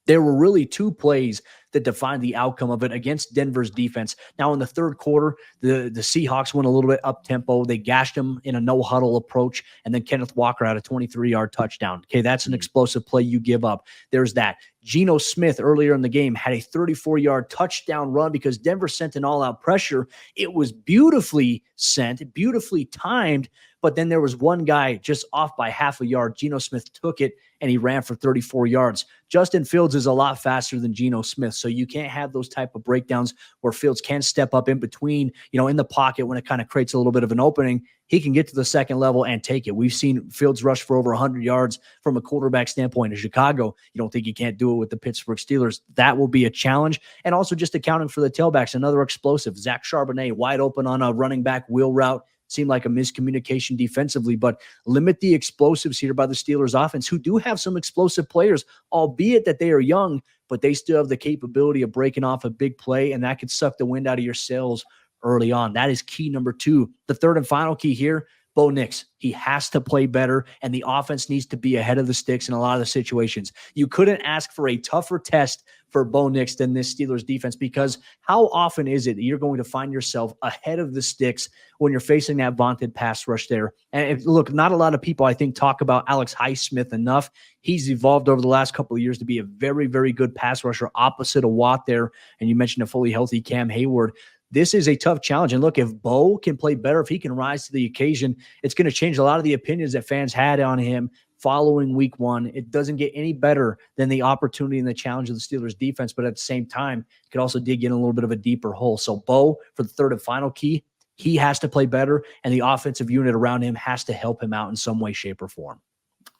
there were really 2 plays that defined the outcome of it against Denver's defense. Now, in the 3rd quarter, the Seahawks went a little bit up-tempo. They gashed them in a no-huddle approach, and then Kenneth Walker had a 23-yard touchdown. Okay, that's an explosive play you give up. There's that. Geno Smith earlier in the game had a 34-yard touchdown run because Denver sent an all-out pressure. It was beautifully sent, beautifully timed, but then there was one guy just off by half a yard. Geno Smith took it, and he ran for 34 yards. Justin Fields is a lot faster than Geno Smith, so you can't have those type of breakdowns where Fields can step up in between, in the pocket when it kind of creates a little bit of an opening. He can get to the second level and take it. We've seen Fields rush for over 100 yards from a quarterback standpoint in Chicago. You don't think he can't do it with the Pittsburgh Steelers. That will be a challenge. And also just accounting for the tailbacks, another explosive. Zach Charbonnet wide open on a running back wheel route. Seemed like a miscommunication defensively, but limit the explosives here by the Steelers offense, who do have some explosive players, albeit that they are young, but they still have the capability of breaking off a big play, and that could suck the wind out of your sails early on. That is key number 2. The 3rd and final key here, Bo Nix. He has to play better, and the offense needs to be ahead of the sticks in a lot of the situations. You couldn't ask for a tougher test for Bo Nix than this Steelers defense, because how often is it that you're going to find yourself ahead of the sticks when you're facing that vaunted pass rush there? And look, not a lot of people, I think, talk about Alex Highsmith enough. He's evolved over the last couple of years to be a very, very good pass rusher opposite of Watt there. And you mentioned a fully healthy Cam Hayward. This is a tough challenge. And look, if Bo can play better, if he can rise to the occasion, it's going to change a lot of the opinions that fans had on him following week 1. It doesn't get any better than the opportunity and the challenge of the Steelers defense, but at the same time, it could also dig in a little bit of a deeper hole. So Bo, for the 3rd and final key, he has to play better, and the offensive unit around him has to help him out in some way, shape, or form.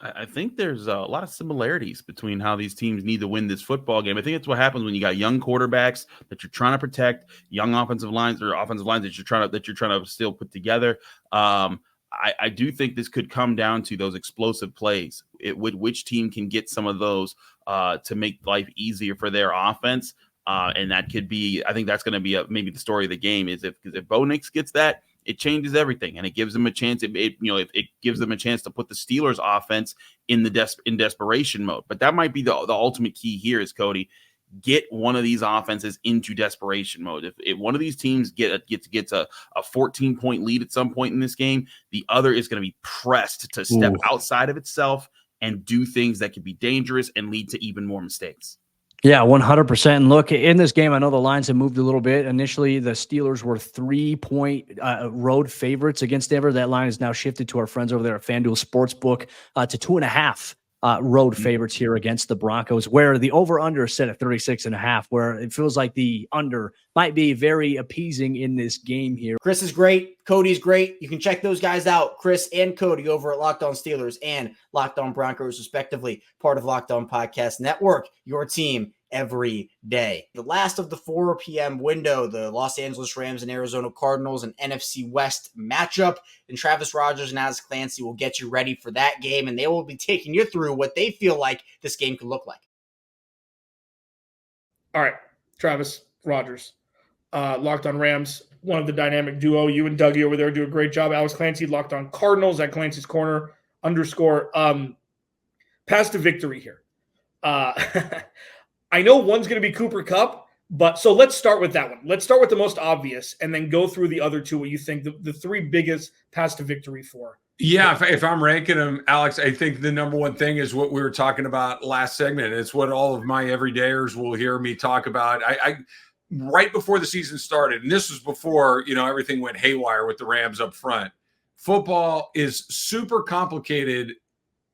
I think there's a lot of similarities between how these teams need to win this football game. I think that's what happens when you got young quarterbacks that you're trying to protect, young offensive lines that you're trying to still put together. I do think this could come down to those explosive plays. Which team can get some of those to make life easier for their offense, and that could be. I think that's going to be maybe the story of the game. Is if Bo Nix gets that, it changes everything, and it gives them a chance. It gives them a chance to put the Steelers' offense in desperation mode. But that might be the ultimate key here. Is Cody, get one of these offenses into desperation mode. If one of these teams gets a 14-point lead at some point in this game, the other is going to be pressed to step outside of itself and do things that could be dangerous and lead to even more mistakes. Yeah, 100%. And look, in this game, I know the lines have moved a little bit. Initially, the Steelers were 3-point road favorites against Denver. That line is now shifted to our friends over there at FanDuel Sportsbook to 2.5 road favorites here against the Broncos, where the over-under is set at 36.5, where it feels like the under might be very appeasing in this game here. Chris is great. Cody's great. You can check those guys out, Chris and Cody, over at Locked On Steelers and Locked On Broncos, respectively, part of Locked On Podcast Network, your team every day. The last of the 4 p.m. window, the Los Angeles Rams and Arizona Cardinals, an NFC West matchup, and Travis Rogers and Alex Clancy will get you ready for that game, and they will be taking you through what they feel like this game could look like. All right, Travis Rogers, Locked On Rams. one of the dynamic duo. You and Dougie over there do a great job. Alex Clancy locked on Cardinals at Clancy's Corner _ pass to victory here. I know one's going to be Cooper Kupp, but so let's start with that one. Let's start with the most obvious and then go through the other two, what you think the three biggest pass to victory for. Yeah, if I'm ranking them, Alex, I think the number one thing is what we were talking about last segment. It's what all of my everydayers will hear me talk about. I right before the season started, and this was before, everything went haywire with the Rams up front. Football is super complicated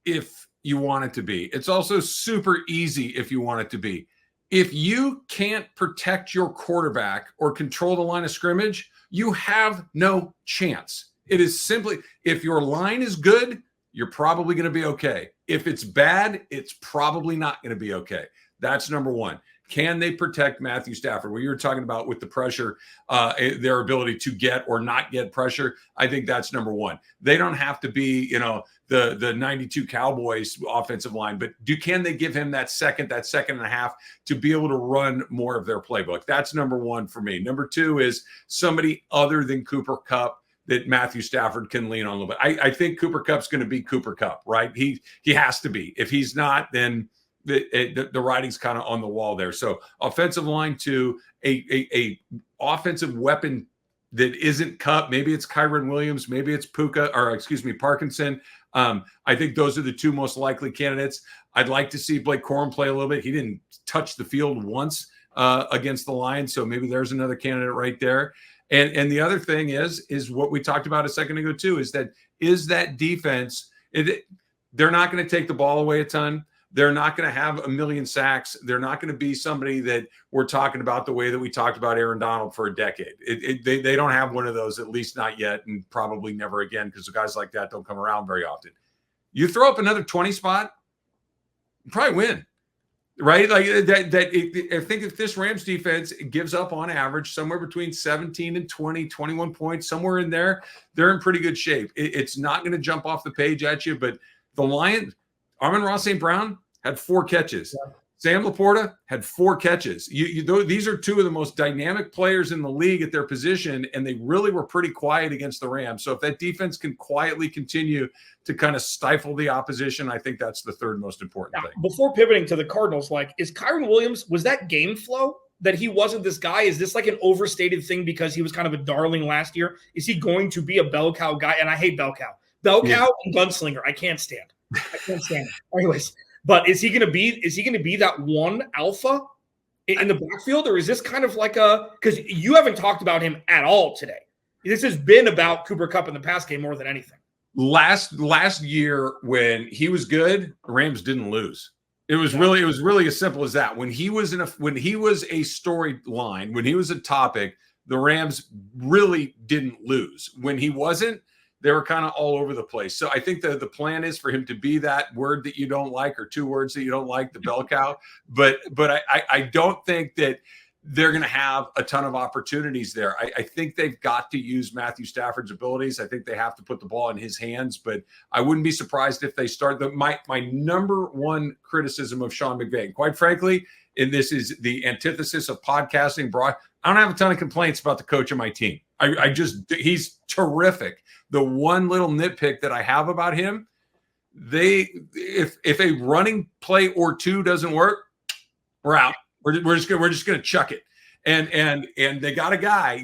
if you want it to be. It's also super easy if you want it to be. If you can't protect your quarterback or control the line of scrimmage, you have no chance. It is simply, if your line is good, you're probably going to be okay. If it's bad, it's probably not going to be okay. That's number one. Can they protect Matthew Stafford? What you were talking about with the pressure, their ability to get or not get pressure, I think that's number one. They don't have to be, the 92 Cowboys offensive line, but can they give him that second and a half to be able to run more of their playbook? That's number one for me. Number two is somebody other than Cooper Kupp that Matthew Stafford can lean on a little bit. I think Cooper Kupp's going to be Cooper Kupp, right? He has to be. If he's not, then the writing's kind of on the wall there. So offensive line to a offensive weapon that isn't Kupp. Maybe it's Kyren Williams. Maybe it's Parkinson. I think those are the two most likely candidates. I'd like to see Blake Corum play a little bit. He didn't touch the field once against the Lions, so maybe there's another candidate right there. And the other thing is what we talked about a second ago too, is that defense, they're not going to take the ball away a ton. They're not going to have a million sacks. They're not going to be somebody that we're talking about the way that we talked about Aaron Donald for a decade. They don't have one of those, at least not yet, and probably never again, because the guys like that don't come around very often. You throw up another 20 spot, you probably win. Right? Like I think if this Rams defense gives up on average somewhere between 17 and 20, 21 points, somewhere in there, they're in pretty good shape. It's not going to jump off the page at you, but the Lions, Amon-Ra St. Brown had 4 catches. Yeah. Sam Laporta had 4 catches. These are two of the most dynamic players in the league at their position, and they really were pretty quiet against the Rams. So if that defense can quietly continue to kind of stifle the opposition, I think that's the third most important thing. Before pivoting to the Cardinals, is Kyren Williams, was that game flow that he wasn't this guy? Is this like an overstated thing because he was kind of a darling last year? Is he going to be a bell cow guy? And I hate bell cow. Bell cow and gunslinger, I can't stand. Anyways. But is he going to be that one alpha in the backfield, or is this kind of like because you haven't talked about him at all today? This has been about Cooper Kupp in the pass game more than anything. Last year when he was good, the Rams didn't lose. It was really as simple as that. When he was a storyline, when he was a topic, the Rams really didn't lose. When he wasn't, they were kind of all over the place. So I think the plan is for him to be that word that you don't like, or 2 words that you don't like, the bell cow. But I don't think that they're going to have a ton of opportunities there. I think they've got to use Matthew Stafford's abilities. I think they have to put the ball in his hands, but I wouldn't be surprised if they start. My number one criticism of Sean McVay, quite frankly, and this is the antithesis of podcasting, I don't have a ton of complaints about the coach of my team. He's terrific. The one little nitpick that I have about him, if a running play or two doesn't work, we're out. We're just gonna chuck it. And they got a guy,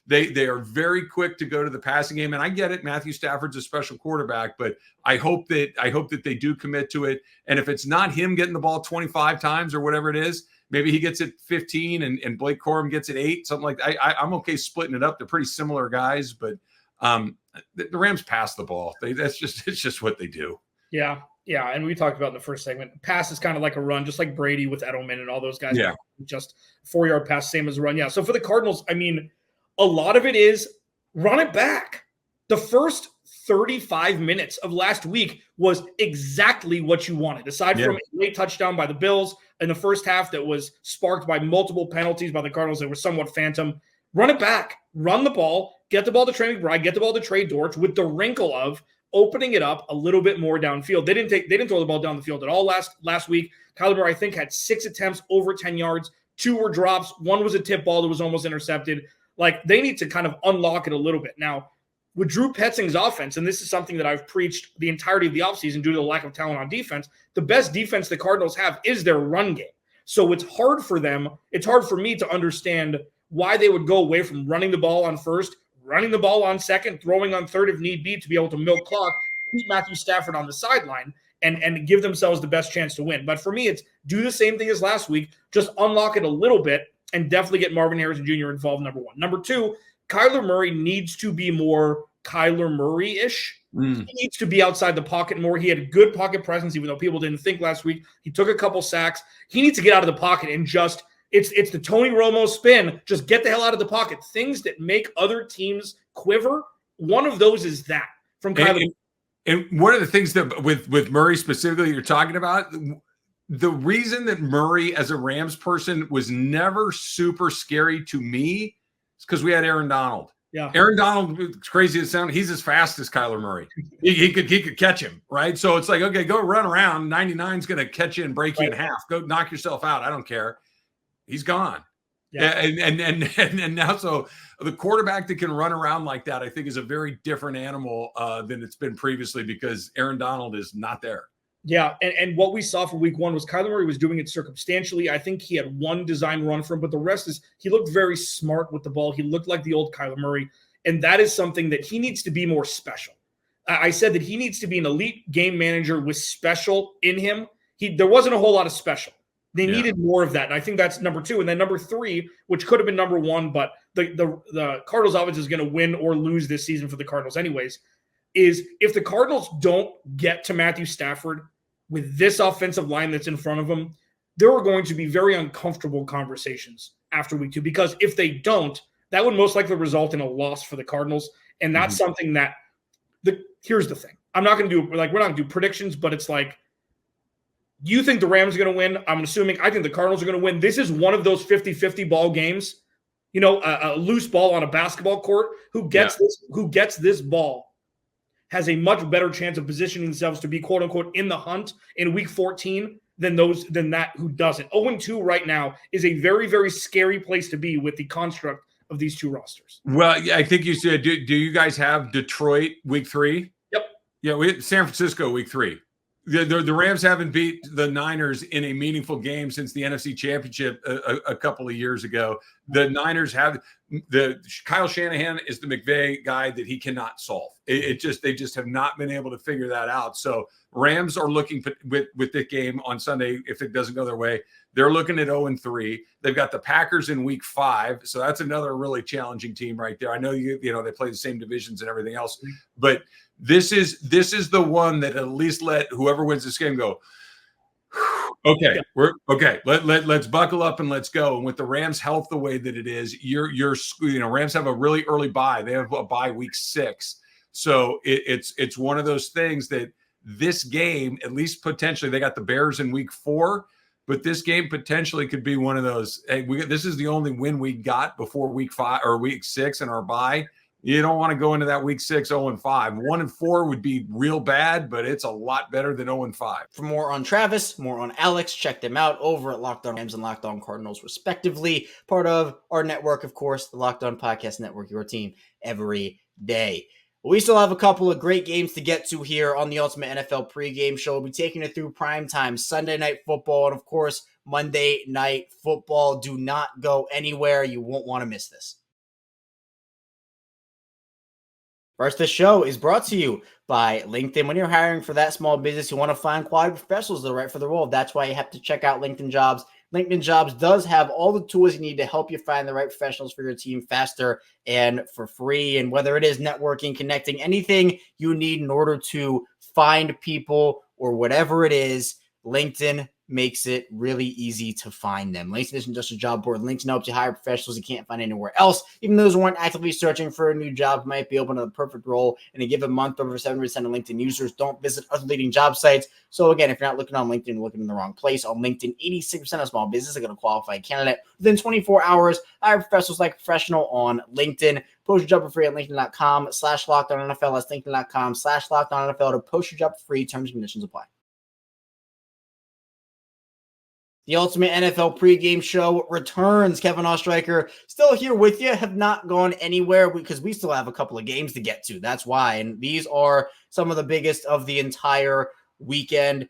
they are very quick to go to the passing game. And I get it, Matthew Stafford's a special quarterback, but I hope that they do commit to it. And if it's not him getting the ball 25 times or whatever it is, maybe he gets it 15 and Blake Corum gets it 8, something like that. I'm okay splitting it up. They're pretty similar guys, but the Rams pass the ball. It's just what they do. Yeah. Yeah. And we talked about in the first segment, pass is kind of like a run, just like Brady with Edelman and all those guys. Yeah. Just 4-yard pass, same as a run. Yeah. So for the Cardinals, a lot of it is run it back. The first 35 minutes of last week was exactly what you wanted, aside from a late touchdown by the Bills in the first half that was sparked by multiple penalties by the Cardinals that were somewhat phantom. Run it back, run the ball, get the ball to Trey McBride, get the ball to Trey Dortch with the wrinkle of opening it up a little bit more downfield. They didn't throw the ball down the field at all last week. Kyler Murray, I think, had 6 attempts over 10 yards. 2 were drops. 1 was a tip ball that was almost intercepted. Like, they need to kind of unlock it a little bit. Now, with Drew Petzing's offense, and this is something that I've preached the entirety of the offseason due to the lack of talent on defense, the best defense the Cardinals have is their run game. So it's hard for them. It's hard for me to understand why they would go away from running the ball on first, running the ball on second, throwing on third if need be to be able to milk clock, keep Matthew Stafford on the sideline, and give themselves the best chance to win. But for me, it's do the same thing as last week, just unlock it a little bit, and definitely get Marvin Harrison Jr. involved, number one. Number two, Kyler Murray needs to be more Kyler Murray-ish. He needs to be outside the pocket more. He had a good pocket presence, even though people didn't think last week. He took a couple sacks. He needs to get out of the pocket and just it's the Tony Romo spin. Just get the hell out of the pocket. Things that make other teams quiver. One of those is that from Kyler. And one of the things that with Murray specifically you're talking about, the reason that Murray as a Rams person was never super scary to me is because we had Aaron Donald. Yeah, Aaron Donald, it's crazy to sound, he's as fast as Kyler Murray. He could catch him, right? So it's like, okay, go run around. 99 is going to catch you and break you in half. Go knock yourself out. I don't care. He's gone. Yeah, and now so the quarterback that can run around like that, I think, is a very different animal than it's been previously because Aaron Donald is not there. Yeah, and what we saw for week one was Kyler Murray was doing it circumstantially. I think he had one design run for him, but the rest is he looked very smart with the ball. He looked like the old Kyler Murray, and that is something that he needs to be more special. I said that he needs to be an elite game manager with special in him. There wasn't a whole lot of special. They needed more of that, and I think that's number two. And then number three, which could have been number one, but the Cardinals offense is going to win or lose this season for the Cardinals anyways, is if the Cardinals don't get to Matthew Stafford with this offensive line that's in front of them, there are going to be very uncomfortable conversations after week two, because if they don't, that would most likely result in a loss for the Cardinals. And that's something that here's the thing. I'm not going to we're not going to do predictions, but it's like, you think the Rams are going to win? I'm assuming I think the Cardinals are going to win. This is one of those 50-50 ball games, a loose ball on a basketball court. Who gets this ball has a much better chance of positioning themselves to be quote unquote in the hunt in week 14 than that who doesn't. 0-2 right now is a very, very scary place to be with the construct of these two rosters. Well, I think you said, do you guys have Detroit week 3? Yep. Yeah, we had San Francisco week 3. The Rams haven't beat the Niners in a meaningful game since the NFC Championship a couple of years ago. The Niners have Kyle Shanahan is the McVay guy that he cannot solve. They just have not been able to figure that out. So Rams are looking with the game on Sunday. If it doesn't go their way, they're looking at 0-3. They've got the Packers in week 5, so that's another really challenging team right there. I know they play the same divisions and everything else, but this is the one that at least let whoever wins this game go, okay, we're okay. Let's buckle up and let's go. And with the Rams' health the way that it is, Rams have a really early bye. They have a bye week 6, so it's one of those things that this game, at least potentially, they got the Bears in week 4, but this game potentially could be one of those. Hey, this is the only win we got before week 5 or week 6 in our bye. You don't want to go into that week 6 0-5. 1-4 would be real bad, but it's a lot better than 0-5. For more on Travis, more on Alex, check them out over at Locked On Rams and Locked On Cardinals, respectively. Part of our network, of course, the Locked On Podcast Network, your team every day. We still have a couple of great games to get to here on the Ultimate NFL pregame show. We'll be taking it through primetime Sunday Night Football and, of course, Monday Night Football. Do not go anywhere. You won't want to miss this. First, this show is brought to you by LinkedIn. When you're hiring for that small business, you want to find quality professionals that are right for the role. That's why you have to check out LinkedIn Jobs. LinkedIn Jobs does have all the tools you need to help you find the right professionals for your team faster and for free. And whether it is networking, connecting, anything you need in order to find people or whatever it is, LinkedIn makes it really easy to find them. LinkedIn isn't just a job board. LinkedIn helps you hire professionals you can't find anywhere else. Even those who aren't actively searching for a new job might be open to the perfect role. In a given month, over 7% of LinkedIn users don't visit other leading job sites. So again, if you're not looking on LinkedIn, you're looking in the wrong place. On LinkedIn, 86% of small businesses are going to qualify a candidate within 24 hours. Hire professionals like professional on LinkedIn. Post your job for free at LinkedIn.com/LockedOnNFL. That's LinkedIn.com/LockedOnNFL to post your job for free. Terms and conditions apply. The Ultimate NFL Pregame Show returns. Kevin Ostreicher still here with you, have not gone anywhere because we still have a couple of games to get to. That's why. And these are some of the biggest of the entire weekend.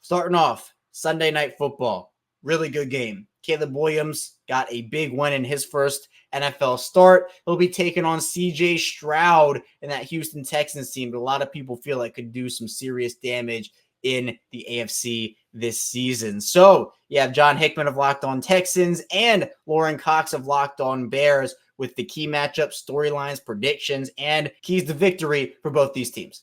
Starting off, Sunday Night Football. Really good game. Caleb Williams got a big win in his first NFL start. He'll be taking on C.J. Stroud in that Houston Texans team, but a lot of people feel like could do some serious damage in the AFC this season. So you have John Hickman of Locked On Texans and Lauren Cox of Locked On Bears with the key matchups, storylines, predictions, and keys to victory for both these teams.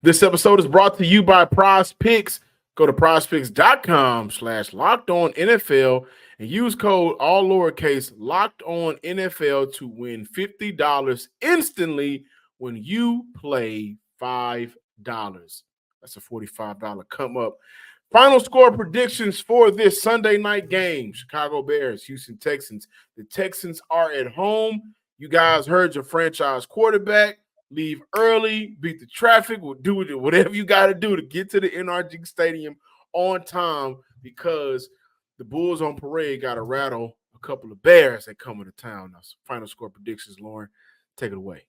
This episode is brought to you by PrizePicks. Go to prizepicks.com/LockedOnNFL and use code all lowercase LockedOnNFL to win $50 instantly when you play $5. That's a $45 come up. Final score predictions for this Sunday night game. Chicago Bears, Houston Texans. The Texans are at home. You guys heard your franchise quarterback. Leave early, beat the traffic, do whatever you got to do to get to the NRG Stadium on time because the Bulls on parade got to rattle a couple of Bears that come into town. Now, final score predictions, Lauren, take it away.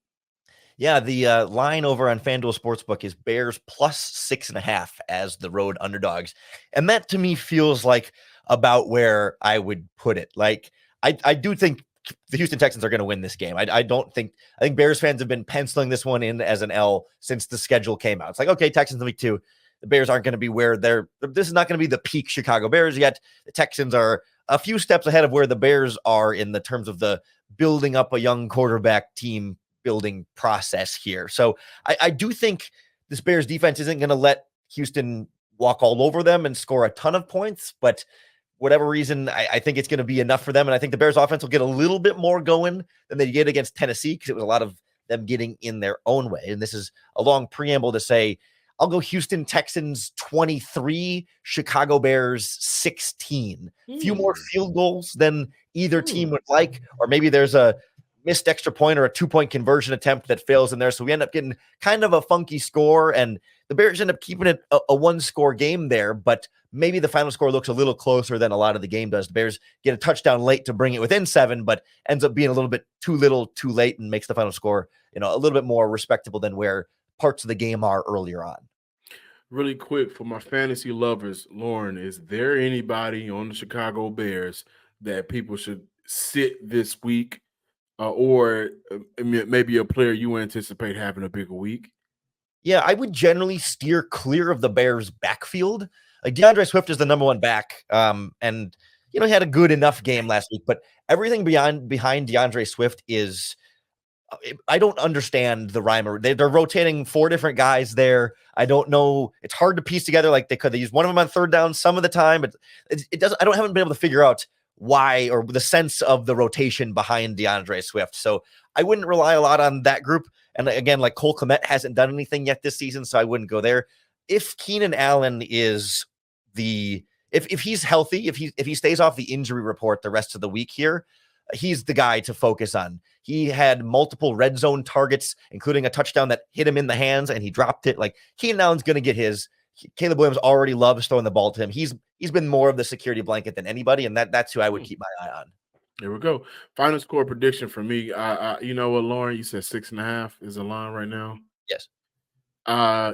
Yeah, the line over on FanDuel Sportsbook is Bears plus 6.5 as the road underdogs. And that to me feels like about where I would put it. Like, I do think the Houston Texans are going to win this game. I think Bears fans have been penciling this one in as an L since the schedule came out. It's like, okay, Texans in week 2. The Bears aren't going to be where this is not going to be the peak Chicago Bears yet. The Texans are a few steps ahead of where the Bears are in the terms of the building up a young quarterback team building process here. So I do think this Bears defense isn't going to let Houston walk all over them and score a ton of points, but whatever reason, I think it's going to be enough for them. And I think the Bears offense will get a little bit more going than they did against Tennessee because it was a lot of them getting in their own way. And this is a long preamble to say, I'll go Houston Texans 23, Chicago Bears 16. Few more field goals than either team would like, or maybe there's a missed extra point or a 2-point conversion attempt that fails in there. So we end up getting kind of a funky score, and the Bears end up keeping it a one-score game there, but maybe the final score looks a little closer than a lot of the game does. The Bears get a touchdown late to bring it within 7, but ends up being a little bit too little, too late, and makes the final score, a little bit more respectable than where parts of the game are earlier on. Really quick for my fantasy lovers, Lauren, is there anybody on the Chicago Bears that people should sit this week, or maybe a player you anticipate having a bigger week? Yeah, I would generally steer clear of the Bears' backfield. Like DeAndre Swift is the number one back, and he had a good enough game last week. But everything behind DeAndre Swift is, I don't understand the rhyme. They're rotating 4 different guys there. I don't know. It's hard to piece together. Like they use one of them on third down some of the time, but it doesn't. Haven't been able to figure out why or the sense of the rotation behind DeAndre Swift. So I wouldn't rely a lot on that group. And again, like Cole Kmet hasn't done anything yet this season, so I wouldn't go there. If Keenan Allen is if he's healthy, if he stays off the injury report the rest of the week here, he's the guy to focus on. He had multiple red zone targets, including a touchdown that hit him in the hands and he dropped it. Like Keenan Allen's going to get his. Caleb Williams already loves throwing the ball to him. He's been more of the security blanket than anybody, and that's who I would keep my eye on. There we go. Final score prediction for me. You know what, Lauren? You said 6.5 is the line right now. Yes.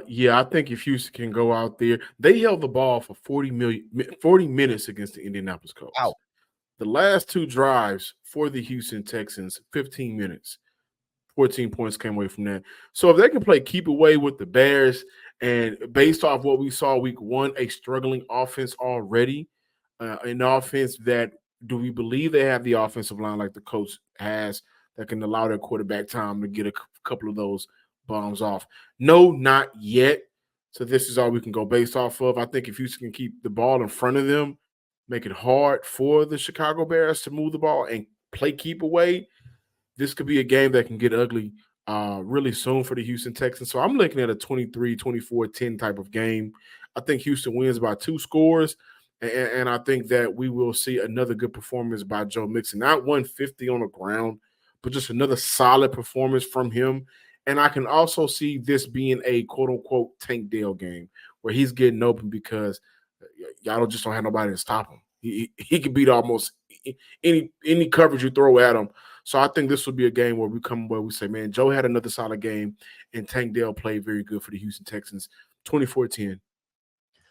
Yeah, I think if Houston can go out there, they held the ball for 40 minutes against the Indianapolis Colts. Wow. The last 2 drives for the Houston Texans, 15 minutes. 14 points came away from that. So if they can play keep away with the Bears, and based off what we saw week 1, a struggling offense already, an offense that do we believe they have the offensive line like the coach has that can allow their quarterback time to get a couple of those bombs off? No, not yet. So this is all we can go based off of. I think if Houston can keep the ball in front of them, make it hard for the Chicago Bears to move the ball and play keep away, this could be a game that can get ugly really soon for the Houston Texans. So I'm looking at a 23-24-10 type of game. I think Houston wins by 2 scores, and I think that we will see another good performance by Joe Mixon. Not 150 on the ground, but just another solid performance from him. And I can also see this being a quote-unquote Tank Dell game where he's getting open because y'all just don't have nobody to stop him. He can beat almost any coverage you throw at him. So I think this will be a game where we say, man, Joe had another solid game, and Tank Dell played very good for the Houston Texans. 24-10.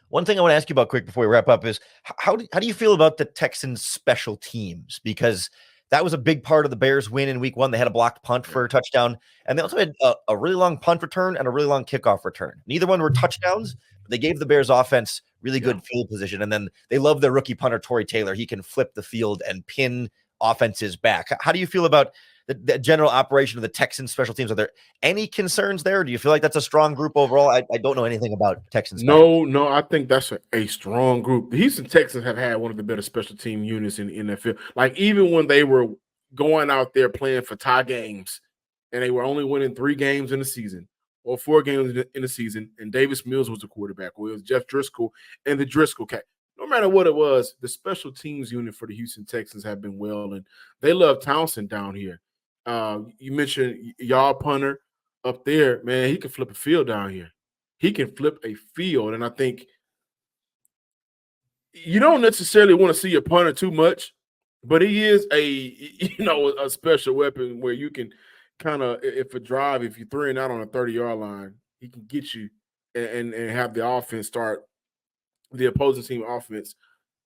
One thing I want to ask you about quick before we wrap up is how do you feel about the Texans special teams? Because that was a big part of the Bears win in week 1. They had a blocked punt for a touchdown, and they also had a really long punt return and a really long kickoff return. Neither one were touchdowns, but they gave the Bears offense really good field position. And then they love their rookie punter, Torrey Taylor. He can flip the field and pin offenses back. How do you feel about the general operation of the Texans special teams? Are there any concerns there? Do you feel like that's a strong group overall? I don't know anything about Texans. No, I think that's a strong group. The Houston Texans have had one of the better special team units in the NFL. Like, even when they were going out there playing for tie games and they were only winning 3 games in the season or 4 games in the season, and Davis Mills was the quarterback, or it was Jeff Driscoll and the Driscoll cat. No matter what it was, the special teams unit for the Houston Texans have been well, and they love Townsend down here. You mentioned y'all punter up there, man. He can flip a field down here. He can flip a field, and I think you don't necessarily want to see your punter too much, but he is a special weapon where you can kind of, if you're throwing out on a 30-yard line, he can get you and have the offense start. The opposing team offense,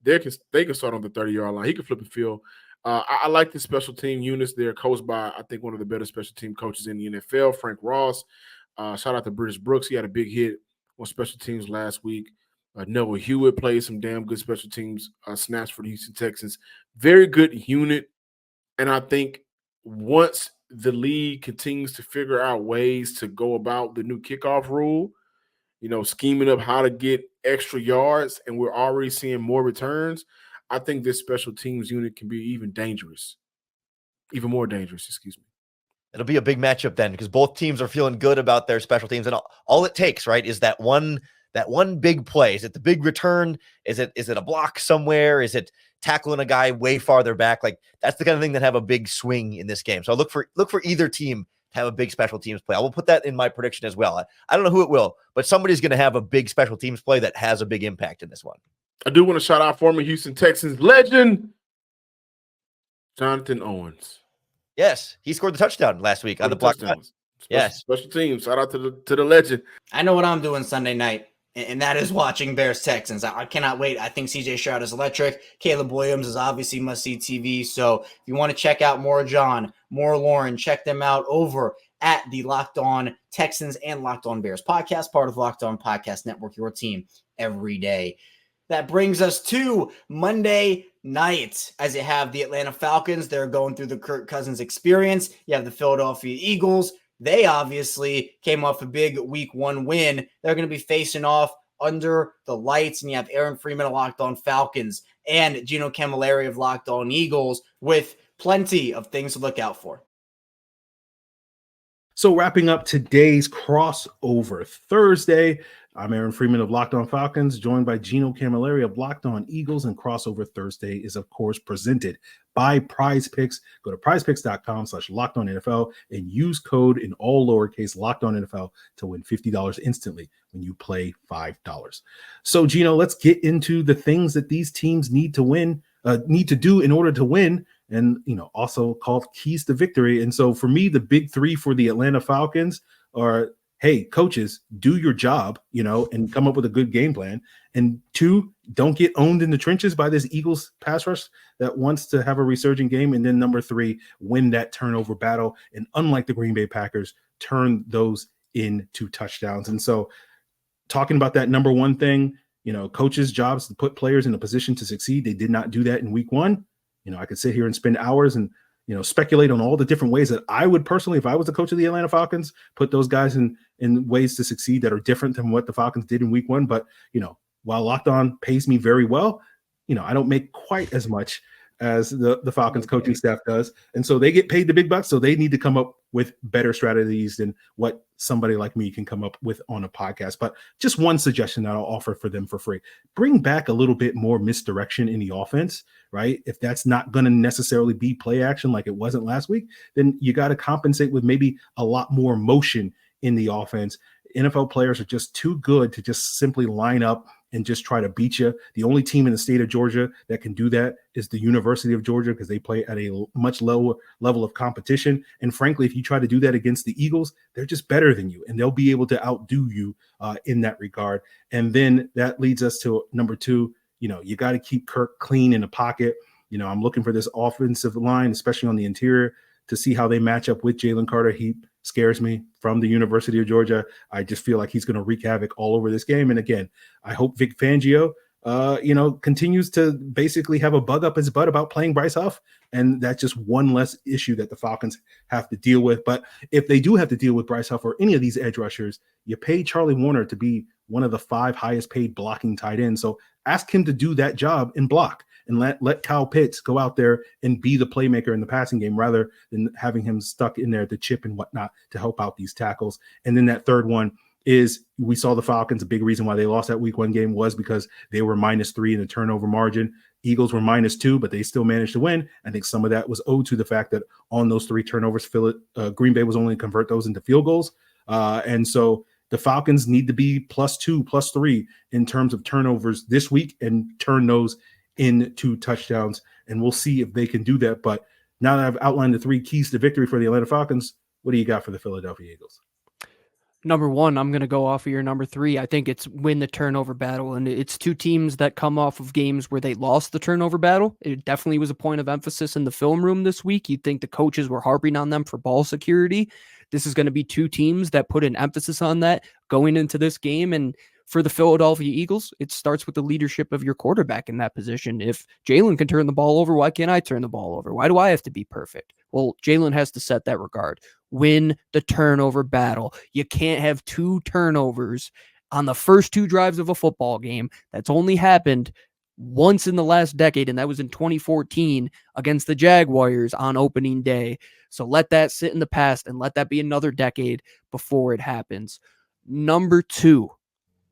they can start on the 30-yard line. He can flip the field. I like the special team units. They're coached by, I think, one of the better special team coaches in the NFL, Frank Ross. Shout out to British Brooks. He had a big hit on special teams last week. Noah Hewitt played some damn good special teams snaps for the Houston Texans. Very good unit. And I think once the league continues to figure out ways to go about the new kickoff rule, scheming up how to get extra yards, and we're already seeing more returns, I think this special teams unit can be even more dangerous, excuse me. It'll be a big matchup then, because both teams are feeling good about their special teams, and all it takes, right, is that one big play. Is it the big return? Is it a block somewhere? Is it tackling a guy way farther back? Like, that's the kind of thing that have a big swing in this game. So look for either team have a big special teams play. I will put that in my prediction as well. I don't know who it will, but somebody's going to have a big special teams play that has a big impact in this one. I do want to shout out former Houston Texans legend, Jonathan Owens. Yes, he scored the touchdown last week on the block. Yes, special teams. Shout out to the legend. I know what I'm doing Sunday night, and that is watching Bears Texans. I cannot wait. I think C.J. Stroud is electric. Caleb Williams is obviously must-see TV. So if you want to check out more John, more Lauren, check them out over at the Locked On Texans and Locked On Bears podcast, part of Locked On Podcast Network, your team every day. That brings us to Monday night, as you have the Atlanta Falcons. They're going through the Kirk Cousins experience. You have the Philadelphia Eagles. They obviously came off a big week 1 win. They're going to be facing off under the lights, and you have Aaron Freeman of Locked On Falcons and Gino Camilleri of Locked On Eagles with plenty of things to look out for. So wrapping up today's crossover Thursday, I'm Aaron Freeman of Locked On Falcons, joined by Gino Camilleri of Locked On Eagles, and Crossover Thursday is, of course, presented by PrizePicks. Go to prizepicks.com/LockedOnNFL and use code in all lowercase LockedOnNFL to win $50 instantly when you play $5. So, Gino, let's get into the things that these teams need to do in order to win, and also called keys to victory. And so, for me, the big 3 for the Atlanta Falcons are, hey, coaches, do your job, and come up with a good game plan. And 2, don't get owned in the trenches by this Eagles pass rush that wants to have a resurgent game. And then number 3, win that turnover battle. And unlike the Green Bay Packers, turn those into touchdowns. And so talking about that number 1 thing, coaches' jobs to put players in a position to succeed. They did not do that in week 1. I could sit here and spend hours and speculate on all the different ways that I would personally, if I was the coach of the Atlanta Falcons, put those guys in ways to succeed that are different than what the Falcons did in week 1. But, while Locked On pays me very well, I don't make quite as much as the Falcons coaching staff does. And so they get paid the big bucks. So they need to come up with better strategies than what somebody like me can come up with on a podcast. But just one suggestion that I'll offer for them for free: bring back a little bit more misdirection in the offense, right? If that's not going to necessarily be play action like it wasn't last week, then you got to compensate with maybe a lot more motion in the offense. NFL players are just too good to just simply line up and just try to beat you. The only team in the state of Georgia that can do that is the University of Georgia, because they play at a much lower level of competition. And frankly, if you try to do that against the Eagles, they're just better than you, and they'll be able to outdo you in that regard. And then that leads us to number 2. You got to keep Kirk clean in the pocket. I'm looking for this offensive line, especially on the interior, to see how they match up with Jalen Carter. He scares me from the University of Georgia. I just feel like he's going to wreak havoc all over this game. And again, I hope Vic Fangio, continues to basically have a bug up his butt about playing Bryce Huff. And that's just one less issue that the Falcons have to deal with. But if they do have to deal with Bryce Huff or any of these edge rushers, you pay Charlie Warner to be one of the 5 highest paid blocking tight ends. So ask him to do that job and block, and let Kyle Pitts go out there and be the playmaker in the passing game, rather than having him stuck in there at the chip and whatnot to help out these tackles. And then that third one is, we saw the Falcons. A big reason why they lost that week 1 game was because they were -3 in the turnover margin. Eagles were -2, but they still managed to win. I think some of that was owed to the fact that on those 3 turnovers, Green Bay was only to convert those into field goals. And so the Falcons need to be +2, +3 in terms of turnovers this week and turn those into touchdowns. And we'll see if they can do that. But now that I've outlined the 3 keys to victory for the Atlanta Falcons, what do you got for the Philadelphia Eagles? Number 1, I'm going to go off of your number 3. I think it's win the turnover battle. And it's 2 teams that come off of games where they lost the turnover battle. It definitely was a point of emphasis in the film room this week. You'd think the coaches were harping on them for ball security. This is going to be 2 teams that put an emphasis on that going into this game. And for the Philadelphia Eagles, it starts with the leadership of your quarterback in that position. If Jalen can turn the ball over, why can't I turn the ball over? Why do I have to be perfect? Well, Jalen has to set that regard. Win the turnover battle. You can't have 2 turnovers on the first 2 drives of a football game. That's only happened once in the last decade, and that was in 2014 against the Jaguars on opening day. So let that sit in the past and let that be another decade before it happens. Number 2,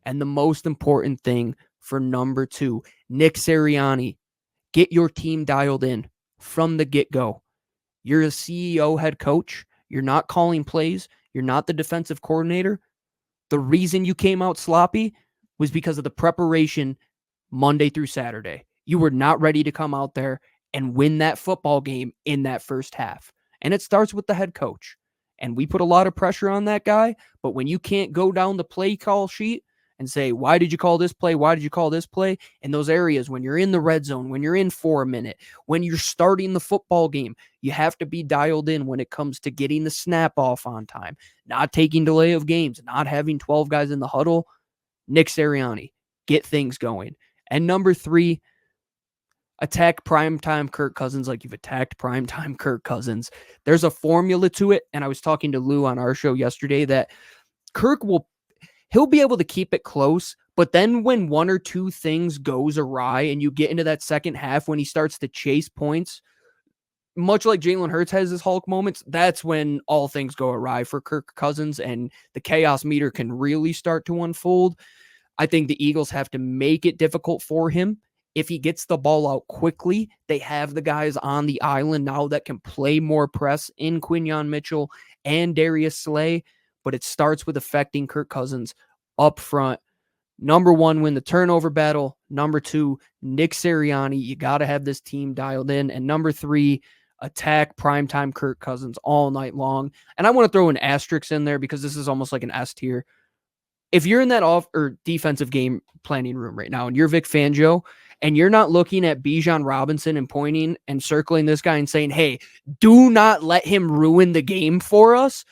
and the most important thing for number 2, Nick Sirianni, get your team dialed in from the get-go. You're a CEO head coach. You're not calling plays. You're not the defensive coordinator. The reason you came out sloppy was because of the preparation Monday through Saturday. You were not ready to come out there and win that football game in that first half. And it starts with the head coach. And we put a lot of pressure on that guy. But when you can't go down the play call sheet and say, why did you call this play? Why did you call this play? In those areas, when you're in the red zone, when you're in for a minute, when you're starting the football game, you have to be dialed in when it comes to getting the snap off on time, not taking delay of games, not having 12 guys in the huddle. Nick Sirianni, get things going. And number 3, attack primetime Kirk Cousins like you've attacked primetime Kirk Cousins. There's a formula to it, and I was talking to Lou on our show yesterday that Kirk he'll be able to keep it close, but then when 1 or 2 things goes awry and you get into that second half when he starts to chase points, much like Jalen Hurts has his Hulk moments, that's when all things go awry for Kirk Cousins and the chaos meter can really start to unfold. I think the Eagles have to make it difficult for him. If he gets the ball out quickly, they have the guys on the island now that can play more press in Quinyon Mitchell and Darius Slay. But it starts with affecting Kirk Cousins up front. Number 1, win the turnover battle. Number 2, Nick Sirianni. You got to have this team dialed in. And number 3, attack primetime Kirk Cousins all night long. And I want to throw an asterisk in there because this is almost like an S tier. If you're in that off or defensive game planning room right now and you're Vic Fangio and you're not looking at Bijan Robinson and pointing and circling this guy and saying, hey, do not let him ruin the game for us,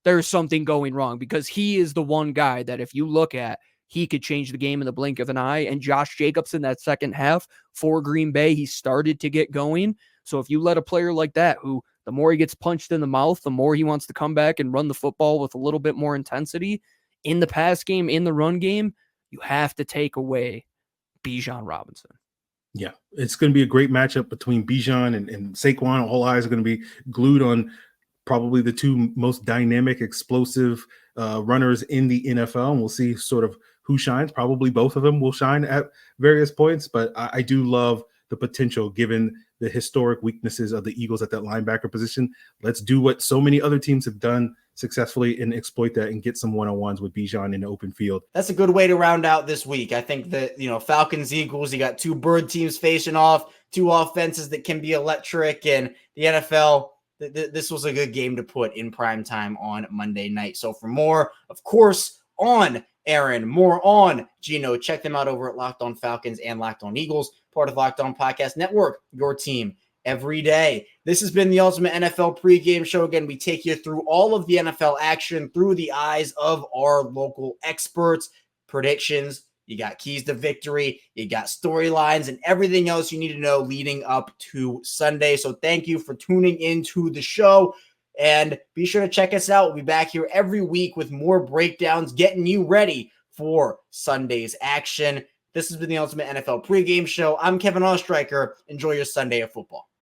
there's something going wrong, because he is the one guy that if you look at, he could change the game in the blink of an eye. And Josh Jacobs in that second half for Green Bay, he started to get going. So if you let a player like that, who the more he gets punched in the mouth, the more he wants to come back and run the football with a little bit more intensity in the pass game, in the run game, you have to take away Bijan Robinson. Yeah, it's going to be a great matchup between Bijan and Saquon. All eyes are going to be glued on probably the 2 most dynamic, explosive runners in the NFL. And we'll see sort of who shines. Probably both of them will shine at various points. But I do love the potential given the historic weaknesses of the Eagles at that linebacker position. Let's do what so many other teams have done successfully and exploit that and get some one-on-ones with Bijan in the open field. That's a good way to round out this week. I think that, Falcons, Eagles, you got two bird teams facing off, two offenses that can be electric, and the NFL, this was a good game to put in prime time on Monday night. So for more, of course, on Aaron, more on Gino, check them out over at Locked On Falcons and Locked On Eagles, part of Locked On Podcast Network, your team every day. This has been the Ultimate NFL Pregame Show. Again, we take you through all of the NFL action through the eyes of our local experts. Predictions, you got keys to victory, you got storylines, and everything else you need to know leading up to Sunday. So thank you for tuning into the show, and be sure to check us out. We'll be back here every week with more breakdowns, getting you ready for Sunday's action. This has been the Ultimate NFL Pregame Show. I'm Kevin Ostreicher. Enjoy your Sunday of football.